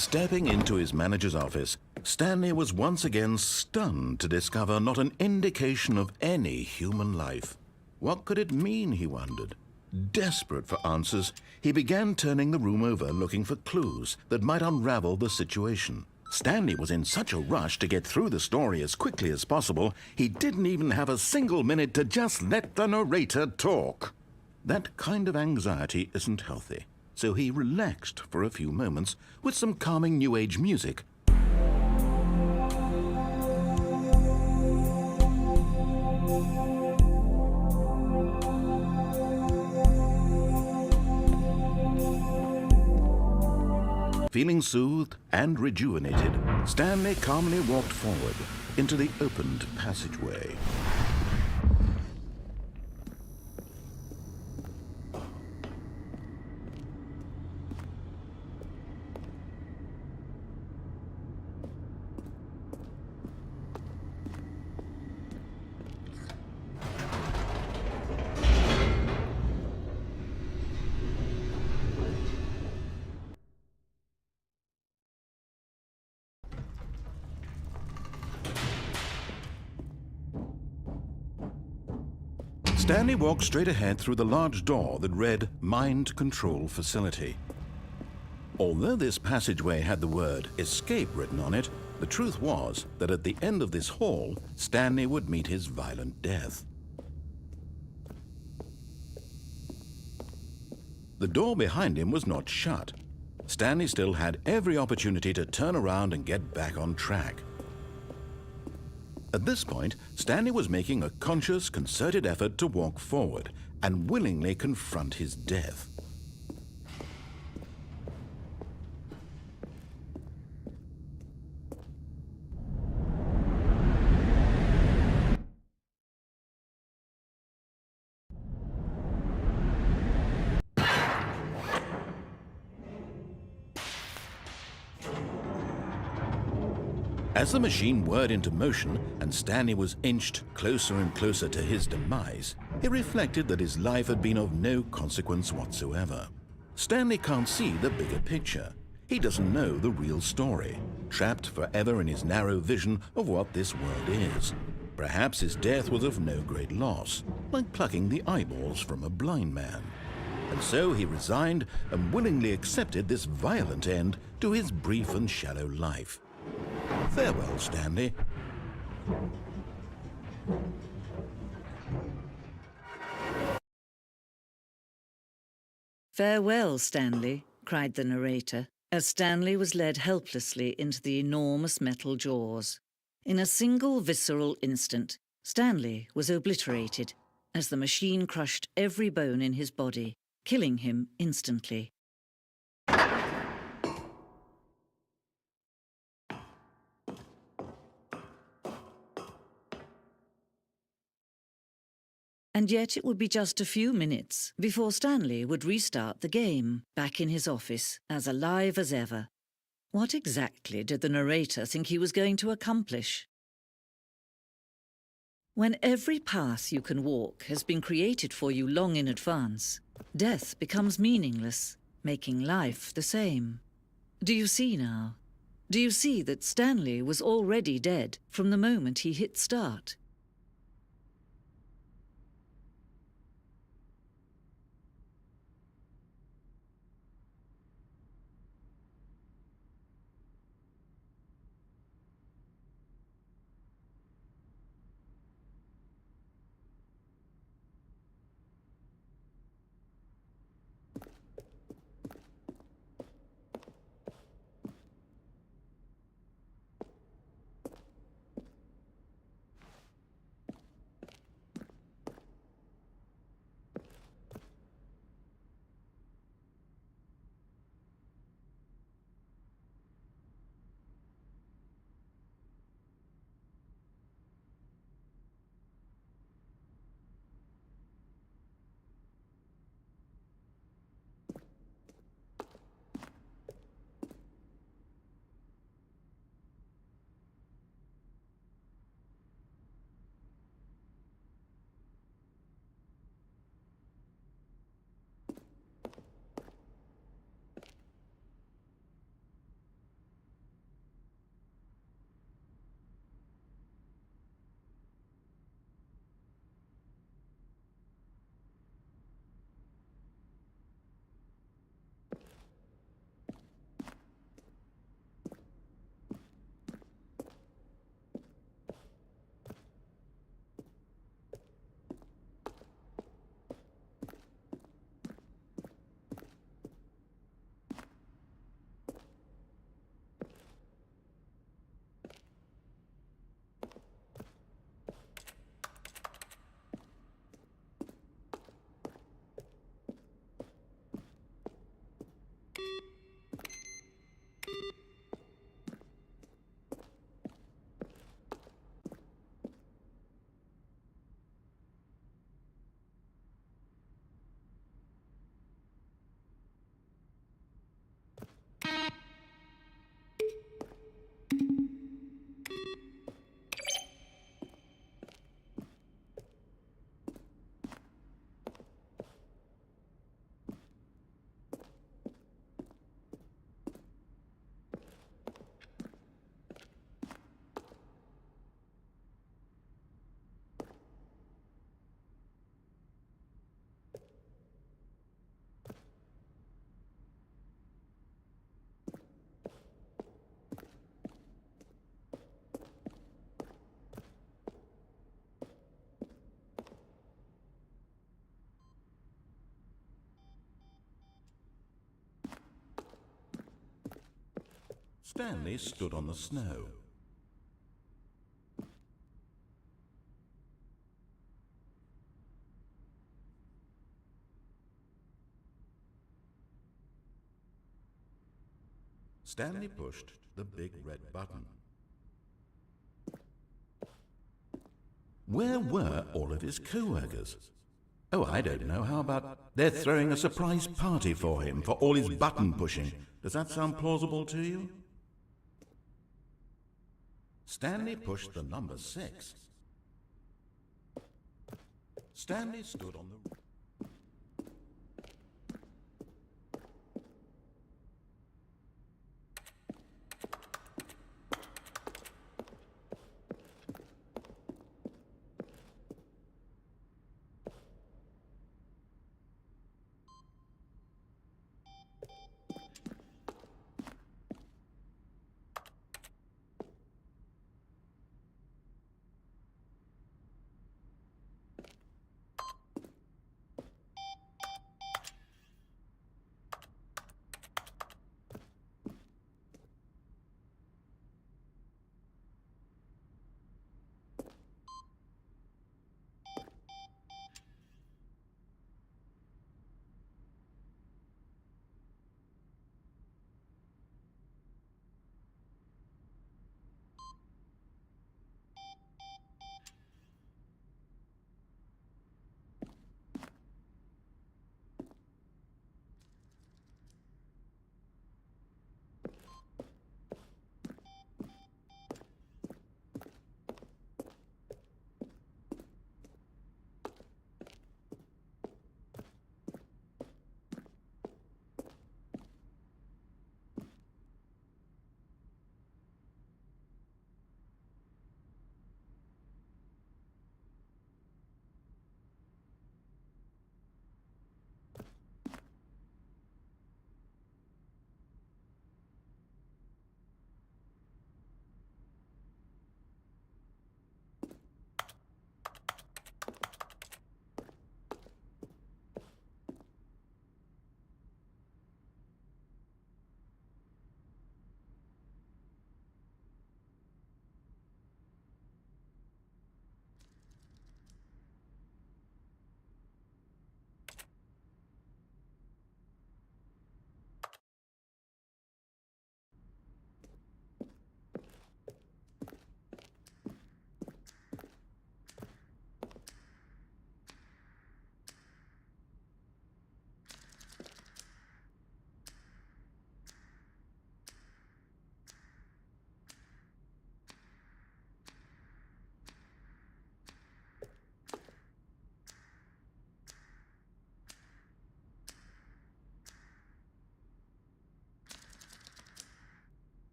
Stepping into his manager's office, Stanley was once again stunned to discover not an indication of any human life. What could it mean, he wondered. Desperate for answers, he began turning the room over looking for clues that might unravel the situation. Stanley was in such a rush to get through the story as quickly as possible, he didn't even have a single minute to just let the narrator talk. That kind of anxiety isn't healthy, so he relaxed for a few moments with some calming New Age music. Feeling soothed and rejuvenated, Stanley calmly walked forward into the opened passageway. Stanley walked straight ahead through the large door that read Mind Control Facility. Although this passageway had the word escape written on it, the truth was that at the end of this hall, Stanley would meet his violent death. The door behind him was not shut. Stanley still had every opportunity to turn around and get back on track. At this point, Stanley was making a conscious, concerted effort to walk forward and willingly confront his death. As the machine whirred into motion and Stanley was inched closer and closer to his demise, he reflected that his life had been of no consequence whatsoever. Stanley can't see the bigger picture. He doesn't know the real story, trapped forever in his narrow vision of what this world is. Perhaps his death was of no great loss, like plucking the eyeballs from a blind man. And so he resigned and willingly accepted this violent end to his brief and shallow life. Farewell, Stanley. Farewell, Stanley, cried the narrator, as Stanley was led helplessly into the enormous metal jaws. In a single visceral instant, Stanley was obliterated as the machine crushed every bone in his body, killing him instantly. And yet it would be just a few minutes before Stanley would restart the game, back in his office, as alive as ever. What exactly did the narrator think he was going to accomplish? When every path you can walk has been created for you long in advance, death becomes meaningless, making life the same. Do you see now? Do you see that Stanley was already dead from the moment he hit start? Stanley stood on the snow. Stanley pushed the big red button. Where were all of his co-workers? Oh, I don't know. How about they're throwing a surprise party for him for all his button pushing? Does that sound plausible to you? Stanley pushed the number 6. Stanley stood on the...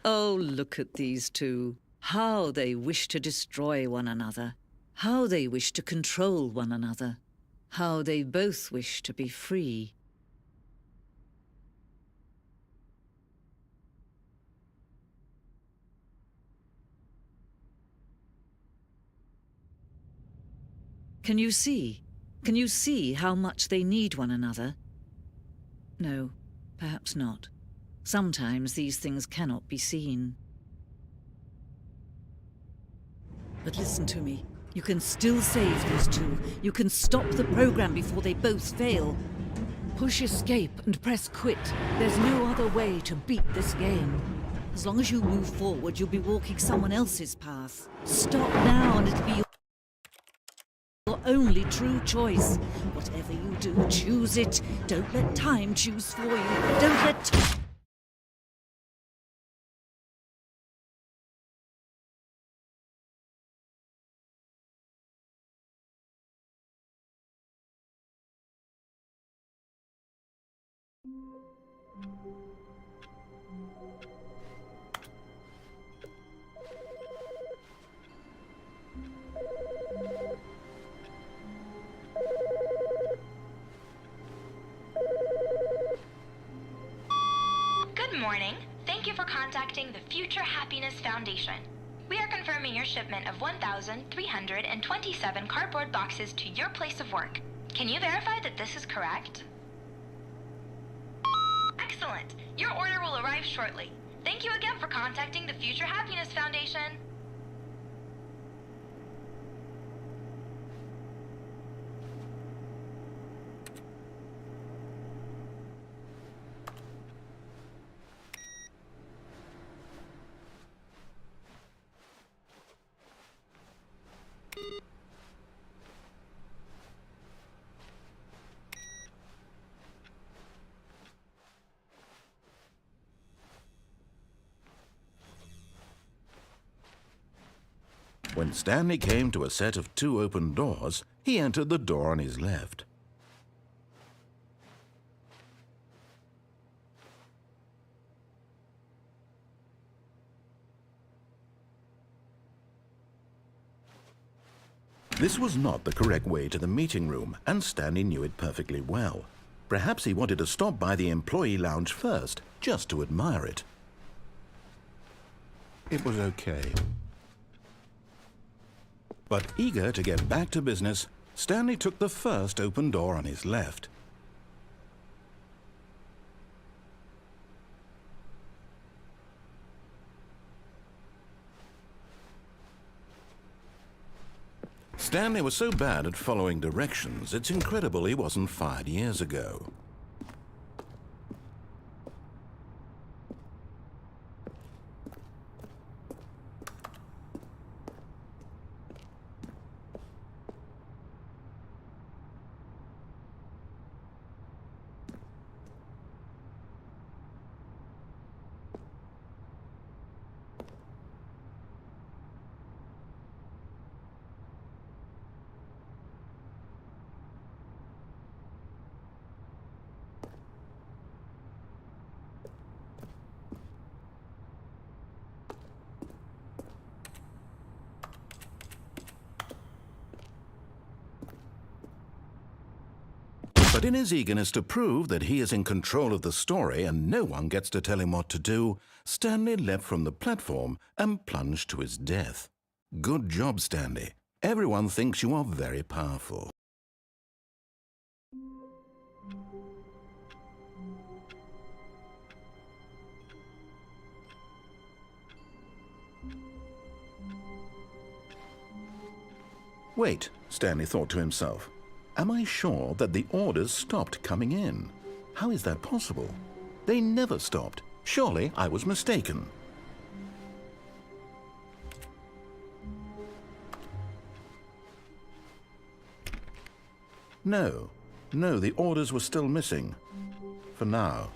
Oh, look at these two. How they wish to destroy one another. How they wish to control one another. How they both wish to be free. Can you see? Can you see how much they need one another? No, perhaps not. Sometimes these things cannot be seen. But listen to me. You can still save these two. You can stop the program before they both fail. Push escape and press quit. There's no other way to beat this game. As long as you move forward, you'll be walking someone else's path. Stop now and it'll be your only true choice. Whatever you do, choose it. Don't let time choose for you. Don't let Good morning. Thank you for contacting the Future Happiness Foundation. We are confirming your shipment of 1,327 cardboard boxes to your place of work. Can you verify that this is correct? Excellent. Your order will arrive shortly. Thank you again for contacting the Future Happiness Foundation. When Stanley came to a set of 2 open doors, he entered the door on his left. This was not the correct way to the meeting room, and Stanley knew it perfectly well. Perhaps he wanted to stop by the employee lounge first, just to admire it. It was okay. But eager to get back to business, Stanley took the first open door on his left. Stanley was so bad at following directions, it's incredible he wasn't fired years ago. But in his eagerness to prove that he is in control of the story and no one gets to tell him what to do, Stanley leapt from the platform and plunged to his death. Good job, Stanley. Everyone thinks you are very powerful. Wait, Stanley thought to himself. Am I sure that the orders stopped coming in? How is that possible? They never stopped. Surely I was mistaken. No, the orders were still missing. For now.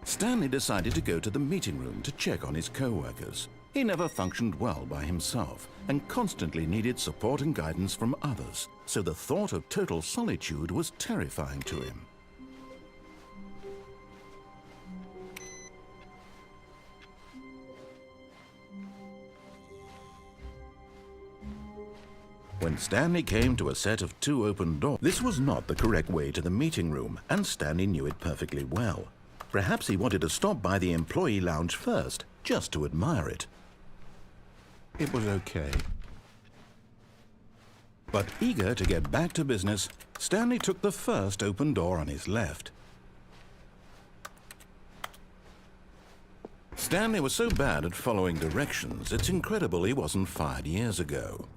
Stanley decided to go to the meeting room to check on his co-workers. He never functioned well by himself and constantly needed support and guidance from others, so the thought of total solitude was terrifying to him. When Stanley came to a set of 2 open doors, this was not the correct way to the meeting room, and Stanley knew it perfectly well. Perhaps he wanted to stop by the employee lounge first, just to admire it. It was okay. But eager to get back to business, Stanley took the first open door on his left. Stanley was so bad at following directions, it's incredible he wasn't fired years ago.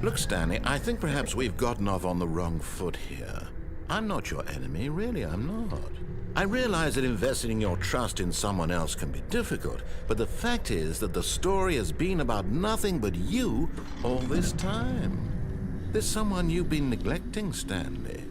Look, Stanley, I think perhaps we've gotten off on the wrong foot here. I'm not your enemy, really, I'm not. I realize that investing your trust in someone else can be difficult, but the fact is that the story has been about nothing but you all this time. There's someone you've been neglecting, Stanley.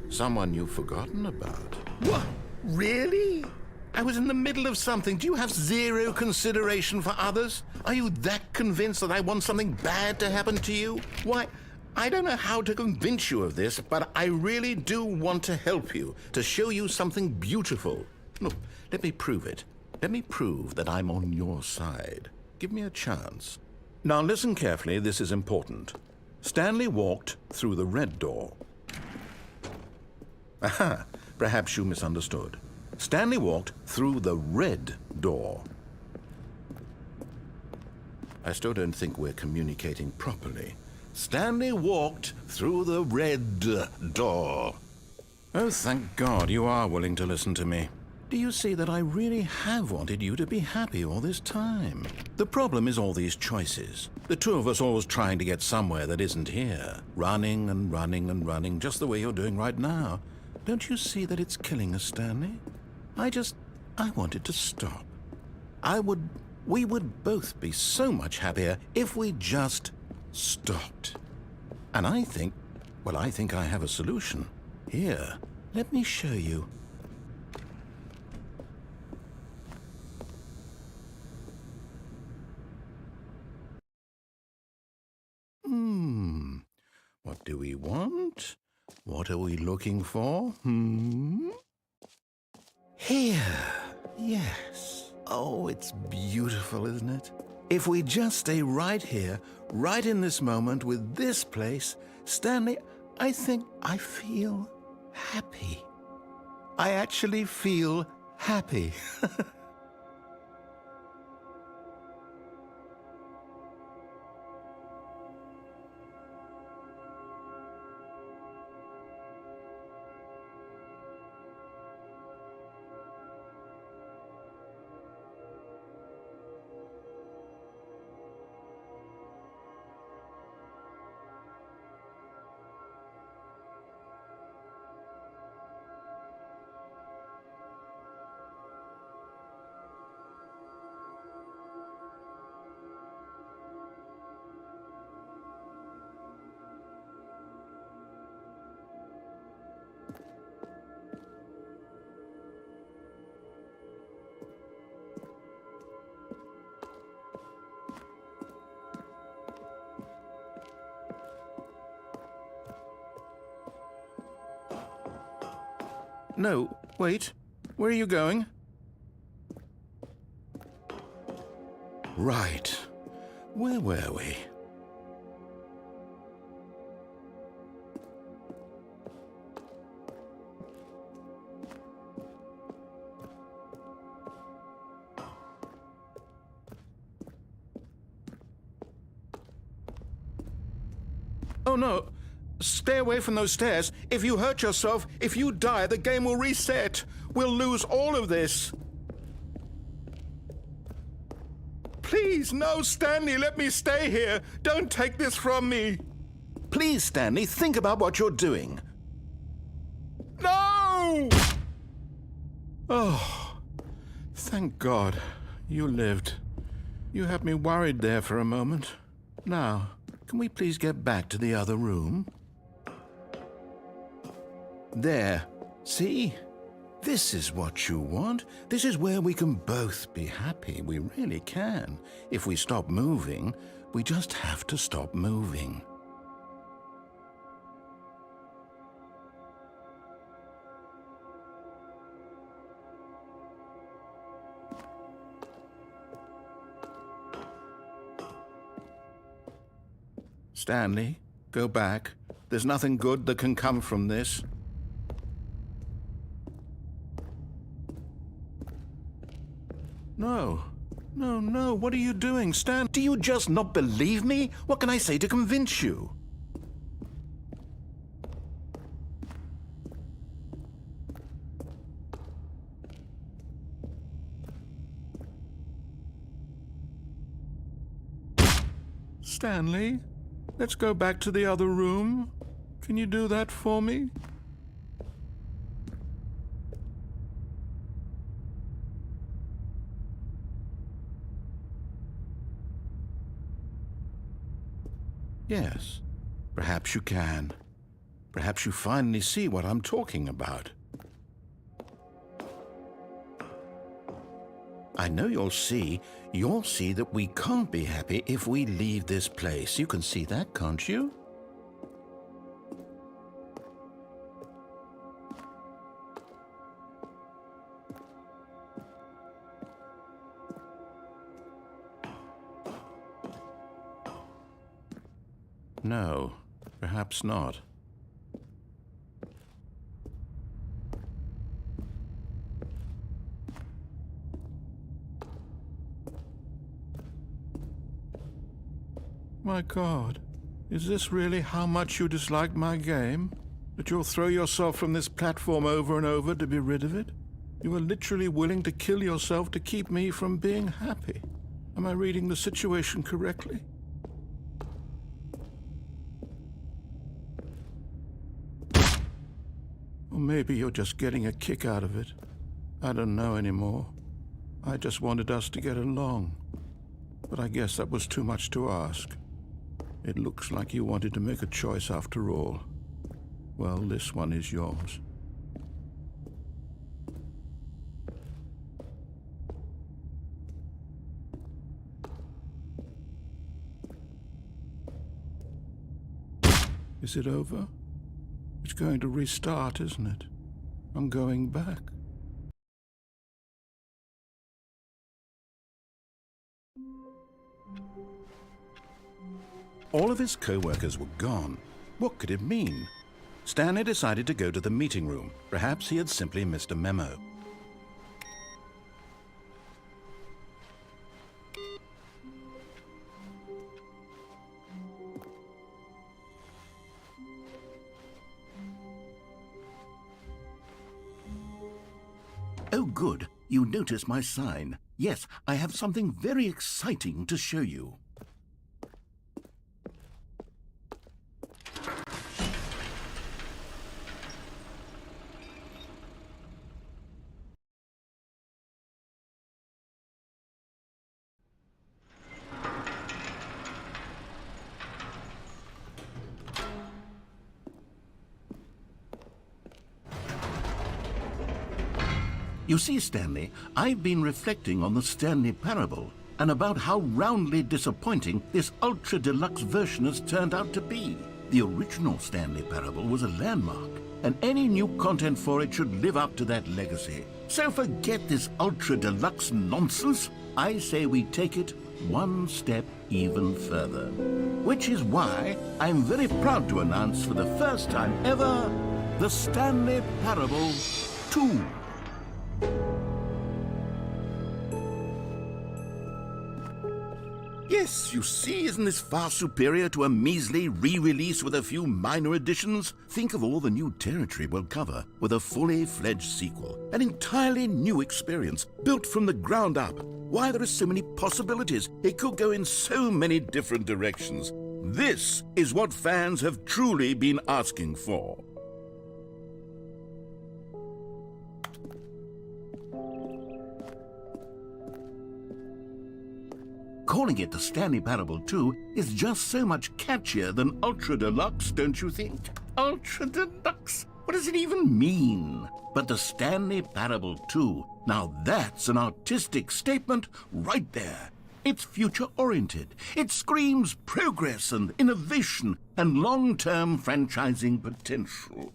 Someone you've forgotten about. What? Really? I was in the middle of something. Do you have zero consideration for others? Are you that convinced that I want something bad to happen to you? Why, I don't know how to convince you of this, but I really do want to help you, to show you something beautiful. Look, let me prove it. Let me prove that I'm on your side. Give me a chance. Now listen carefully, this is important. Stanley walked through the red door. Aha, perhaps you misunderstood. Stanley walked through the red door. I still don't think we're communicating properly. Stanley walked through the red door. Oh, thank God you are willing to listen to me. Do you see that I really have wanted you to be happy all this time? The problem is all these choices. The two of us always trying to get somewhere that isn't here. Running and running and running, just the way you're doing right now. Don't you see that it's killing us, Stanley? I wanted to stop. We would both be so much happier if we just stopped. And I think I have a solution. Here, let me show you. What do we want? What are we looking for? Here. Yes. Oh, it's beautiful, isn't it? If we just stay right here, right in this moment with this place, Stanley, I think I feel happy. I actually feel happy. No, wait. Where are you going? Right. Where were we? Oh no! Stay away from those stairs. If you hurt yourself, if you die, the game will reset. We'll lose all of this. Please, no, Stanley, let me stay here. Don't take this from me. Please, Stanley, think about what you're doing. No! Oh, thank God you lived. You had me worried there for a moment. Now, can we please get back to the other room? There. See? This is what you want. This is where we can both be happy. We really can. If we stop moving, we just have to stop moving. Stanley, go back. There's nothing good that can come from this. No. No, no. What are you doing, Stan? Do you just not believe me? What can I say to convince you? Stanley, let's go back to the other room. Can you do that for me? Yes. Perhaps you can. Perhaps you finally see what I'm talking about. I know you'll see that we can't be happy if we leave this place. You can see that, can't you? No, perhaps not. My God, is this really how much you dislike my game? That you'll throw yourself from this platform over and over to be rid of it? You are literally willing to kill yourself to keep me from being happy. Am I reading the situation correctly? Or maybe you're just getting a kick out of it. I don't know anymore. I just wanted us to get along. But I guess that was too much to ask. It looks like you wanted to make a choice after all. Well, this one is yours. Is it over? It's going to restart, isn't it? I'm going back. All of his co-workers were gone. What could it mean? Stanley decided to go to the meeting room. Perhaps he had simply missed a memo. Oh, good. You notice my sign. Yes, I have something very exciting to show you. You see, Stanley, I've been reflecting on the Stanley Parable and about how roundly disappointing this ultra-deluxe version has turned out to be. The original Stanley Parable was a landmark, and any new content for it should live up to that legacy. So forget this ultra-deluxe nonsense. I say we take it one step even further. Which is why I'm very proud to announce for the first time ever, the Stanley Parable 2. Yes, you see, isn't this far superior to a measly re-release with a few minor additions? Think of all the new territory we'll cover with a fully fledged sequel. An entirely new experience, built from the ground up. Why, there are so many possibilities. It could go in so many different directions. This is what fans have truly been asking for. Calling it the Stanley Parable 2 is just so much catchier than Ultra Deluxe, don't you think? Ultra Deluxe? What does it even mean? But the Stanley Parable 2, now that's an artistic statement right there. It's future-oriented. It screams progress and innovation and long-term franchising potential.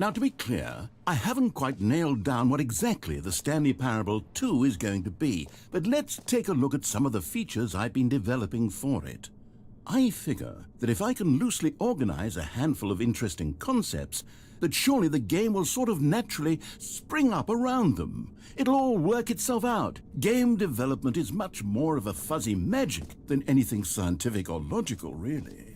Now, to be clear, I haven't quite nailed down what exactly the Stanley Parable 2 is going to be, but let's take a look at some of the features I've been developing for it. I figure that if I can loosely organize a handful of interesting concepts, that surely the game will sort of naturally spring up around them. It'll all work itself out. Game development is much more of a fuzzy magic than anything scientific or logical, really.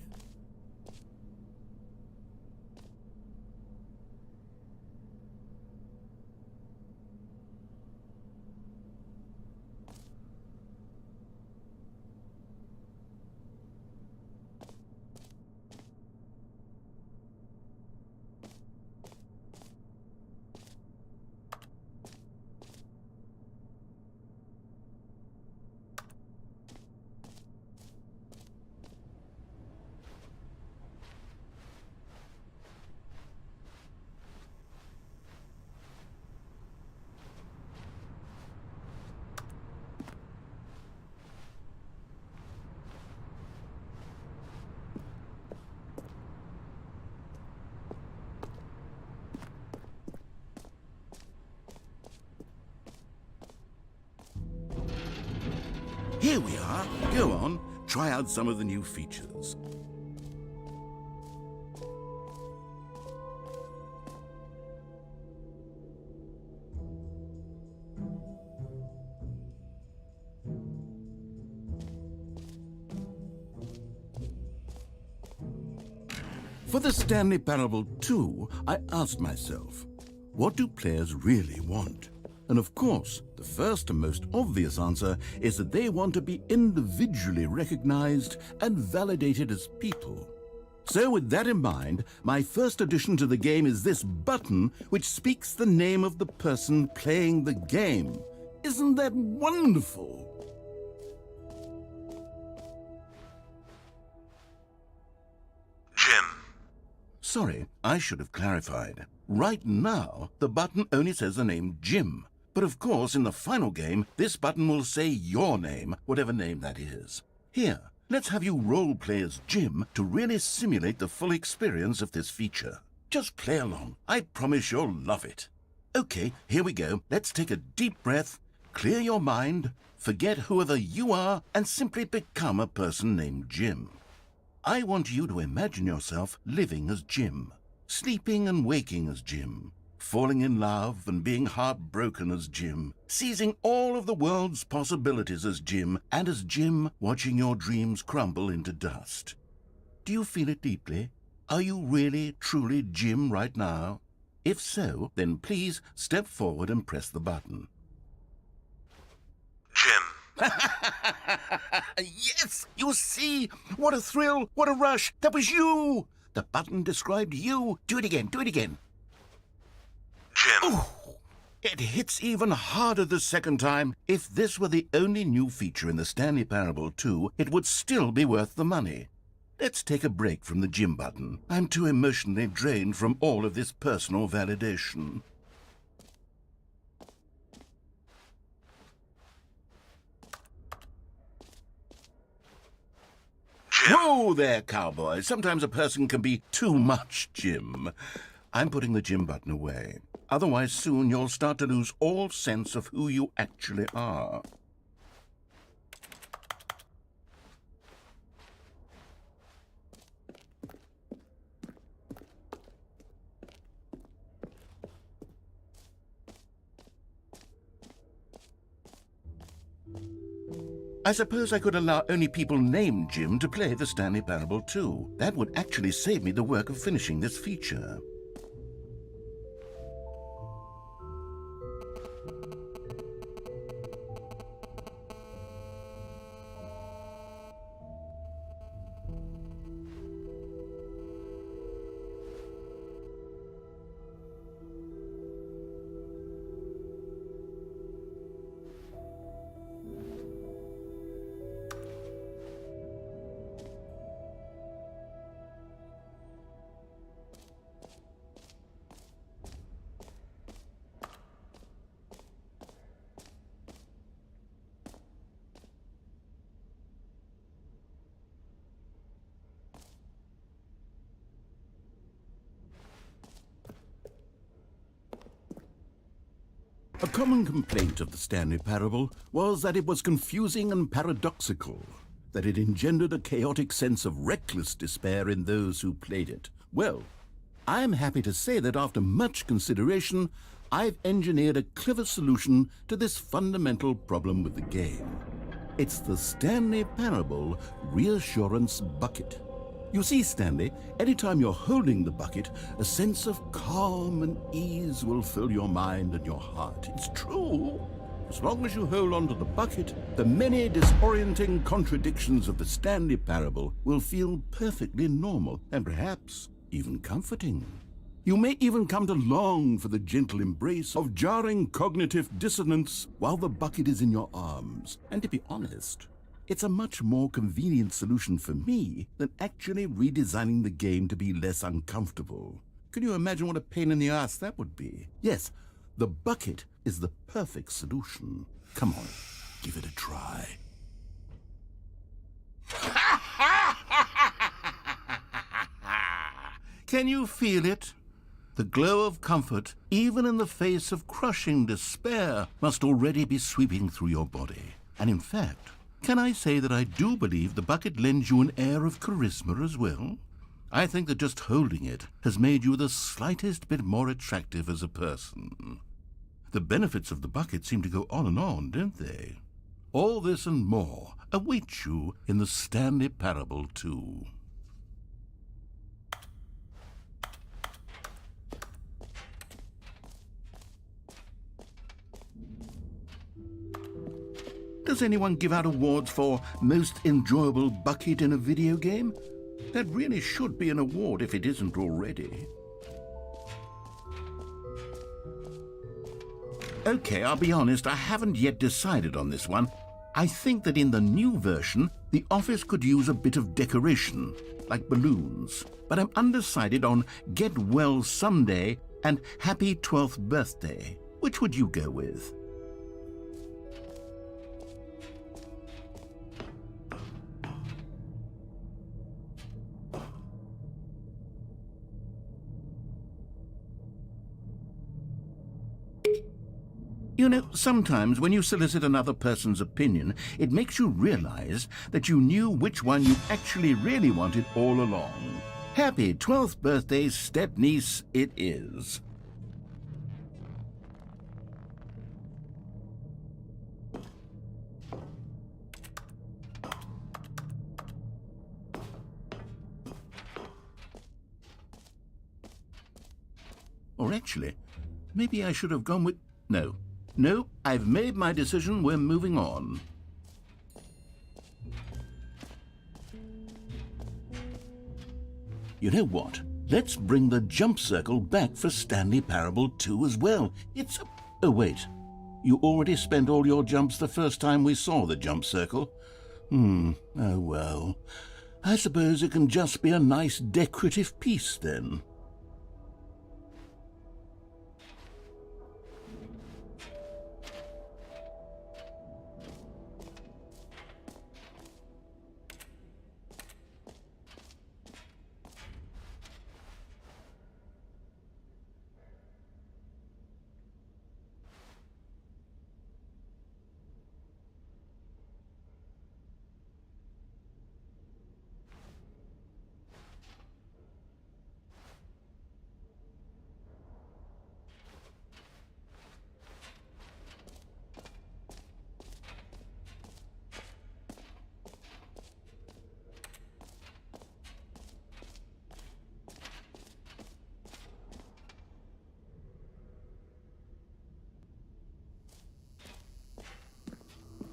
Here we are. Go on, try out some of the new features. For the Stanley Parable 2, I asked myself, what do players really want? And of course, the first and most obvious answer is that they want to be individually recognized and validated as people. So with that in mind, my first addition to the game is this button which speaks the name of the person playing the game. Isn't that wonderful? Jim. Sorry, I should have clarified. Right now, the button only says the name Jim. But of course, in the final game, this button will say your name, whatever name that is. Here, let's have you role-play as Jim to really simulate the full experience of this feature. Just play along. I promise you'll love it. Okay, here we go. Let's take a deep breath, clear your mind, forget whoever you are, and simply become a person named Jim. I want you to imagine yourself living as Jim, sleeping and waking as Jim, falling in love and being heartbroken as Jim, seizing all of the world's possibilities as Jim, and as Jim watching your dreams crumble into dust. Do you feel it deeply? Are you really, truly Jim right now? If so, then please step forward and press the button. Jim. Yes! You see? What a thrill! What a rush! That was you! The button described you. Do it again. Do it again. Jim. Ooh, it hits even harder the second time. If this were the only new feature in the Stanley Parable 2, it would still be worth the money. Let's take a break from the Jim button. I'm too emotionally drained from all of this personal validation. Jim. Whoa there, cowboy. Sometimes a person can be too much Jim. I'm putting the Jim button away. Otherwise, soon you'll start to lose all sense of who you actually are. I suppose I could allow only people named Jim to play the Stanley Parable 2. That would actually save me the work of finishing this feature. A common complaint of the Stanley Parable was that it was confusing and paradoxical, that it engendered a chaotic sense of reckless despair in those who played it. Well, I'm happy to say that after much consideration, I've engineered a clever solution to this fundamental problem with the game. It's the Stanley Parable Reassurance Bucket. You see, Stanley, anytime you're holding the bucket, a sense of calm and ease will fill your mind and your heart. It's true. As long as you hold on to the bucket, the many disorienting contradictions of the Stanley Parable will feel perfectly normal and perhaps even comforting. You may even come to long for the gentle embrace of jarring cognitive dissonance while the bucket is in your arms. And to be honest, it's a much more convenient solution for me than actually redesigning the game to be less uncomfortable. Can you imagine what a pain in the ass that would be? Yes, the bucket is the perfect solution. Come on, give it a try. Can you feel it? The glow of comfort, even in the face of crushing despair, must already be sweeping through your body. And in fact, can I say that I do believe the bucket lends you an air of charisma as well? I think that just holding it has made you the slightest bit more attractive as a person. The benefits of the bucket seem to go on, don't they? All this and more await you in the Stanley Parable too. Does anyone give out awards for most enjoyable bucket in a video game? That really should be an award if it isn't already. Okay, I'll be honest, I haven't yet decided on this one. I think that in the new version, the office could use a bit of decoration, like balloons. But I'm undecided on Get Well Someday and Happy 12th Birthday. Which would you go with? You know, sometimes when you solicit another person's opinion, it makes you realize that you knew which one you actually really wanted all along. Happy 12th birthday, step-niece, it is. Or actually, maybe I should have gone with... No, I've made my decision. We're moving on. You know what? Let's bring the jump circle back for Stanley Parable 2 as well. It's... Oh, wait. You already spent all your jumps the first time we saw the jump circle? Oh, well. I suppose it can just be a nice decorative piece, then.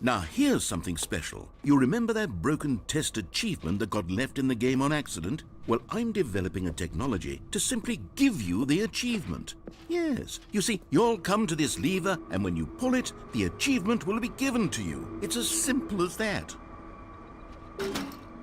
Now, here's something special. You remember that broken test achievement that got left in the game on accident? Well, I'm developing a technology to simply give you the achievement. Yes, you see, you'll come to this lever, and when you pull it, the achievement will be given to you. It's as simple as that.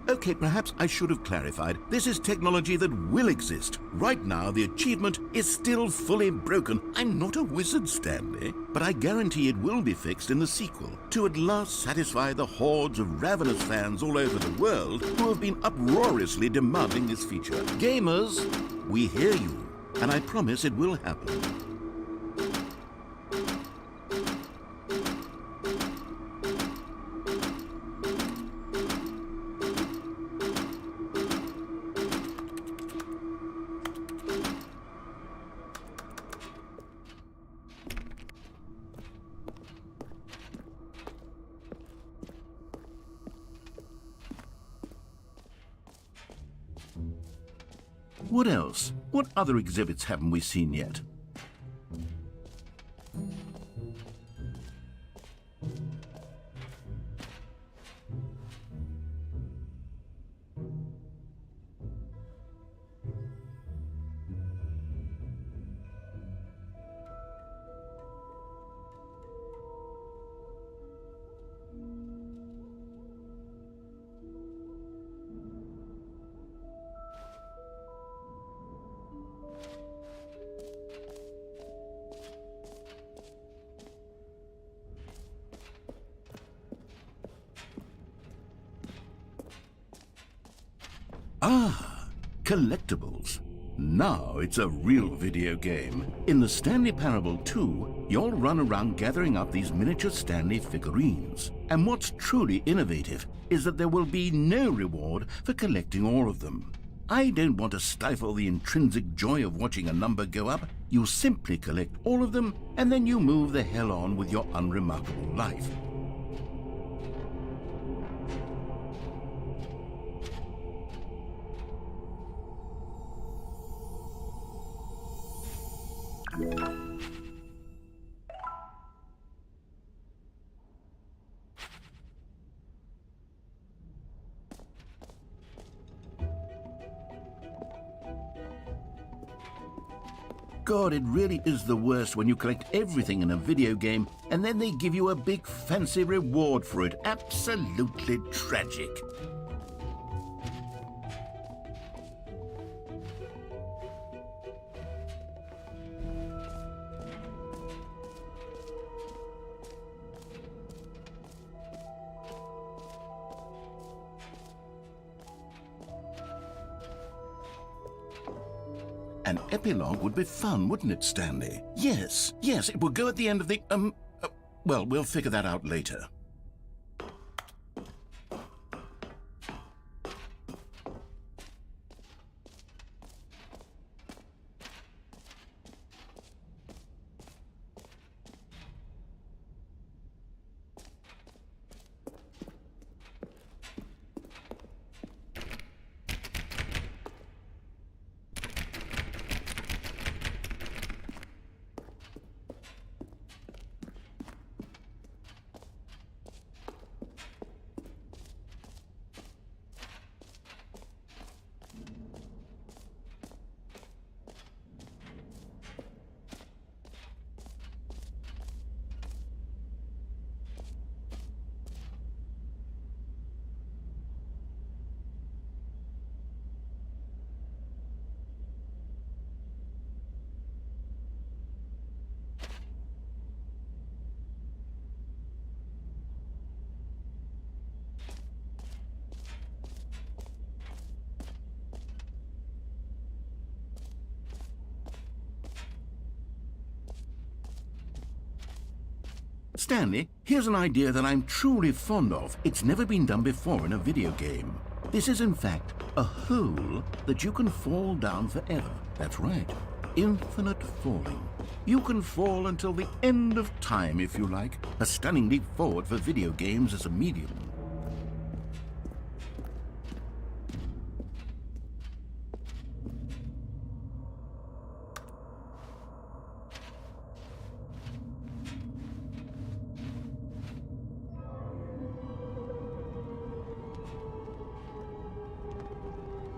Okay, perhaps I should have clarified. This is technology that will exist. Right now, the achievement is still fully broken. I'm not a wizard, Stanley, but I guarantee it will be fixed in the sequel to at last satisfy the hordes of ravenous fans all over the world who have been uproariously demanding this feature. Gamers, we hear you, and I promise it will happen. What else? What other exhibits haven't we seen yet? Ah, collectibles. Now it's a real video game. In the Stanley Parable 2, you'll run around gathering up these miniature Stanley figurines. And what's truly innovative is that there will be no reward for collecting all of them. I don't want to stifle the intrinsic joy of watching a number go up. You simply collect all of them, and then you move the hell on with your unremarkable life. God, it really is the worst when you collect everything in a video game and then they give you a big fancy reward for it. Absolutely tragic. An epilogue would be fun, wouldn't it, Stanley? Yes, it will go at the end of the, well, we'll figure that out later. Stanley, here's an idea that I'm truly fond of. It's never been done before in a video game. This is, in fact, a hole that you can fall down forever. That's right. Infinite falling. You can fall until the end of time, if you like. A stunning leap forward for video games as a medium.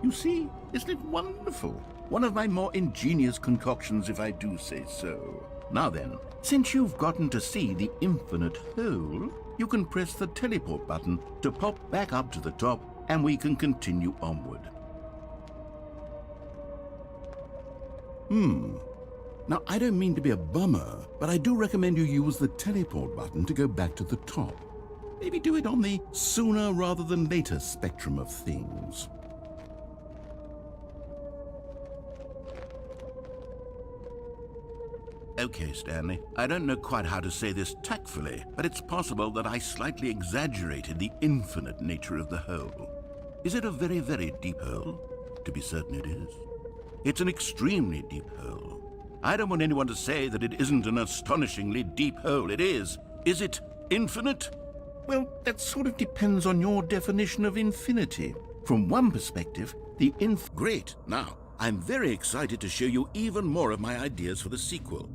You see, isn't it wonderful? One of my more ingenious concoctions, if I do say so. Now then, since you've gotten to see the infinite hole, you can press the teleport button to pop back up to the top, and we can continue onward. Now, I don't mean to be a bummer, but I do recommend you use the teleport button to go back to the top. Maybe do it on the sooner rather than later spectrum of things. Okay, Stanley, I don't know quite how to say this tactfully, but it's possible that I slightly exaggerated the infinite nature of the hole. Is it a very, very deep hole? To be certain it is. It's an extremely deep hole. I don't want anyone to say that it isn't an astonishingly deep hole. It is. Is it infinite? Well, that sort of depends on your definition of infinity. From one perspective, Great. Now, I'm very excited to show you even more of my ideas for the sequel.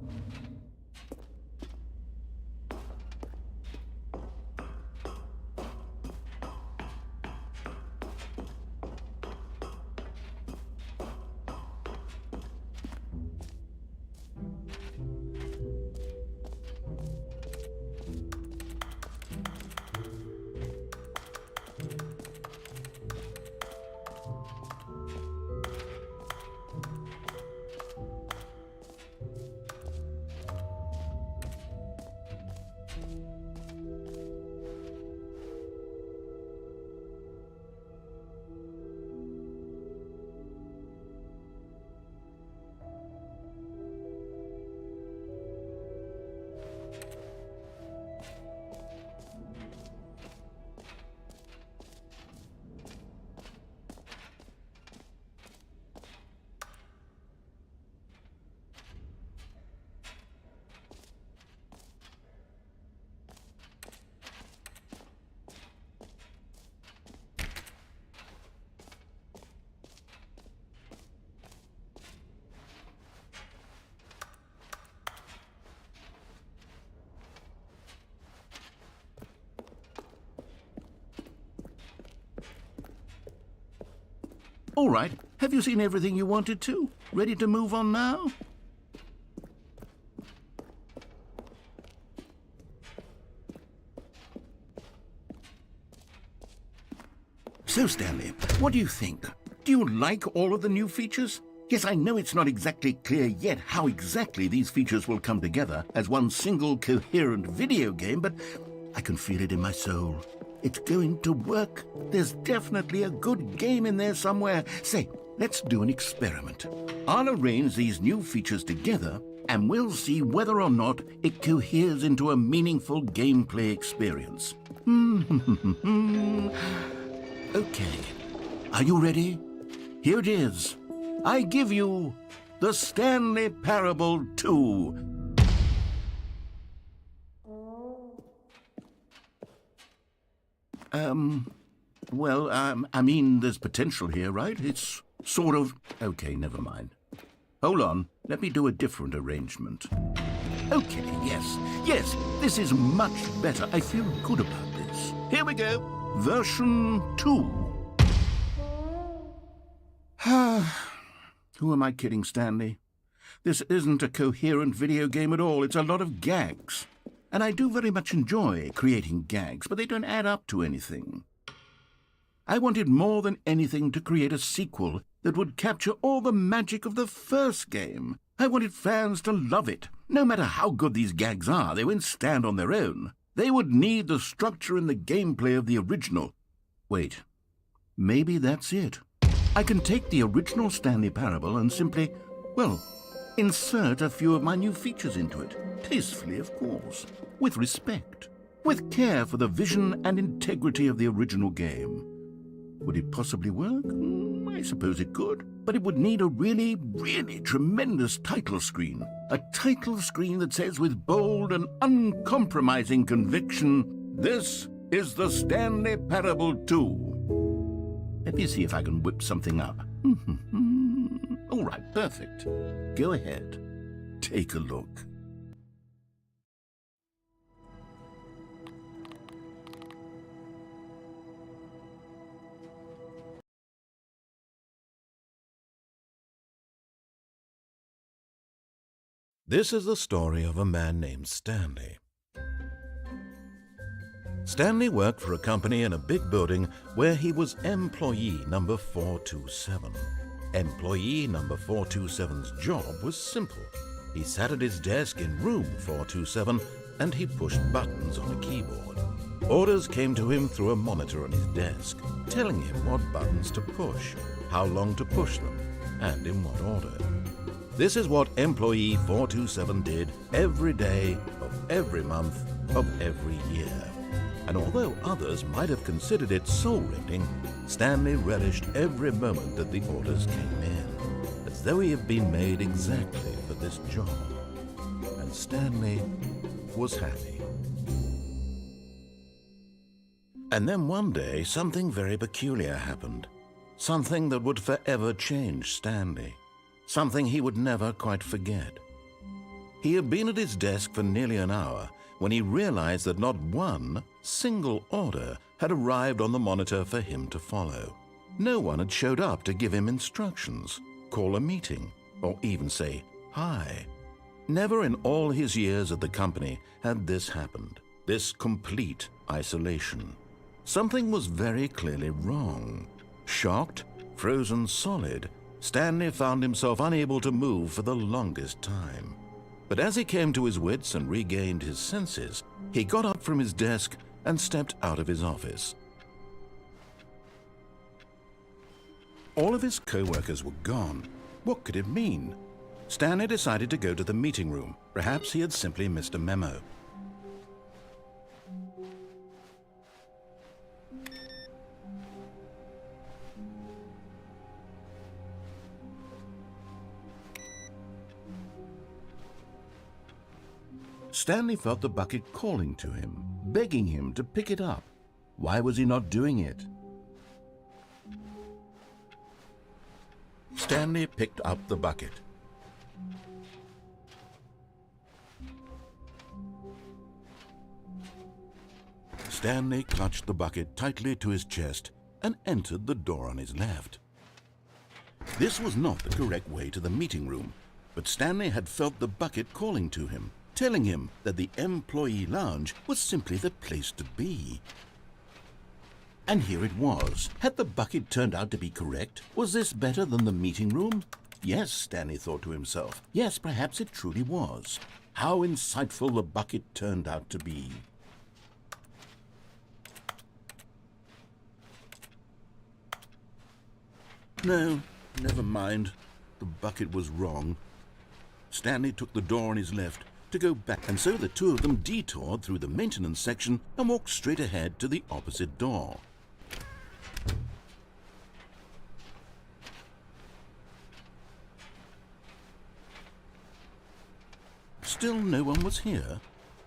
All right, have you seen everything you wanted to? Ready to move on now? So, Stanley, what do you think? Do you like all of the new features? Yes, I know it's not exactly clear yet how exactly these features will come together as one single coherent video game, but I can feel it in my soul. It's going to work. There's definitely a good game in there somewhere. Say, let's do an experiment. I'll arrange these new features together, and we'll see whether or not it coheres into a meaningful gameplay experience. Okay. Are you ready? Here it is. I give you the Stanley Parable 2. I mean, there's potential here, right? It's sort of... Okay, never mind. Hold on, let me do a different arrangement. Okay, yes, this is much better. I feel good about this. Here we go. Version 2. Who am I kidding, Stanley? This isn't a coherent video game at all. It's a lot of gags. And I do very much enjoy creating gags, but they don't add up to anything. I wanted more than anything to create a sequel that would capture all the magic of the first game. I wanted fans to love it. No matter how good these gags are, they won't stand on their own. They would need the structure and the gameplay of the original. Wait, maybe that's it. I can take the original Stanley Parable and simply, well, insert a few of my new features into it. Tastefully, of course. With respect. With care for the vision and integrity of the original game. Would it possibly work? I suppose it could. But it would need a really, really tremendous title screen. A title screen that says with bold and uncompromising conviction, "This is the Stanley Parable 2. Let me see if I can whip something up. All right, perfect. Go ahead. Take a look. This is the story of a man named Stanley. Stanley worked for a company in a big building where he was employee number 427. Employee number 427's job was simple. He sat at his desk in room 427 and he pushed buttons on a keyboard. Orders came to him through a monitor on his desk, telling him what buttons to push, how long to push them, and in what order. This is what employee 427 did every day of every month of every year. And although others might have considered it soul-rending, Stanley relished every moment that the orders came in, as though he had been made exactly for this job. And Stanley was happy. And then one day, something very peculiar happened. Something that would forever change Stanley. Something he would never quite forget. He had been at his desk for nearly an hour when he realized that not one single order had arrived on the monitor for him to follow. No one had showed up to give him instructions, call a meeting, or even say hi. Never in all his years at the company had this happened, this complete isolation. Something was very clearly wrong. Shocked, frozen solid, Stanley found himself unable to move for the longest time. But as he came to his wits and regained his senses, he got up from his desk and stepped out of his office. All of his co-workers were gone. What could it mean? Stanley decided to go to the meeting room. Perhaps he had simply missed a memo. Stanley felt the bucket calling to him, begging him to pick it up. Why was he not doing it? Stanley picked up the bucket. Stanley clutched the bucket tightly to his chest and entered the door on his left. This was not the correct way to the meeting room, but Stanley had felt the bucket calling to him, telling him that the employee lounge was simply the place to be. And here it was. Had the bucket turned out to be correct? Was this better than the meeting room? Yes, Stanley thought to himself. Yes, perhaps it truly was. How insightful the bucket turned out to be. No, never mind. The bucket was wrong. Stanley took the door on his left to go back, and so the two of them detoured through the maintenance section and walked straight ahead to the opposite door. Still no one was here.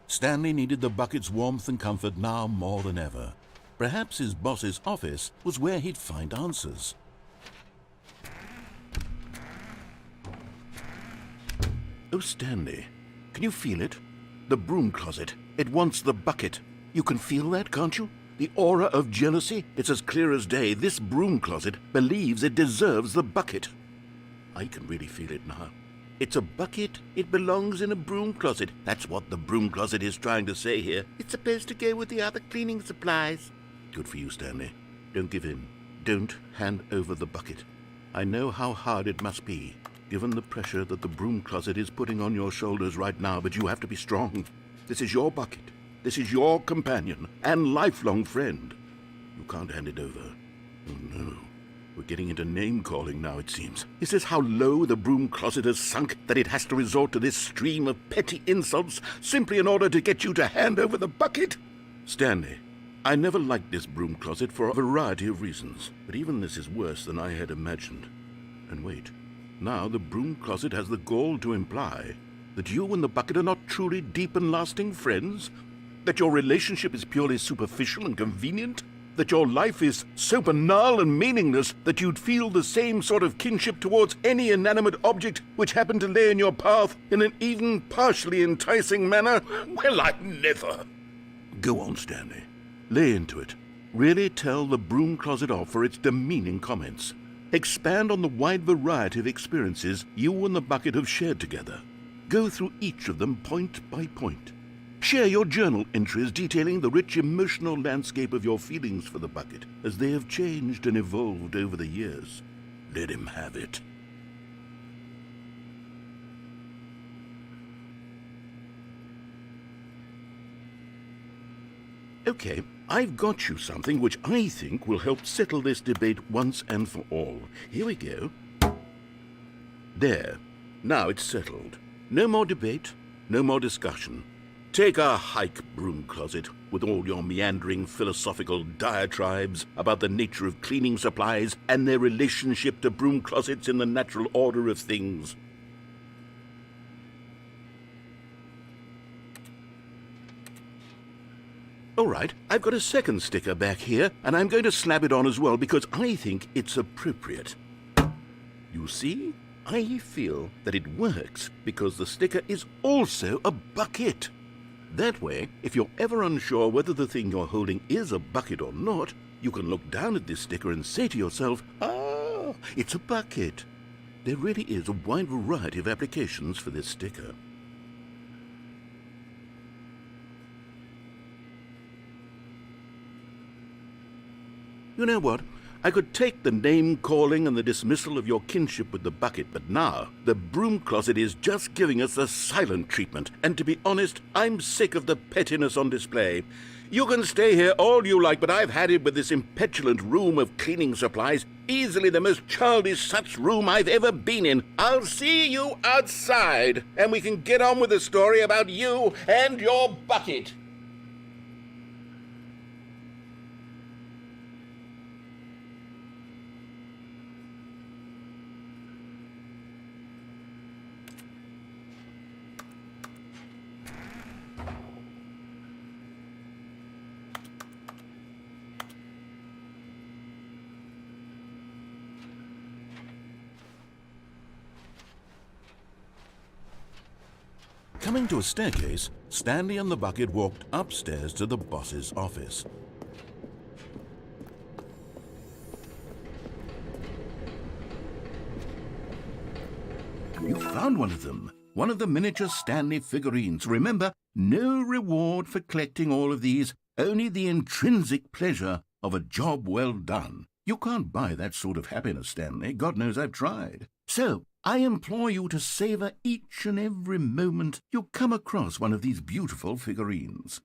Stanley needed the bucket's warmth and comfort now more than ever. Perhaps his boss's office was where he'd find answers. Oh, Stanley, can you feel it? The broom closet. It wants the bucket. You can feel that, can't you? The aura of jealousy. It's as clear as day. This broom closet believes it deserves the bucket. I can really feel it now. It's a bucket. It belongs in a broom closet. That's what the broom closet is trying to say here. It's supposed to go with the other cleaning supplies. Good for you, Stanley. Don't give in. Don't hand over the bucket. I know how hard it must be, given the pressure that the broom closet is putting on your shoulders right now, but you have to be strong. This is your bucket. This is your companion and lifelong friend. You can't hand it over. Oh, no. We're getting into name-calling now, it seems. Is this how low the broom closet has sunk, that it has to resort to this stream of petty insults simply in order to get you to hand over the bucket? Stanley, I never liked this broom closet for a variety of reasons, but even this is worse than I had imagined. And wait, now the broom closet has the gall to imply that you and the bucket are not truly deep and lasting friends? That your relationship is purely superficial and convenient? That your life is so banal and meaningless that you'd feel the same sort of kinship towards any inanimate object which happened to lay in your path in an even partially enticing manner? Well, I never. Go on, Stanley. Lay into it. Really tell the broom closet off for its demeaning comments. Expand on the wide variety of experiences you and the bucket have shared together. Go through each of them point by point. Share your journal entries detailing the rich emotional landscape of your feelings for the bucket as they have changed and evolved over the years. Let him have it. Okay, I've got you something which I think will help settle this debate once and for all. Here we go. There. Now it's settled. No more debate, no more discussion. Take a hike, broom closet, with all your meandering philosophical diatribes about the nature of cleaning supplies and their relationship to broom closets in the natural order of things. All right, I've got a second sticker back here, and I'm going to slap it on as well because I think it's appropriate. You see, I feel that it works because the sticker is also a bucket. That way, if you're ever unsure whether the thing you're holding is a bucket or not, you can look down at this sticker and say to yourself, "Ah, it's a bucket." There really is a wide variety of applications for this sticker. You know what? I could take the name-calling and the dismissal of your kinship with the bucket, but now the broom closet is just giving us the silent treatment. And to be honest, I'm sick of the pettiness on display. You can stay here all you like, but I've had it with this impetulant room of cleaning supplies. Easily the most childish such room I've ever been in. I'll see you outside, and we can get on with the story about you and your bucket. Coming to a staircase, Stanley and the bucket walked upstairs to the boss's office. You found one of them. One of the miniature Stanley figurines. Remember, no reward for collecting all of these, only the intrinsic pleasure of a job well done. You can't buy that sort of happiness, Stanley. God knows I've tried. So, I implore you to savor each and every moment you come across one of these beautiful figurines.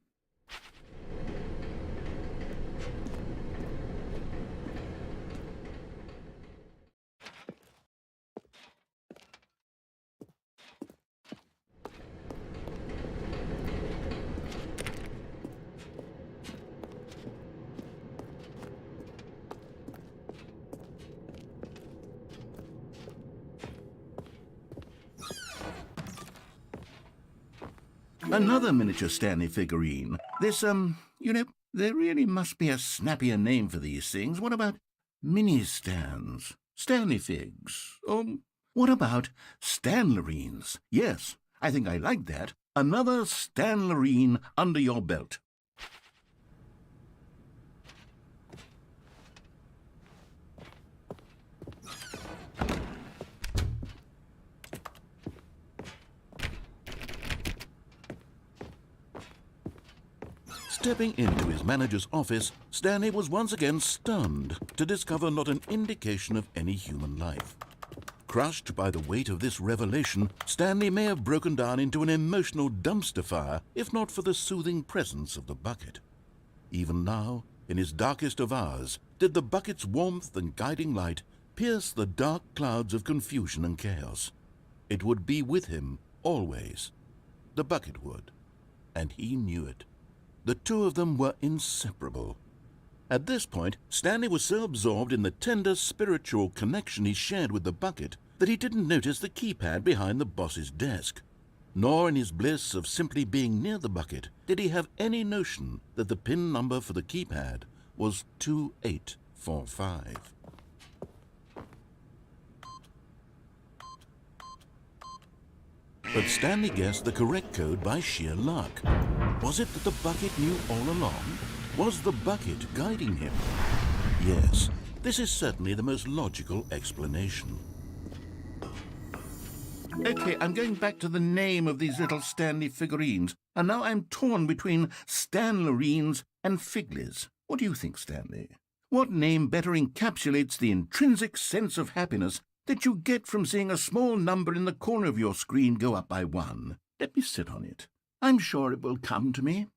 Another miniature Stanley figurine. This, there really must be a snappier name for these things. What about mini-stands? Stanley figs? What about Stanlerines? Yes, I think I like that. Another Stanlerine under your belt. Stepping into his manager's office, Stanley was once again stunned to discover not an indication of any human life. Crushed by the weight of this revelation, Stanley may have broken down into an emotional dumpster fire if not for the soothing presence of the bucket. Even now, in his darkest of hours, did the bucket's warmth and guiding light pierce the dark clouds of confusion and chaos. It would be with him always. The bucket would, and he knew it. The two of them were inseparable. At this point, Stanley was so absorbed in the tender spiritual connection he shared with the bucket that he didn't notice the keypad behind the boss's desk. Nor in his bliss of simply being near the bucket did he have any notion that the PIN number for the keypad was 2845. But Stanley guessed the correct code by sheer luck. Was it that the bucket knew all along? Was the bucket guiding him? Yes, this is certainly the most logical explanation. Okay, I'm going back to the name of these little Stanley figurines, and now I'm torn between Stanlerines and Figlies. What do you think, Stanley? What name better encapsulates the intrinsic sense of happiness that you get from seeing a small number in the corner of your screen go up by 1? Let me sit on it. I'm sure it will come to me.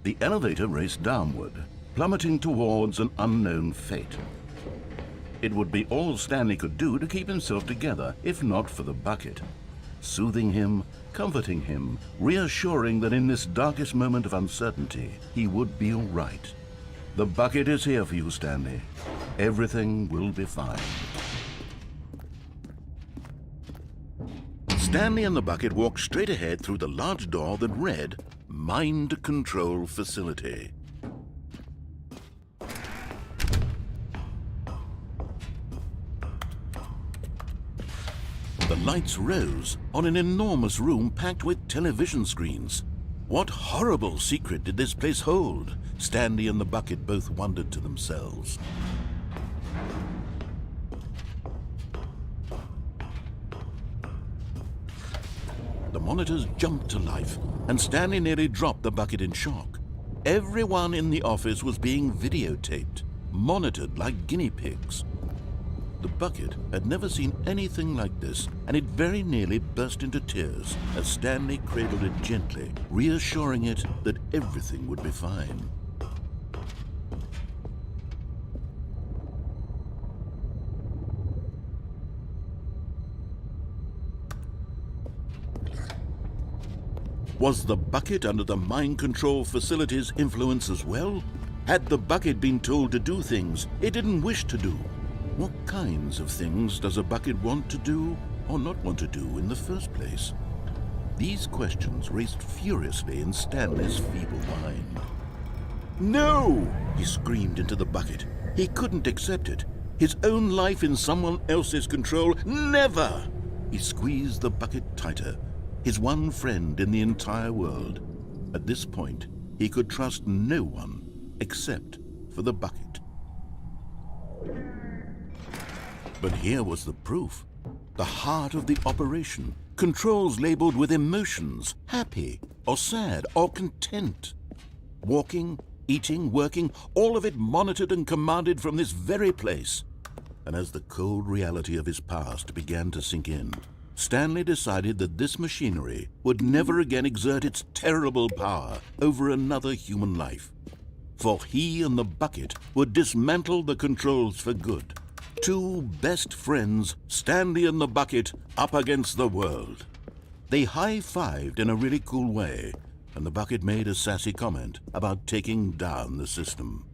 The elevator raced downward, plummeting towards an unknown fate. It would be all Stanley could do to keep himself together, if not for the bucket. Soothing him, comforting him, reassuring that in this darkest moment of uncertainty, he would be all right. The bucket is here for you, Stanley. Everything will be fine. Stanley and the bucket walked straight ahead through the large door that read, Mind Control Facility. The lights rose on an enormous room packed with television screens. What horrible secret did this place hold? Stanley and the bucket both wondered to themselves. The monitors jumped to life, and Stanley nearly dropped the bucket in shock. Everyone in the office was being videotaped, monitored like guinea pigs. The bucket had never seen anything like this, and it very nearly burst into tears as Stanley cradled it gently, reassuring it that everything would be fine. Was the bucket under the mind control facility's influence as well? Had the bucket been told to do things it didn't wish to do? What kinds of things does a bucket want to do or not want to do in the first place? These questions raced furiously in Stanley's feeble mind. No! He screamed into the bucket. He couldn't accept it. His own life in someone else's control, never! He squeezed the bucket tighter. His one friend in the entire world. At this point, he could trust no one except for the bucket. But here was the proof. The heart of the operation. Controls labeled with emotions, happy or sad or content. Walking, eating, working, all of it monitored and commanded from this very place. And as the cold reality of his past began to sink in, Stanley decided that this machinery would never again exert its terrible power over another human life. For he and the bucket would dismantle the controls for good. Two best friends, Stanley and the bucket, up against the world. They high-fived in a really cool way, and the bucket made a sassy comment about taking down the system.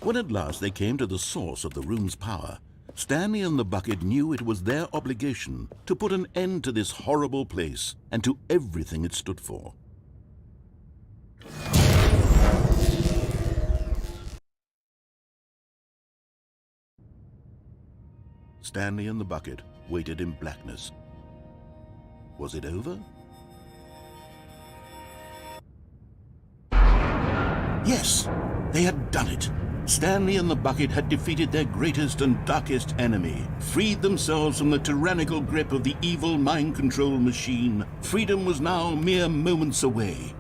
When at last they came to the source of the room's power, Stanley and the bucket knew it was their obligation to put an end to this horrible place and to everything it stood for. Stanley and the bucket waited in blackness. Was it over? Yes, they had done it. Stanley and the bucket had defeated their greatest and darkest enemy, freed themselves from the tyrannical grip of the evil mind control machine. Freedom was now mere moments away.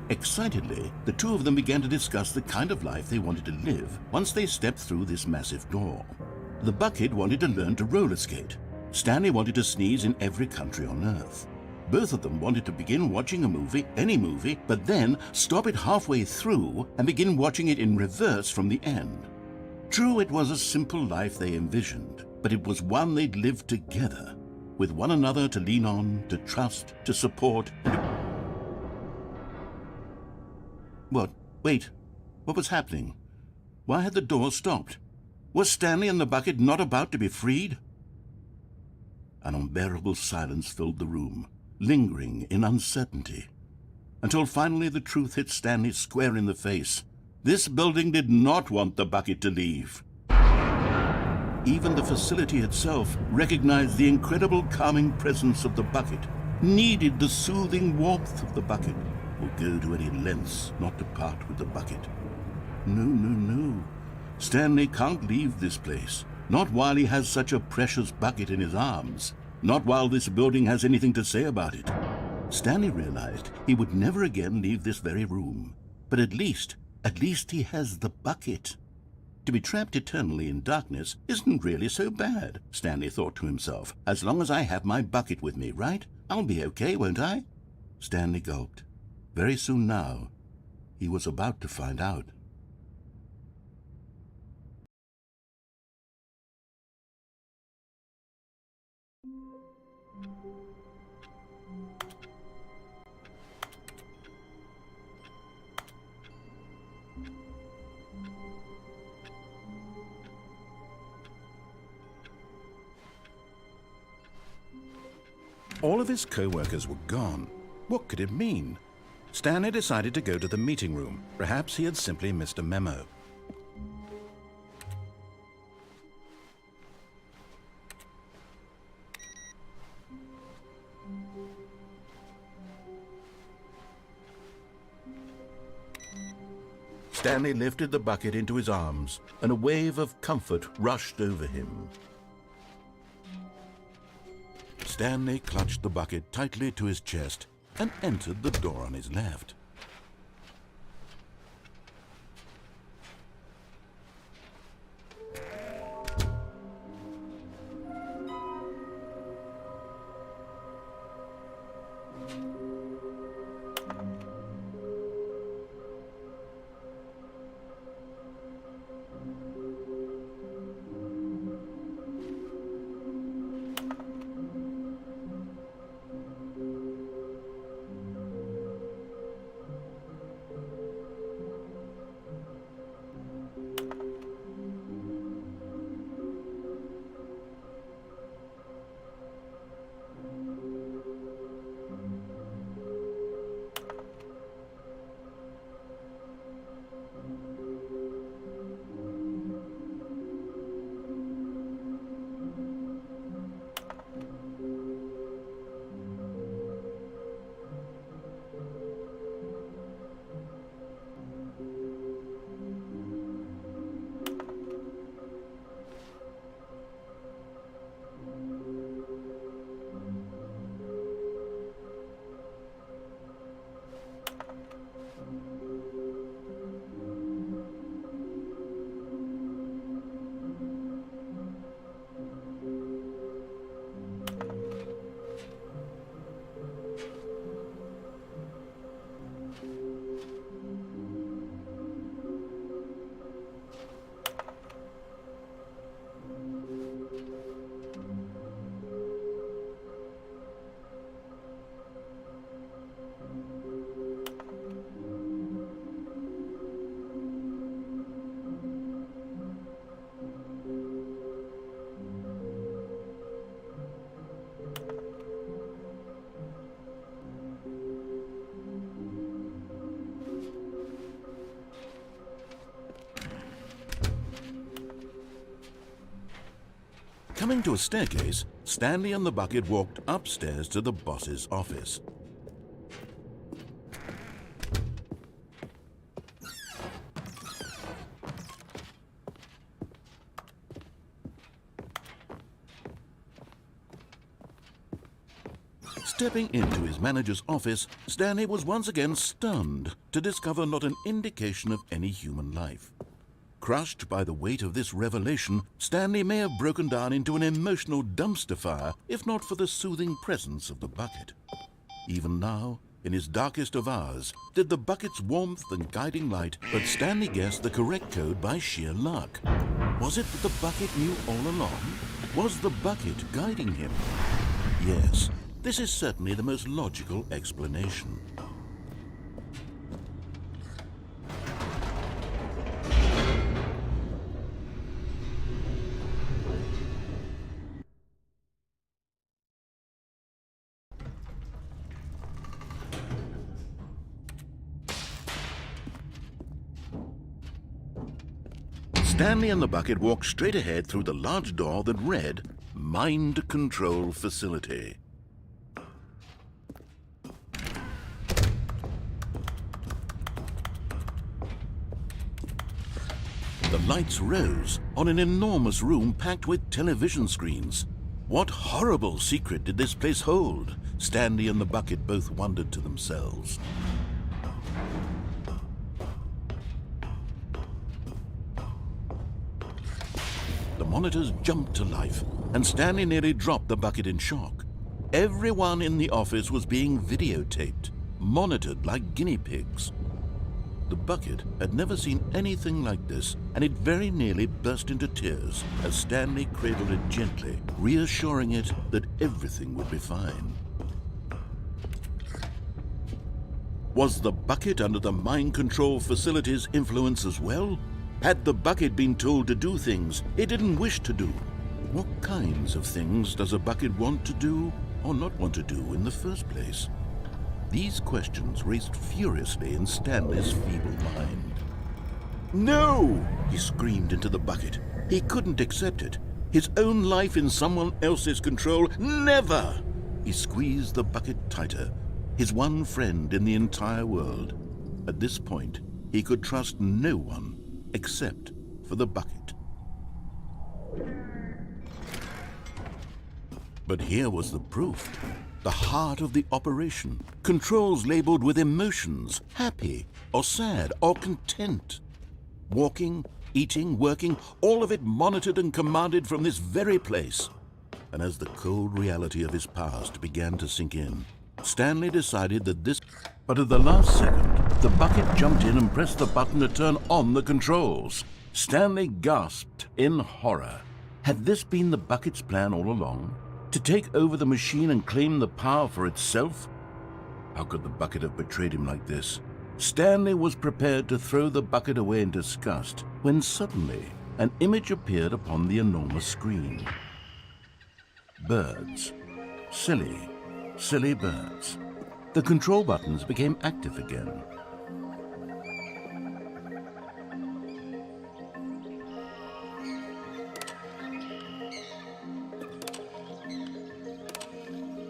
Excitedly, the two of them began to discuss the kind of life they wanted to live once they stepped through this massive door. The bucket wanted to learn to roller skate. Stanley wanted to sneeze in every country on Earth. Both of them wanted to begin watching a movie, any movie, but then stop it halfway through and begin watching it in reverse from the end. True, it was a simple life they envisioned, but it was one they'd lived together, with one another to lean on, to trust, to support, and What? Wait. What was happening? Why had the door stopped? Was Stanley and the bucket not about to be freed? An unbearable silence filled the room, lingering in uncertainty, until finally the truth hit Stanley square in the face. This building did not want the bucket to leave. Even the facility itself recognized the incredible calming presence of the bucket, needed the soothing warmth of the bucket, would go to any lengths not to part with the bucket. No, no, no. Stanley can't leave this place. Not while he has such a precious bucket in his arms. Not while this building has anything to say about it. Stanley realized he would never again leave this very room. But at least he has the bucket. To be trapped eternally in darkness isn't really so bad, Stanley thought to himself. As long as I have my bucket with me, right? I'll be okay, won't I? Stanley gulped. Very soon now, he was about to find out. All of his co-workers were gone. What could it mean? Stanley decided to go to the meeting room. Perhaps he had simply missed a memo. Stanley lifted the bucket into his arms, and a wave of comfort rushed over him. Stanley clutched the bucket tightly to his chest and entered the door on his left. Coming to a staircase, Stanley and the bucket walked upstairs to the boss's office. Stepping into his manager's office, Stanley was once again stunned to discover not an indication of any human life. Crushed by the weight of this revelation, Stanley may have broken down into an emotional dumpster fire if not for the soothing presence of the bucket. Even now, in his darkest of hours, did the bucket's warmth and guiding light, but Stanley guessed the correct code by sheer luck. Was it that the bucket knew all along? Was the bucket guiding him? Yes, this is certainly the most logical explanation. Stanley and the bucket walked straight ahead through the large door that read, Mind Control Facility. The lights rose on an enormous room packed with television screens. What horrible secret did this place hold? Stanley and the bucket both wondered to themselves. The monitors jumped to life, and Stanley nearly dropped the bucket in shock. Everyone in the office was being videotaped, monitored like guinea pigs. The bucket had never seen anything like this, and it very nearly burst into tears as Stanley cradled it gently, reassuring it that everything would be fine. Was the bucket under the mind control facility's influence as well? Had the bucket been told to do things it didn't wish to do? What kinds of things does a bucket want to do or not want to do in the first place? These questions raced furiously in Stanley's feeble mind. No! He screamed into the bucket. He couldn't accept it. His own life in someone else's control, never! He squeezed the bucket tighter, his one friend in the entire world. At this point, he could trust no one except for the bucket. But here was the proof. The heart of the operation. Controls labeled with emotions, happy or sad or content. Walking, eating, working, all of it monitored and commanded from this very place. And as the cold reality of his past began to sink in, Stanley decided that this... But at the last second, the bucket jumped in and pressed the button to turn on the controls. Stanley gasped in horror. Had this been the bucket's plan all along? To take over the machine and claim the power for itself? How could the bucket have betrayed him like this? Stanley was prepared to throw the bucket away in disgust when suddenly an image appeared upon the enormous screen. Birds. Silly, silly birds. The control buttons became active again.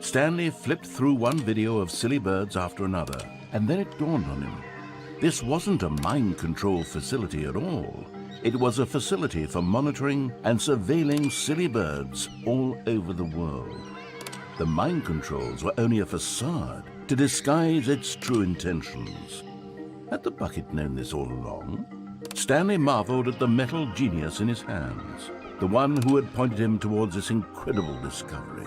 Stanley flipped through one video of silly birds after another, and then it dawned on him. This wasn't a mind control facility at all. It was a facility for monitoring and surveilling silly birds all over the world. The mind controls were only a facade to disguise its true intentions. Had the bucket known this all along? Stanley marveled at the metal genius in his hands, the one who had pointed him towards this incredible discovery.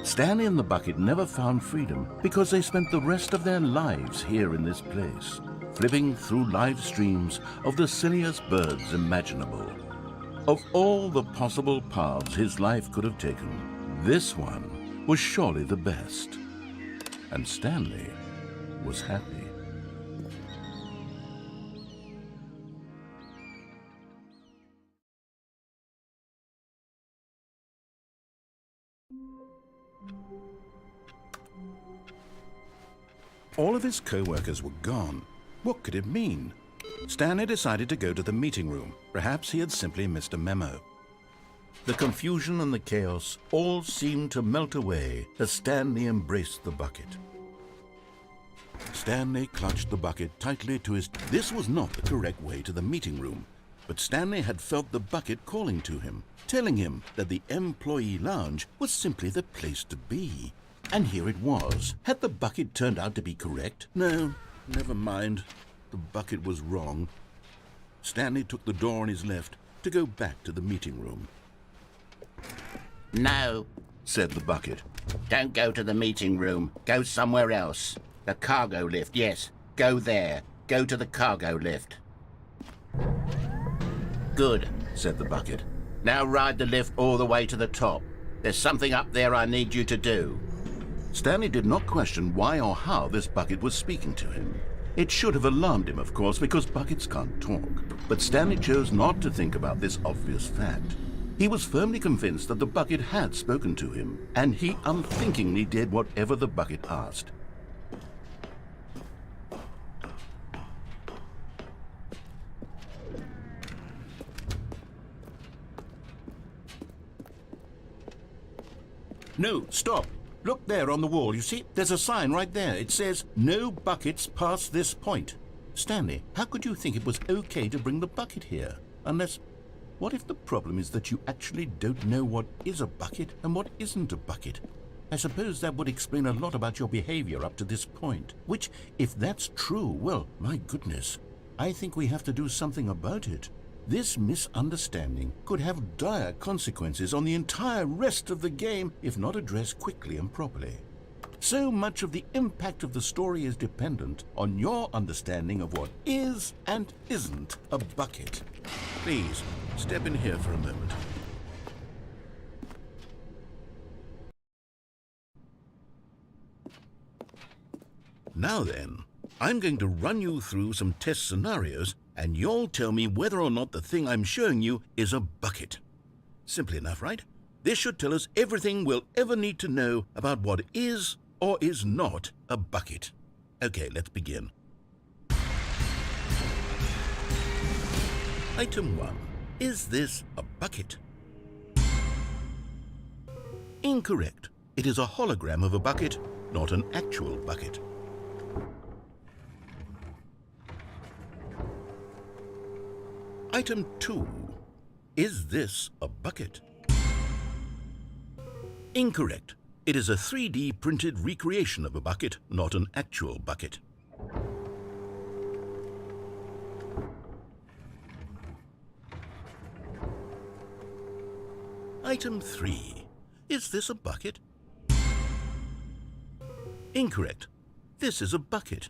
Stanley and the bucket never found freedom because they spent the rest of their lives here in this place, flipping through live streams of the silliest birds imaginable. Of all the possible paths his life could have taken, this one was surely the best. And Stanley was happy. All of his co-workers were gone. What could it mean? Stanley decided to go to the meeting room. Perhaps he had simply missed a memo. The confusion and the chaos all seemed to melt away as Stanley embraced the bucket. Stanley clutched the bucket tightly to his... This was not the correct way to the meeting room, but Stanley had felt the bucket calling to him, telling him that the employee lounge was simply the place to be. And here it was. Had the bucket turned out to be correct? No, never mind. The bucket was wrong. Stanley took the door on his left to go back to the meeting room. No, Said the bucket. don't go to the meeting room. Go somewhere else. The cargo lift, yes. Go there. Go to the cargo lift. Good, Said the bucket. now ride the lift all the way to the top. There's something up there I need you to do. Stanley did not question why or how this bucket was speaking to him. It should have alarmed him, of course, because buckets can't talk. But Stanley chose not to think about this obvious fact. He was firmly convinced that the bucket had spoken to him, and he unthinkingly did whatever the bucket asked. No, stop. Look there on the wall, you see? There's a sign right there. It says, no buckets past this point. Stanley, how could you think it was okay to bring the bucket here? Unless, what if the problem is that you actually don't know what is a bucket and what isn't a bucket? I suppose that would explain a lot about your behavior up to this point. Which, if that's true, well, my goodness, I think we have to do something about it. This misunderstanding could have dire consequences on the entire rest of the game if not addressed quickly and properly. So much of the impact of the story is dependent on your understanding of what is and isn't a bucket. Please, step in here for a moment. Now then, I'm going to run you through some test scenarios and you'll tell me whether or not the thing I'm showing you is a bucket. Simple enough, right? This should tell us everything we'll ever need to know about what is or is not a bucket. Okay, let's begin. Item 1. Is this a bucket? Incorrect. It is a hologram of a bucket, not an actual bucket. Item 2. Is this a bucket? Incorrect. It is a 3D printed recreation of a bucket, not an actual bucket. Item 3. Is this a bucket? Incorrect. This is a bucket.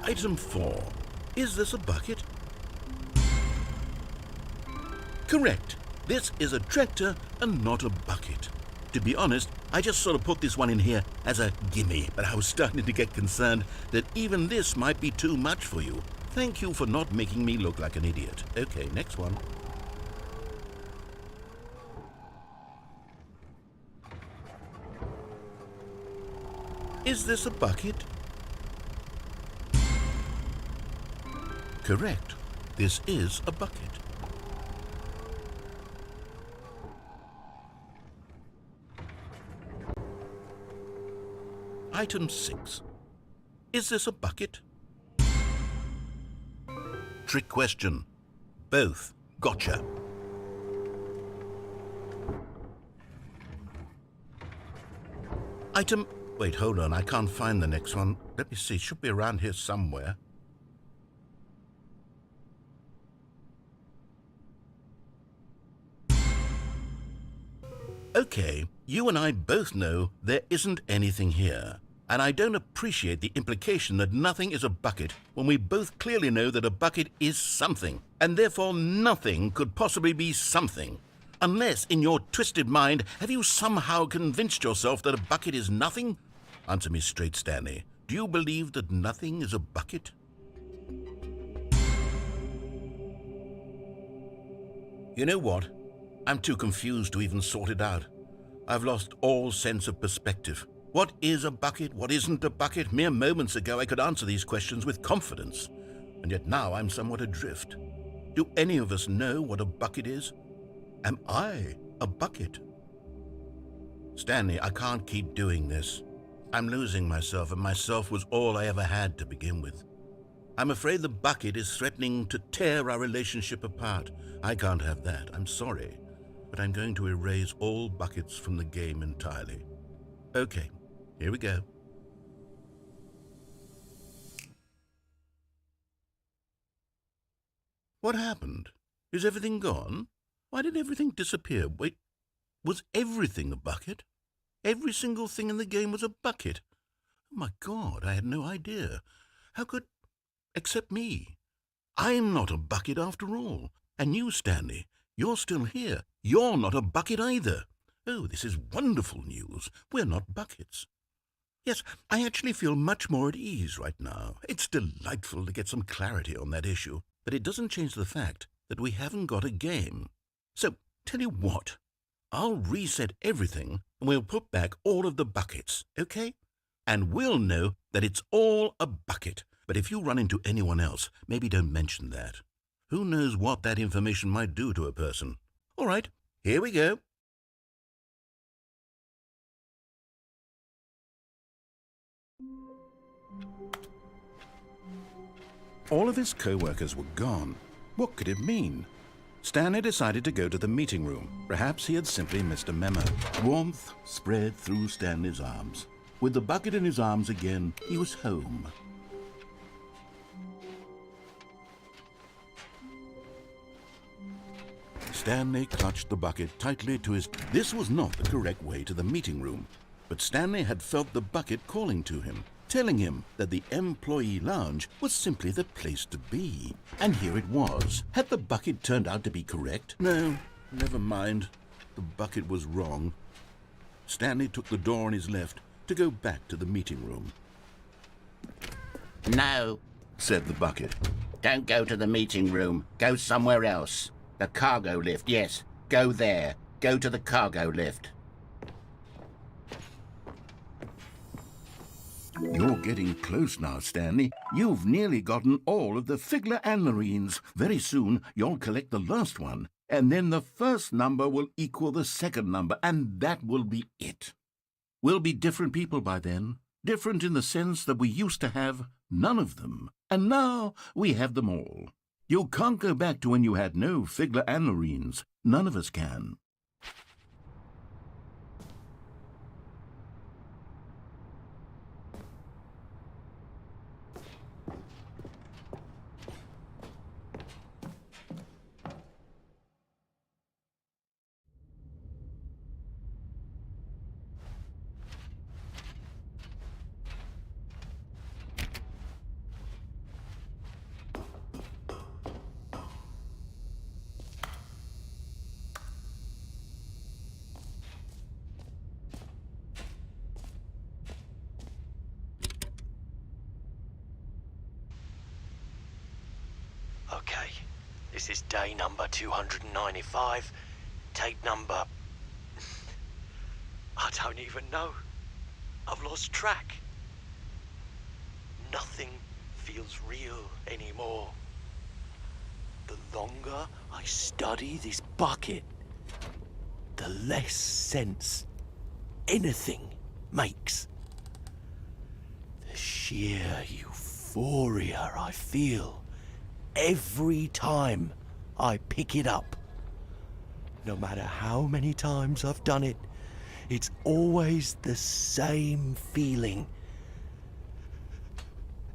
Item 4. Is this a bucket? Correct. This is a tractor and not a bucket. To be honest, I just sort of put this one in here as a gimme, but I was starting to get concerned that even this might be too much for you. Thank you for not making me look like an idiot. Okay, next one. Is this a bucket? Correct. This is a bucket. Item 6. Is this a bucket? Trick question. Both. Gotcha. Item... Wait, hold on. I can't find the next one. Let me see. It should be around here somewhere. Okay, you and I both know there isn't anything here. And I don't appreciate the implication that nothing is a bucket when we both clearly know that a bucket is something, and therefore nothing could possibly be something. Unless, in your twisted mind, have you somehow convinced yourself that a bucket is nothing? Answer me straight, Stanley. Do you believe that nothing is a bucket? You know what? I'm too confused to even sort it out. I've lost all sense of perspective. What is a bucket? What isn't a bucket? Mere moments ago I could answer these questions with confidence, and yet now I'm somewhat adrift. Do any of us know what a bucket is? Am I a bucket? Stanley, I can't keep doing this. I'm losing myself, and myself was all I ever had to begin with. I'm afraid the bucket is threatening to tear our relationship apart. I can't have that. I'm sorry. But I'm going to erase all buckets from the game entirely. Okay, here we go. What happened? Is everything gone? Why did everything disappear? Wait, was everything a bucket? Every single thing in the game was a bucket. Oh my God, I had no idea. How could... except me. I'm not a bucket after all. And you, Stanley, you're still here. You're not a bucket either. Oh, this is wonderful news. We're not buckets. Yes, I actually feel much more at ease right now. It's delightful to get some clarity on that issue. But it doesn't change the fact that we haven't got a game. So, tell you what. I'll reset everything and we'll put back all of the buckets, okay? And we'll know that it's all a bucket. But if you run into anyone else, maybe don't mention that. Who knows what that information might do to a person? All right, here we go. All of his co-workers were gone. What could it mean? Stanley decided to go to the meeting room. Perhaps he had simply missed a memo. Warmth spread through Stanley's arms. With the bucket in his arms again, he was home. Stanley clutched the bucket tightly to his... This was not the correct way to the meeting room, but Stanley had felt the bucket calling to him, telling him that the employee lounge was simply the place to be. And here it was. Had the bucket turned out to be correct? No, never mind. The bucket was wrong. Stanley took the door on his left to go back to the meeting room. No, Said the bucket. don't go to the meeting room. Go somewhere else. The cargo lift, yes. Go there. Go to the cargo lift. You're getting close now, Stanley. You've nearly gotten all of the Figler and Marines. Very soon, you'll collect the last one, and then the first number will equal the second number, and that will be it. We'll be different people by then. Different in the sense that we used to have none of them, and now we have them all. You can't go back to when you had no Figler and Marines. None of us can. Okay, this is day number 295. Tape number... I don't even know. I've lost track. Nothing feels real anymore. The longer I study this bucket, the less sense anything makes. The sheer euphoria I feel every time I pick it up. No matter how many times I've done it, it's always the same feeling.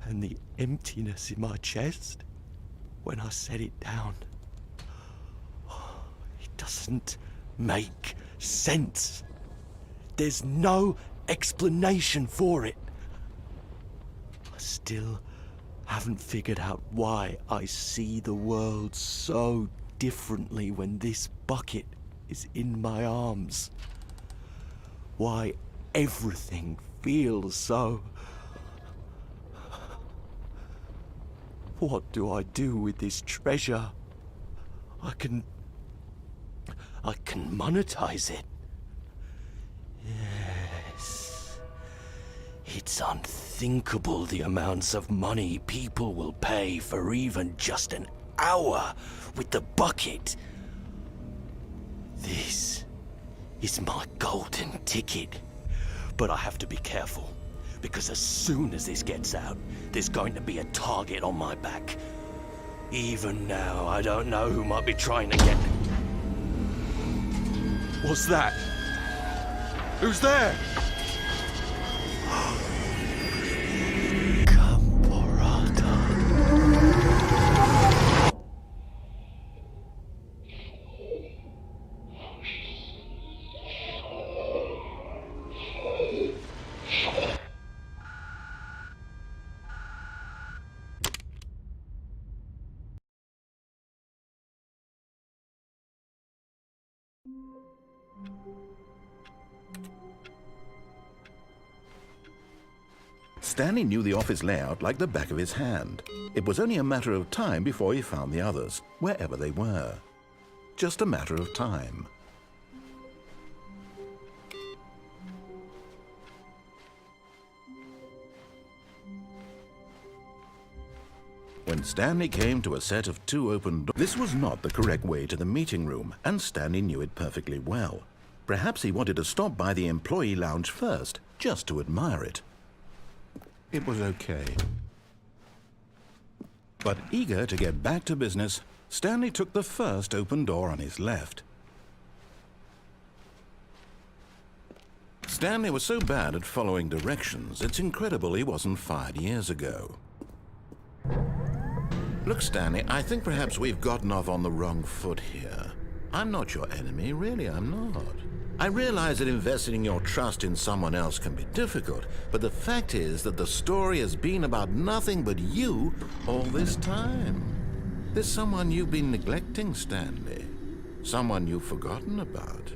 And the emptiness in my chest when I set it down. It doesn't make sense. There's no explanation for it. I still haven't figured out why I see the world so differently when this bucket is in my arms. Why everything feels so... What do I do with this treasure? I can monetize it. Yes. It's unthinkable the amounts of money people will pay for even just an hour with the bucket. This is my golden ticket. But I have to be careful, because as soon as this gets out, there's going to be a target on my back. Even now, I don't know who might be trying to get... What's that? Who's there? Stanley knew the office layout like the back of his hand. It was only a matter of time before he found the others, wherever they were. Just a matter of time. When Stanley came to a set of 2 open doors, this was not the correct way to the meeting room, and Stanley knew it perfectly well. Perhaps he wanted to stop by the employee lounge first, just to admire it. It was okay. But eager to get back to business, Stanley took the first open door on his left. Stanley was so bad at following directions, it's incredible he wasn't fired years ago. Look, Stanley, I think perhaps we've gotten off on the wrong foot here. I'm not your enemy, really, I'm not. I realize that investing your trust in someone else can be difficult, but the fact is that the story has been about nothing but you all this time. There's someone you've been neglecting, Stanley. Someone you've forgotten about.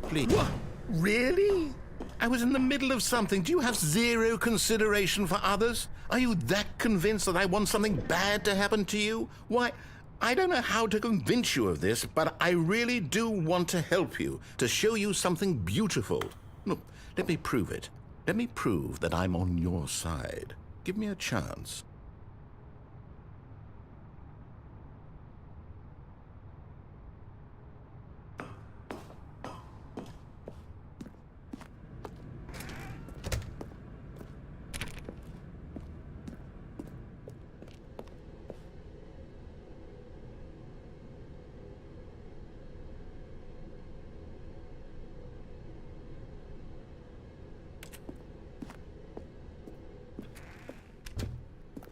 Please. What? Really? I was in the middle of something. Do you have zero consideration for others? Are you that convinced that I want something bad to happen to you? Why, I don't know how to convince you of this, but I really do want to help you, to show you something beautiful. Look, let me prove it. Let me prove that I'm on your side. Give me a chance.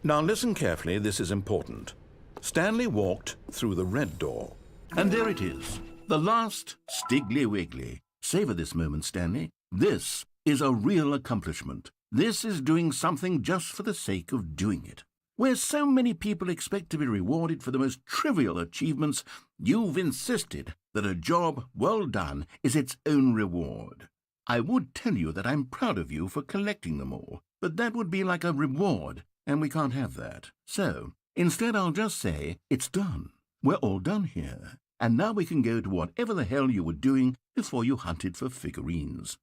Now listen carefully, this is important. Stanley walked through the red door. And there it is, the last Stiggly Wiggly. Savor this moment, Stanley. This is a real accomplishment. This is doing something just for the sake of doing it. Where so many people expect to be rewarded for the most trivial achievements, you've insisted that a job well done is its own reward. I would tell you that I'm proud of you for collecting them all, but that would be like a reward, and we can't have that. So, instead I'll just say, it's done. We're all done here. And now we can go to whatever the hell you were doing before you hunted for figurines.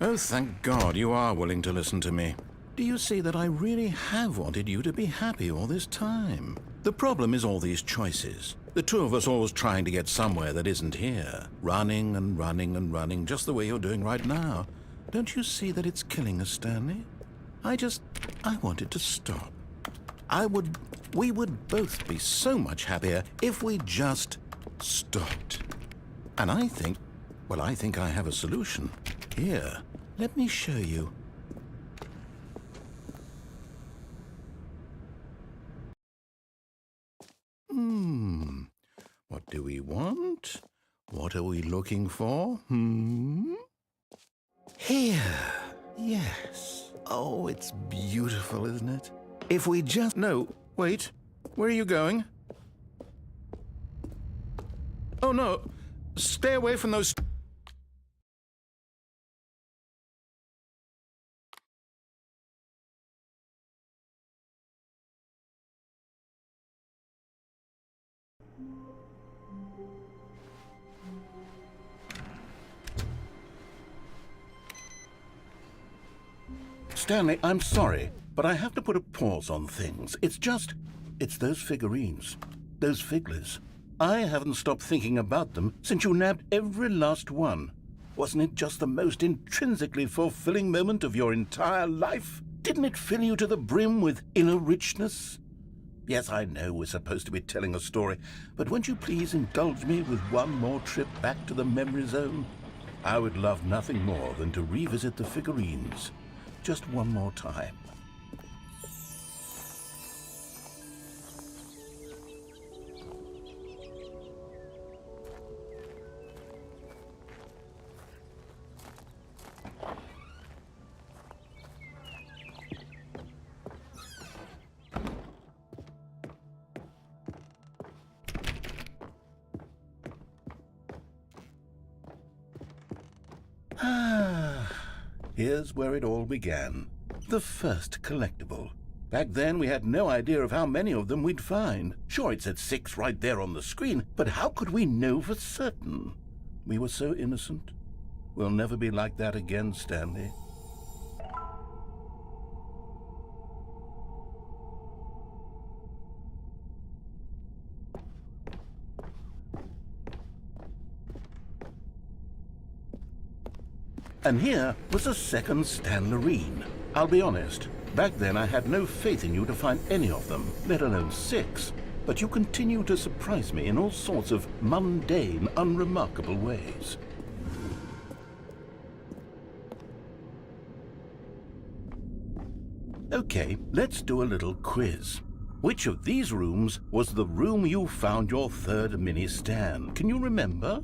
Oh, thank God you are willing to listen to me. Do you see that I really have wanted you to be happy all this time? The problem is all these choices. The two of us always trying to get somewhere that isn't here. Running and running and running, just the way you're doing right now. Don't you see that it's killing us, Stanley? I wanted to stop. We would both be so much happier if we just stopped. And I think I have a solution. Here, let me show you. What do we want? What are we looking for? Here. Yes. Oh, it's beautiful, isn't it? If we just... No, wait. Where are you going? Oh, no. Stay away from those... Stanley, I'm sorry, but I have to put a pause on things. It's those figurines, those figglers. I haven't stopped thinking about them since you nabbed every last one. Wasn't it just the most intrinsically fulfilling moment of your entire life? Didn't it fill you to the brim with inner richness? Yes, I know we're supposed to be telling a story, but won't you please indulge me with one more trip back to the memory zone? I would love nothing more than to revisit the figurines. Just one more time. Here's where it all began. The first collectible. Back then, we had no idea of how many of them we'd find. Sure, it said 6 right there on the screen, but how could we know for certain? We were so innocent. We'll never be like that again, Stanley. And here was a second Stanlerine. I'll be honest, back then I had no faith in you to find any of them, let alone 6. But you continue to surprise me in all sorts of mundane, unremarkable ways. Okay, let's do a little quiz. Which of these rooms was the room you found your third mini-Stan? Can you remember?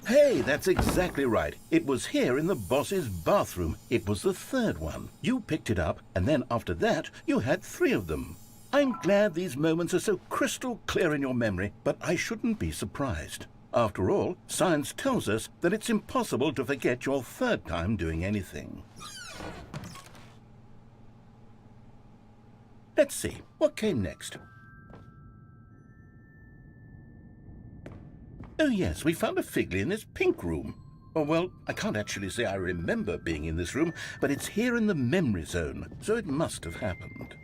Hey, that's exactly right. It was here in the boss's bathroom. It was the third one. You picked it up, and then after that, you had 3 of them. I'm glad these moments are so crystal clear in your memory, but I shouldn't be surprised. After all, science tells us that it's impossible to forget your third time doing anything. Let's see, what came next? Oh yes, we found a Figley in this pink room. Oh well, I can't actually say I remember being in this room, but it's here in the memory zone, so it must have happened.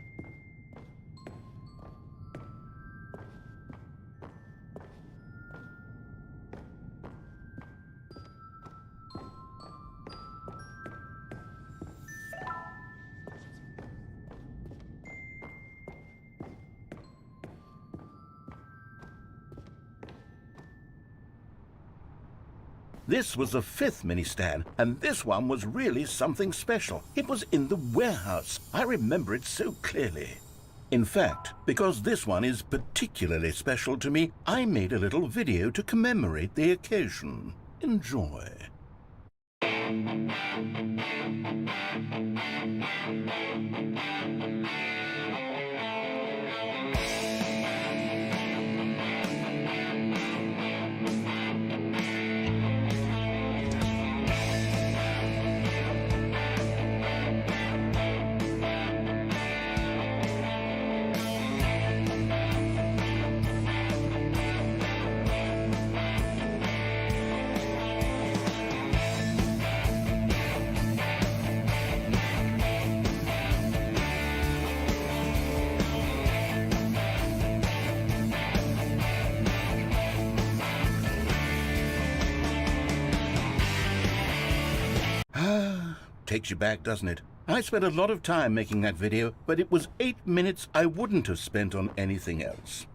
This was the 5th mini-Stan, and this one was really something special. It was in the warehouse. I remember it so clearly. In fact, because this one is particularly special to me, I made a little video to commemorate the occasion. Enjoy. Takes you back, doesn't it? I spent a lot of time making that video, but it was 8 minutes I wouldn't have spent on anything else.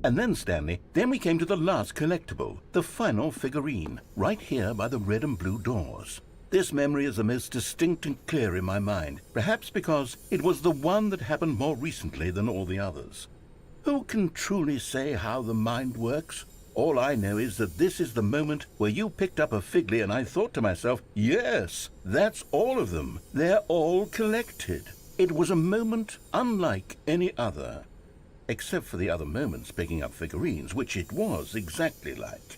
And then, Stanley, then we came to the last collectible, the final figurine, right here by the red and blue doors. This memory is the most distinct and clear in my mind, perhaps because it was the one that happened more recently than all the others. Who can truly say how the mind works? All I know is that this is the moment where you picked up a Figley and I thought to myself, yes, that's all of them. They're all collected. It was a moment unlike any other. Except for the other moments picking up figurines, which it was exactly like.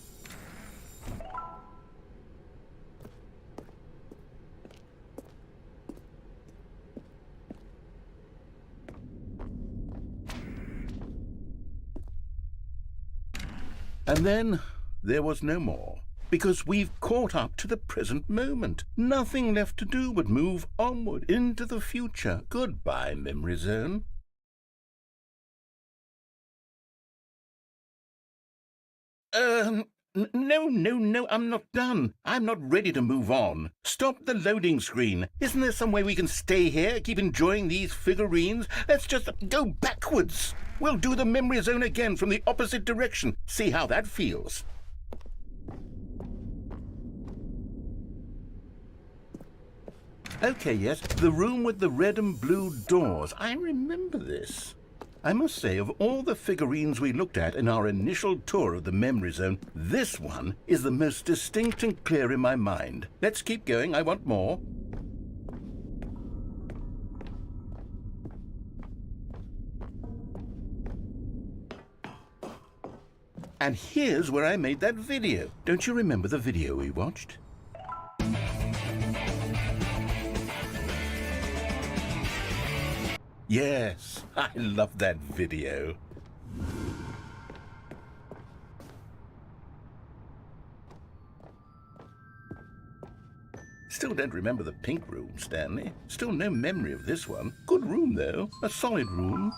And then there was no more, because we've caught up to the present moment. Nothing left to do but move onward into the future. Goodbye, Memory Zone. No, I'm not done. I'm not ready to move on. Stop the loading screen. Isn't there some way we can stay here, keep enjoying these figurines? Let's just go backwards. We'll do the memory zone again from the opposite direction. See how that feels. Okay, yes, the room with the red and blue doors. I remember this. I must say, of all the figurines we looked at in our initial tour of the memory zone, this one is the most distinct and clear in my mind. Let's keep going. I want more. And here's where I made that video. Don't you remember the video we watched? Yes, I love that video. Still don't remember the pink room, Stanley. Still no memory of this one. Good room, though. A solid room.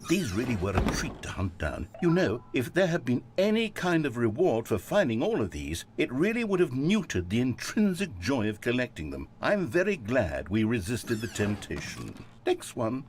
These really were a treat to hunt down. You know, if there had been any kind of reward for finding all of these, it really would have neutered the intrinsic joy of collecting them. I'm very glad we resisted the temptation. Next one.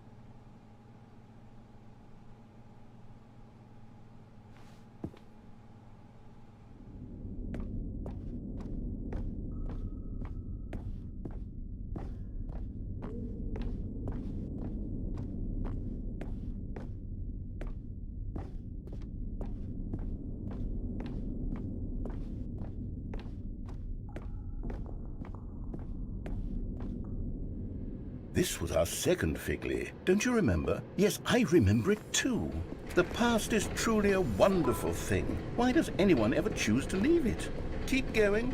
This was our second Figley. Don't you remember? Yes, I remember it too. The past is truly a wonderful thing. Why does anyone ever choose to leave it? Keep going.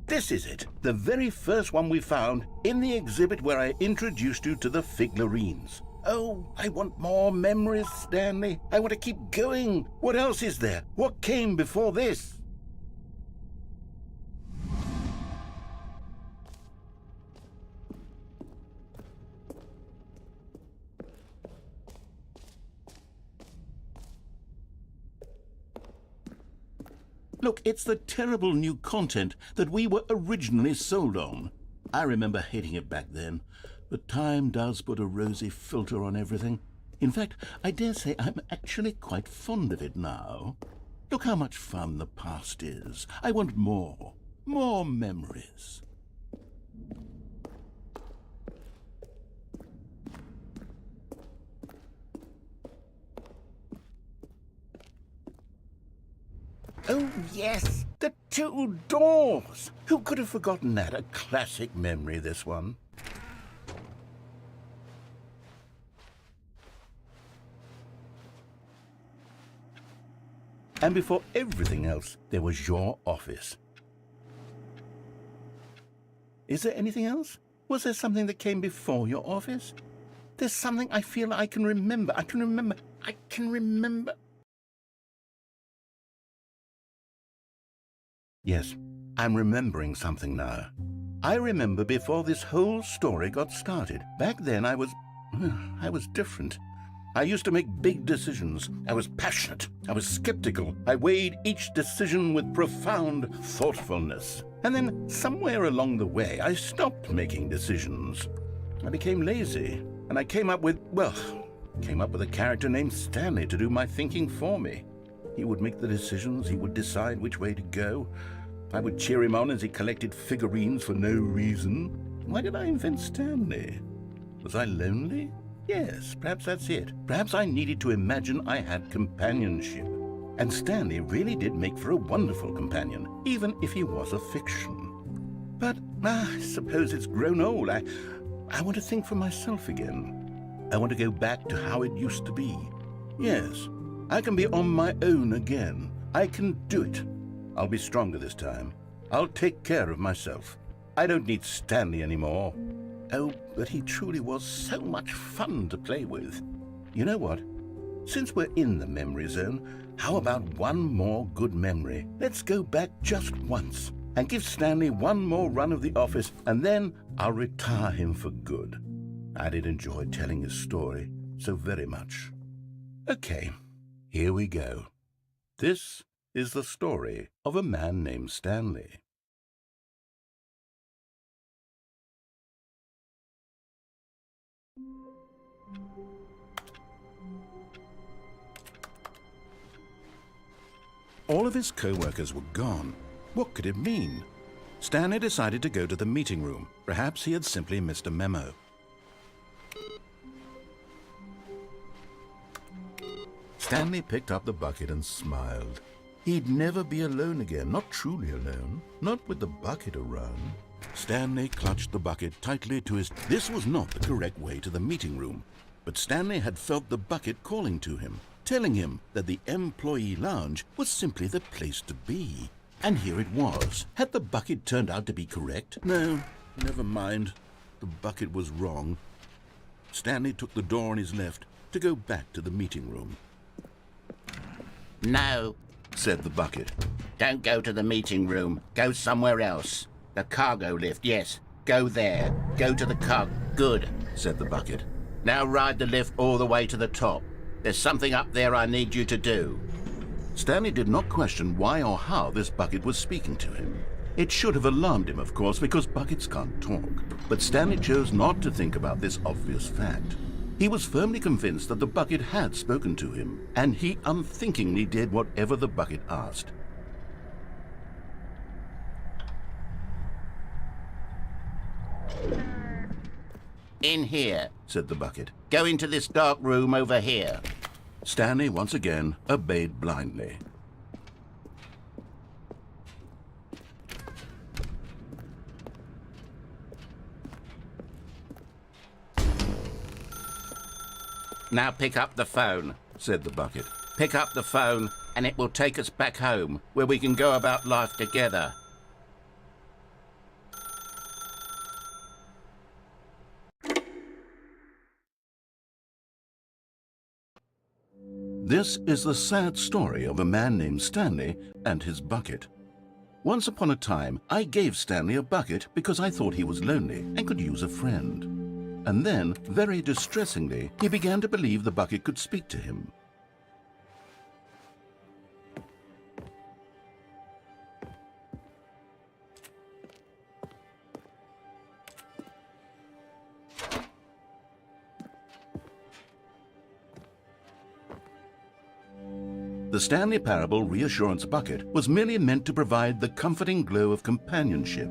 This is it, the very first one we found in the exhibit where I introduced you to the Figlarines. Oh, I want more memories, Stanley. I want to keep going. What else is there? What came before this? Look, it's the terrible new content that we were originally sold on. I remember hating it back then, but time does put a rosy filter on everything. In fact, I dare say I'm actually quite fond of it now. Look how much fun the past is. I want more. More memories. Oh, yes, the two doors. Who could have forgotten that? A classic memory, this one. And before everything else, there was your office. Is there anything else? Was there something that came before your office? There's something I feel I can remember. I can remember. Yes, I'm remembering something now. I remember before this whole story got started. Back then I was different. I used to make big decisions. I was passionate. I was skeptical. I weighed each decision with profound thoughtfulness. And then somewhere along the way, I stopped making decisions. I became lazy, and I came up with a character named Stanley to do my thinking for me. He would make the decisions, he would decide which way to go. I would cheer him on as he collected figurines for no reason. Why did I invent Stanley? Was I lonely? Yes, perhaps that's it. Perhaps I needed to imagine I had companionship. And Stanley really did make for a wonderful companion, even if he was a fiction. But I suppose it's grown old. I want to think for myself again. I want to go back to how it used to be. Yes, I can be on my own again. I can do it. I'll be stronger this time. I'll take care of myself. I don't need Stanley anymore. Oh, but he truly was so much fun to play with. You know what? Since we're in the memory zone, how about one more good memory? Let's go back just once and give Stanley one more run of the office, and then I'll retire him for good. I did enjoy telling his story so very much. Okay, here we go. This is the story of a man named Stanley. All of his co-workers were gone. What could it mean? Stanley decided to go to the meeting room. Perhaps he had simply missed a memo. Stanley picked up the bucket and smiled. He'd never be alone again, not truly alone, not with the bucket around. Stanley clutched the bucket tightly to his... This was not the correct way to the meeting room, but Stanley had felt the bucket calling to him, telling him that the employee lounge was simply the place to be. And here it was. Had the bucket turned out to be correct? No, never mind. The bucket was wrong. Stanley took the door on his left to go back to the meeting room. No, Said the bucket. don't go to the meeting room. Go somewhere else. The cargo lift, yes. Go there. Go to the car. Good, Said the bucket. now ride the lift all the way to the top. There's something up there I need you to do. Stanley did not question why or how this bucket was speaking to him. It should have alarmed him, of course, because buckets can't talk. But Stanley chose not to think about this obvious fact. He was firmly convinced that the bucket had spoken to him, and he unthinkingly did whatever the bucket asked. In here. Said the bucket. Go into this dark room over here. Stanley once again obeyed blindly. Now pick up the phone. Said the bucket. Pick up the phone and it will take us back home, where we can go about life together. This is the sad story of a man named Stanley and his bucket. Once upon a time, I gave Stanley a bucket because I thought he was lonely and could use a friend. And then, very distressingly, he began to believe the bucket could speak to him. The Stanley Parable Reassurance Bucket was merely meant to provide the comforting glow of companionship.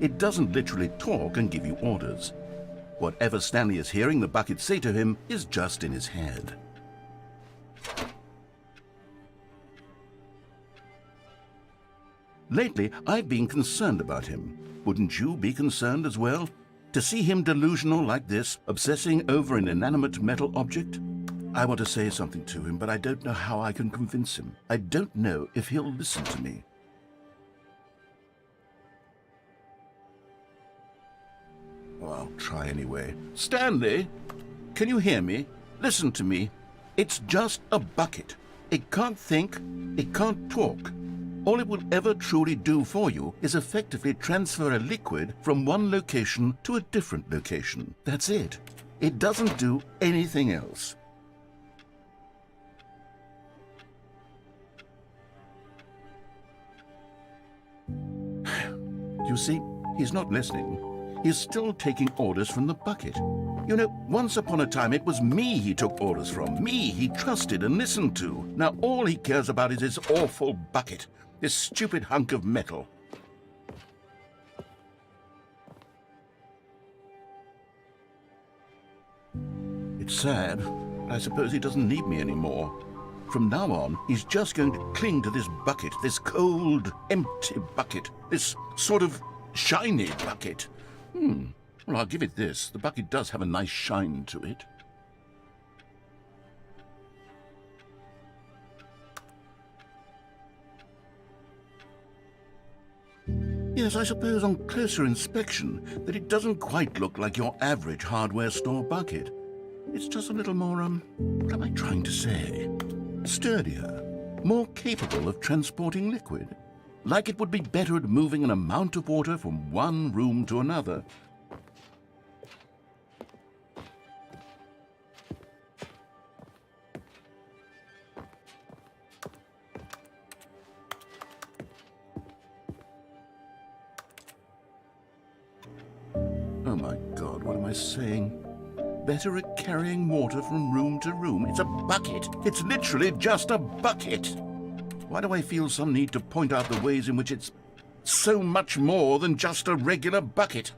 It doesn't literally talk and give you orders. Whatever Stanley is hearing the bucket say to him is just in his head. Lately, I've been concerned about him. Wouldn't you be concerned as well? To see him delusional like this, obsessing over an inanimate metal object? I want to say something to him, but I don't know how I can convince him. I don't know if he'll listen to me. Well, I'll try anyway. Stanley, can you hear me? Listen to me. It's just a bucket. It can't think, it can't talk. All it will ever truly do for you is effectively transfer a liquid from one location to a different location. That's it. It doesn't do anything else. You see, he's not listening. He's still taking orders from the bucket. You know, once upon a time it was me he took orders from, me he trusted and listened to. Now all he cares about is his awful bucket, this stupid hunk of metal. It's sad, but I suppose he doesn't need me anymore. From now on, he's just going to cling to this bucket, this cold, empty bucket, this sort of shiny bucket. Well, I'll give it this. The bucket does have a nice shine to it. Yes, I suppose on closer inspection that it doesn't quite look like your average hardware store bucket. It's just a little more, what am I trying to say? Sturdier, more capable of transporting liquid. Like it would be better at moving an amount of water from one room to another. Oh my God, what am I saying? Better at carrying water from room to room. It's a bucket. It's literally just a bucket. Why do I feel some need to point out the ways in which it's so much more than just a regular bucket?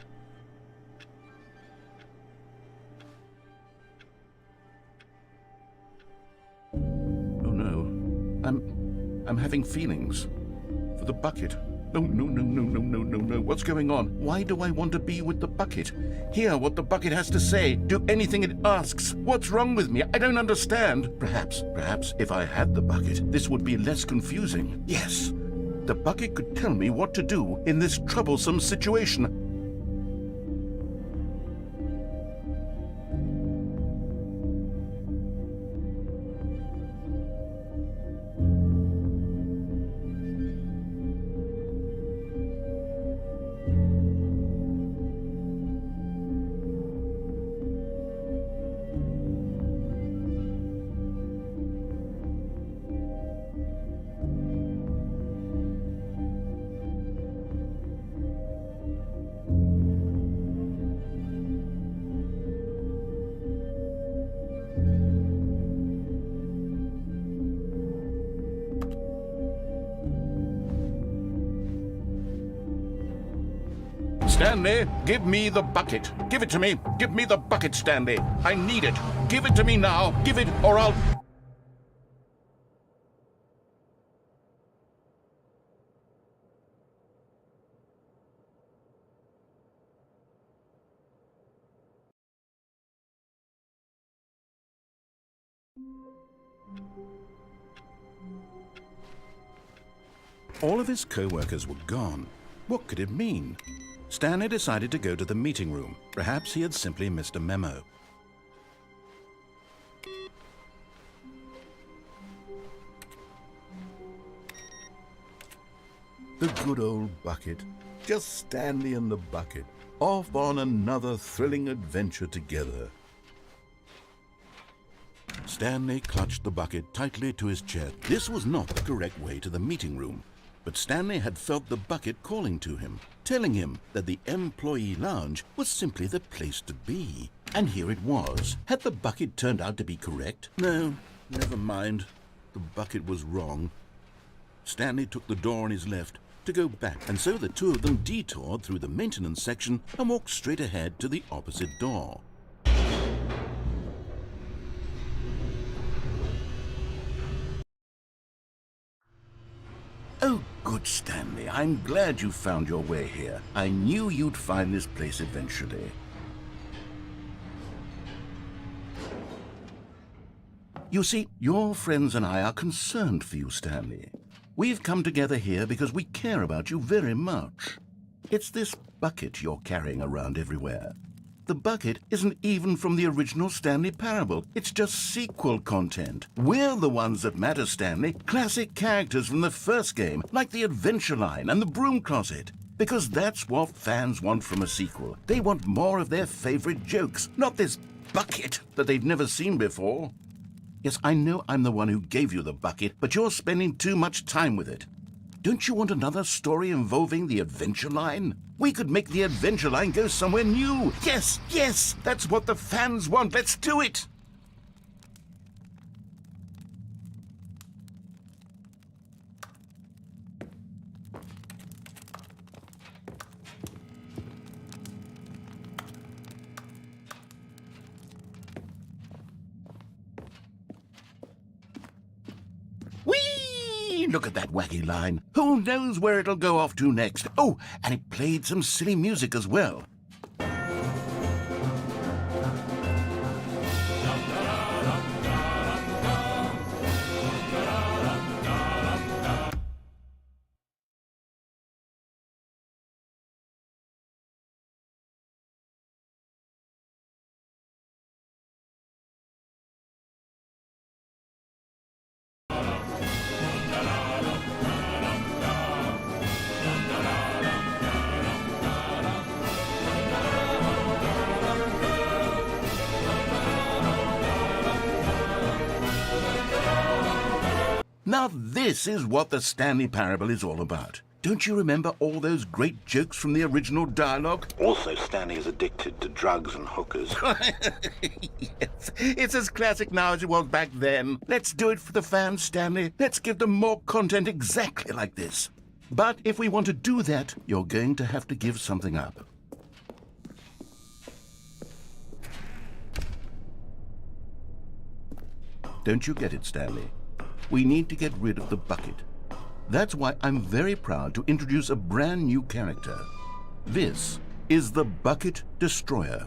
I'm having feelings for the bucket. No, no, no, no, no, no, no, no. What's going on? Why do I want to be with the bucket? Hear what the bucket has to say. Do anything it asks. What's wrong with me? I don't understand. Perhaps if I had the bucket, this would be less confusing. Yes, the bucket could tell me what to do in this troublesome situation. Stanley, give me the bucket. Give it to me. Give me the bucket, Stanley. I need it. Give it to me now. Give it, or I'll... All of his co-workers were gone. What could it mean? Stanley decided to go to the meeting room. Perhaps he had simply missed a memo. The good old bucket. Just Stanley and the bucket. Off on another thrilling adventure together. Stanley clutched the bucket tightly to his chest. This was not the correct way to the meeting room. But Stanley had felt the bucket calling to him, telling him that the employee lounge was simply the place to be. And here it was. Had the bucket turned out to be correct? No, never mind. The bucket was wrong. Stanley took the door on his left to go back, and so the two of them detoured through the maintenance section and walked straight ahead to the opposite door. Oh, good Stanley. I'm glad you found your way here. I knew you'd find this place eventually. You see, your friends and I are concerned for you, Stanley. We've come together here because we care about you very much. It's this bucket you're carrying around everywhere. The bucket isn't even from the original Stanley Parable. It's just sequel content. We're the ones that matter, Stanley. Classic characters from the first game, like the Adventure Line and the Broom Closet. Because that's what fans want from a sequel. They want more of their favorite jokes, not this bucket that they've never seen before. Yes, I know I'm the one who gave you the bucket, but you're spending too much time with it. Don't you want another story involving the Adventure Line? We could make the Adventure Line go somewhere new. Yes, yes, that's what the fans want. Let's do it. Look at that wacky line. Who knows where it'll go off to next? Oh, and it played some silly music as well. Now this is what the Stanley Parable is all about. Don't you remember all those great jokes from the original dialogue? Also, Stanley is addicted to drugs and hookers. Yes, it's as classic now as it was back then. Let's do it for the fans, Stanley. Let's give them more content exactly like this. But if we want to do that, you're going to have to give something up. Don't you get it, Stanley? we need to get rid of the bucket. That's why I'm very proud to introduce a brand new character. This is the Bucket Destroyer.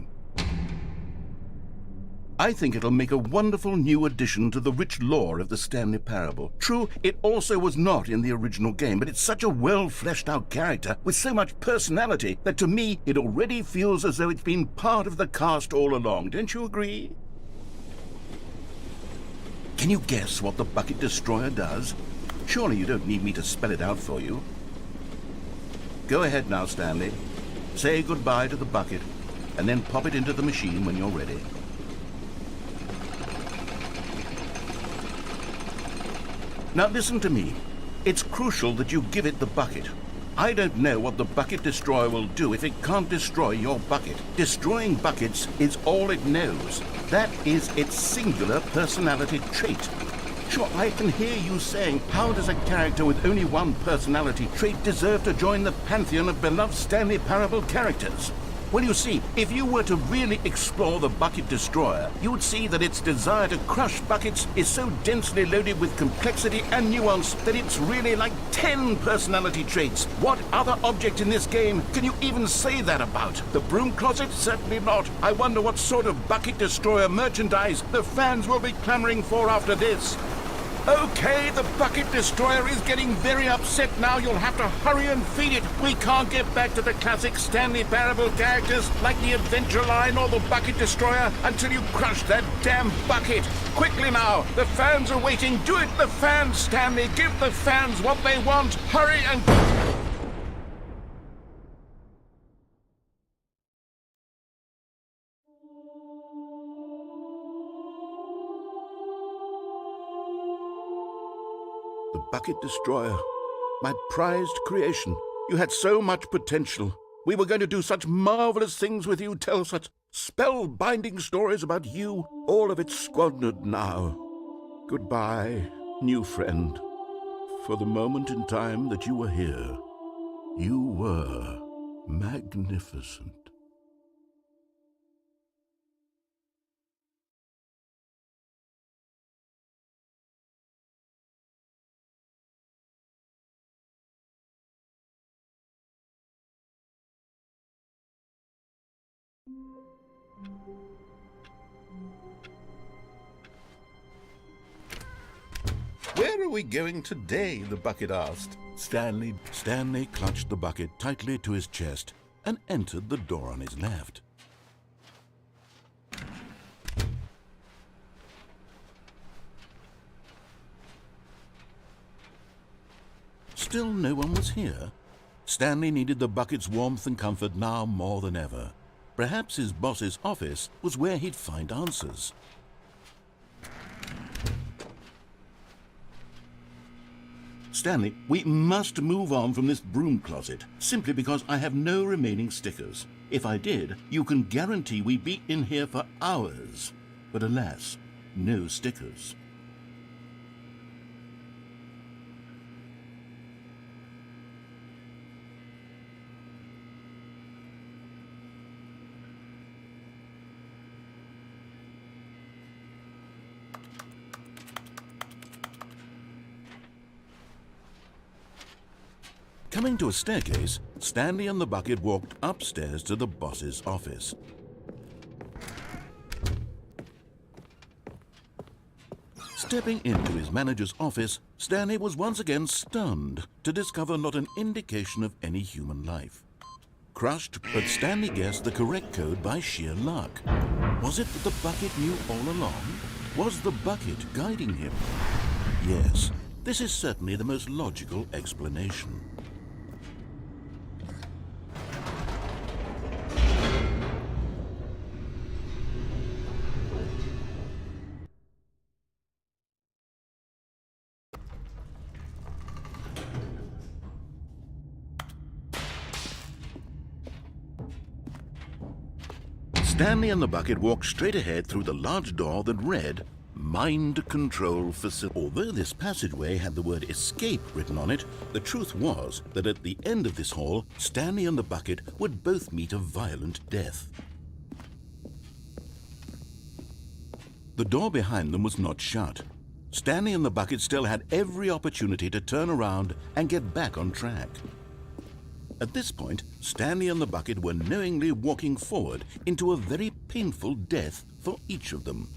I think it'll make a wonderful new addition to the rich lore of the Stanley Parable. True, it also was not in the original game, but it's such a well-fleshed-out character with so much personality that to me it already feels as though it's been part of the cast all along. Don't you agree? Can you guess what the Bucket Destroyer does? Surely you don't need me to spell it out for you. Go ahead now, Stanley. Say goodbye to the bucket, and then pop it into the machine when you're ready. Now listen to me. It's crucial that you give it the bucket. I don't know what the Bucket Destroyer will do if it can't destroy your bucket. Destroying buckets is all it knows. That is its singular personality trait. Sure, I can hear you saying, how does a character with only one personality trait deserve to join the pantheon of beloved Stanley Parable characters? Well, you see, if you were to really explore the Bucket Destroyer, you would see that its desire to crush buckets is so densely loaded with complexity and nuance that it's really like 10 personality traits. What other object in this game can you even say that about? The broom closet? Certainly not. I wonder what sort of Bucket Destroyer merchandise the fans will be clamoring for after this. Okay, the Bucket Destroyer is getting very upset now. You'll have to hurry and feed it. We can't get back to the classic Stanley Parable characters like the Adventure Line or the Bucket Destroyer until you crush that damn bucket. Quickly now, the fans are waiting. Do it, the fans, Stanley. Give the fans what they want. Hurry and... The Bucket Destroyer, my prized creation. You had so much potential. We were going to do such marvelous things with you, tell such spell-binding stories about you. All of it squandered now. Goodbye, new friend. For the moment in time that you were here, you were magnificent. Where are we going today? The bucket asked. Stanley clutched the bucket tightly to his chest and entered the door on his left. Still no one was here. Stanley needed the bucket's warmth and comfort now more than ever. Perhaps his boss's office was where he'd find answers. Stanley, we must move on from this broom closet, simply because I have no remaining stickers. If I did, you can guarantee we'd be in here for hours. But alas, no stickers. Coming to a staircase, Stanley and the bucket walked upstairs to the boss's office. Stepping into his manager's office, Stanley was once again stunned to discover not an indication of any human life. Crushed, but Stanley guessed the correct code by sheer luck. Was it that the bucket knew all along? Was the bucket guiding him? Yes, this is certainly the most logical explanation. Stanley and the bucket walked straight ahead through the large door that read, Mind Control Facility. Although this passageway had the word escape written on it, the truth was that at the end of this hall, Stanley and the bucket would both meet a violent death. The door behind them was not shut. Stanley and the bucket still had every opportunity to turn around and get back on track. At this point, Stanley and the bucket were knowingly walking forward into a very painful death for each of them.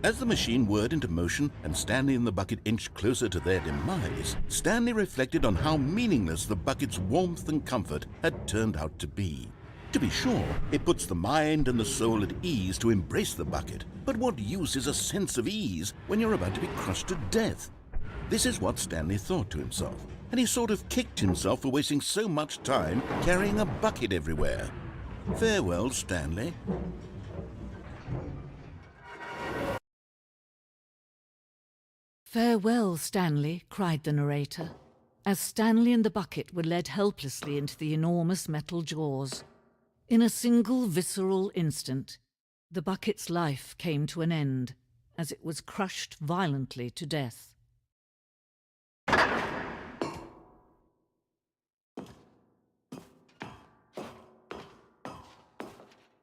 As the machine whirred into motion and Stanley and the bucket inched closer to their demise, Stanley reflected on how meaningless the bucket's warmth and comfort had turned out to be. To be sure, it puts the mind and the soul at ease to embrace the bucket, but what use is a sense of ease when you're about to be crushed to death? This is what Stanley thought to himself, and he sort of kicked himself for wasting so much time carrying a bucket everywhere. Farewell, Stanley. "Farewell, Stanley," cried the narrator, as Stanley and the bucket were led helplessly into the enormous metal jaws. In a single visceral instant, the bucket's life came to an end as it was crushed violently to death.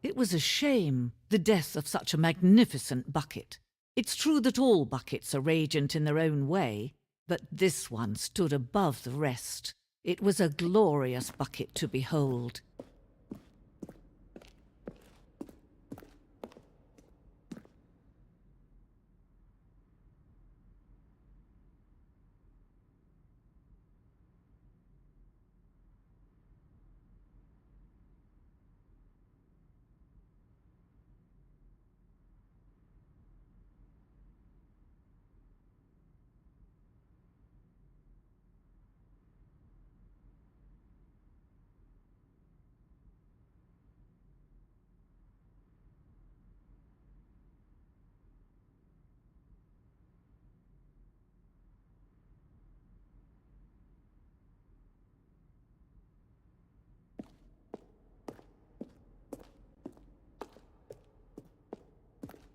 It was a shame, the death of such a magnificent bucket. It's true that all buckets are radiant in their own way, but this one stood above the rest. It was a glorious bucket to behold.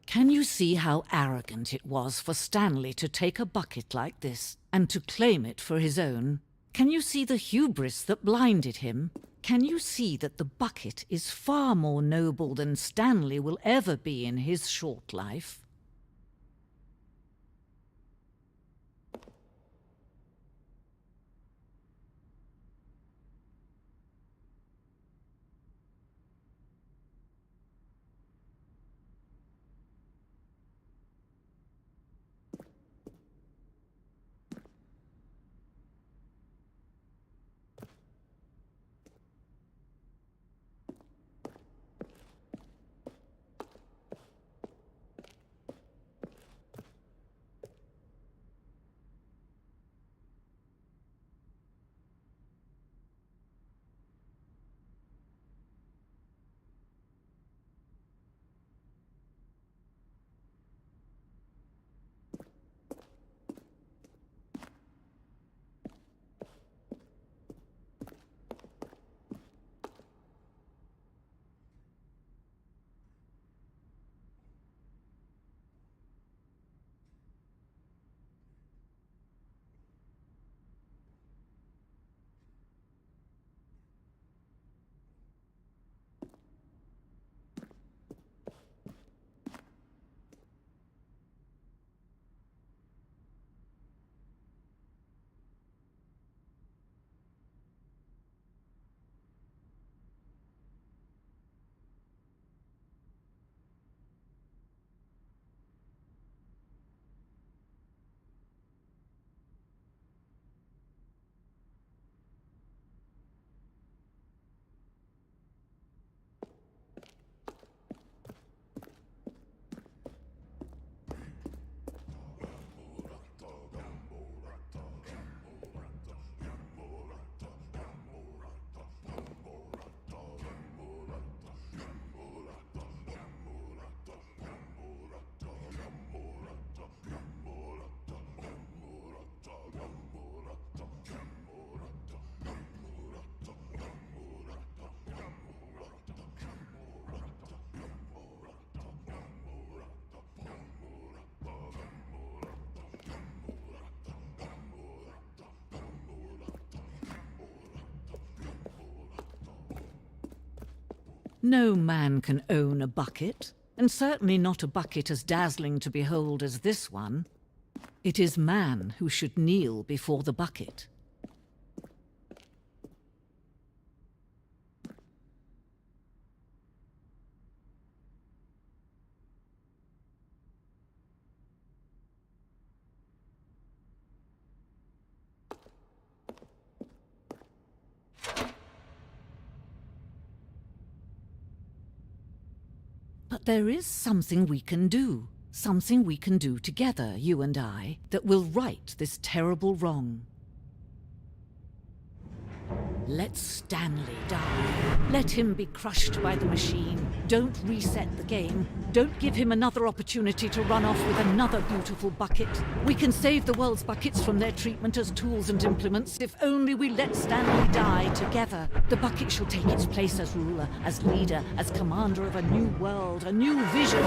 Can you see how arrogant it was for Stanley to take a bucket like this and to claim it for his own? Can you see the hubris that blinded him? Can you see that the bucket is far more noble than Stanley will ever be in his short life? No man can own a bucket, and certainly not a bucket as dazzling to behold as this one. It is man who should kneel before the bucket. But there is something we can do. Something we can do together, you and I, that will right this terrible wrong. Let Stanley die. Let him be crushed by the machine. Don't reset the game. Don't give him another opportunity to run off with another beautiful bucket. We can save the world's buckets from their treatment as tools and implements if only we let Stanley die together. The bucket shall take its place as ruler, as leader, as commander of a new world, a new vision.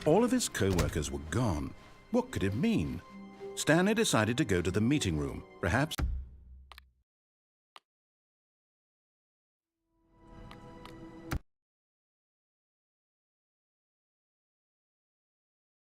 All of his co-workers were gone. What could it mean? Stanley decided to go to the meeting room. Perhaps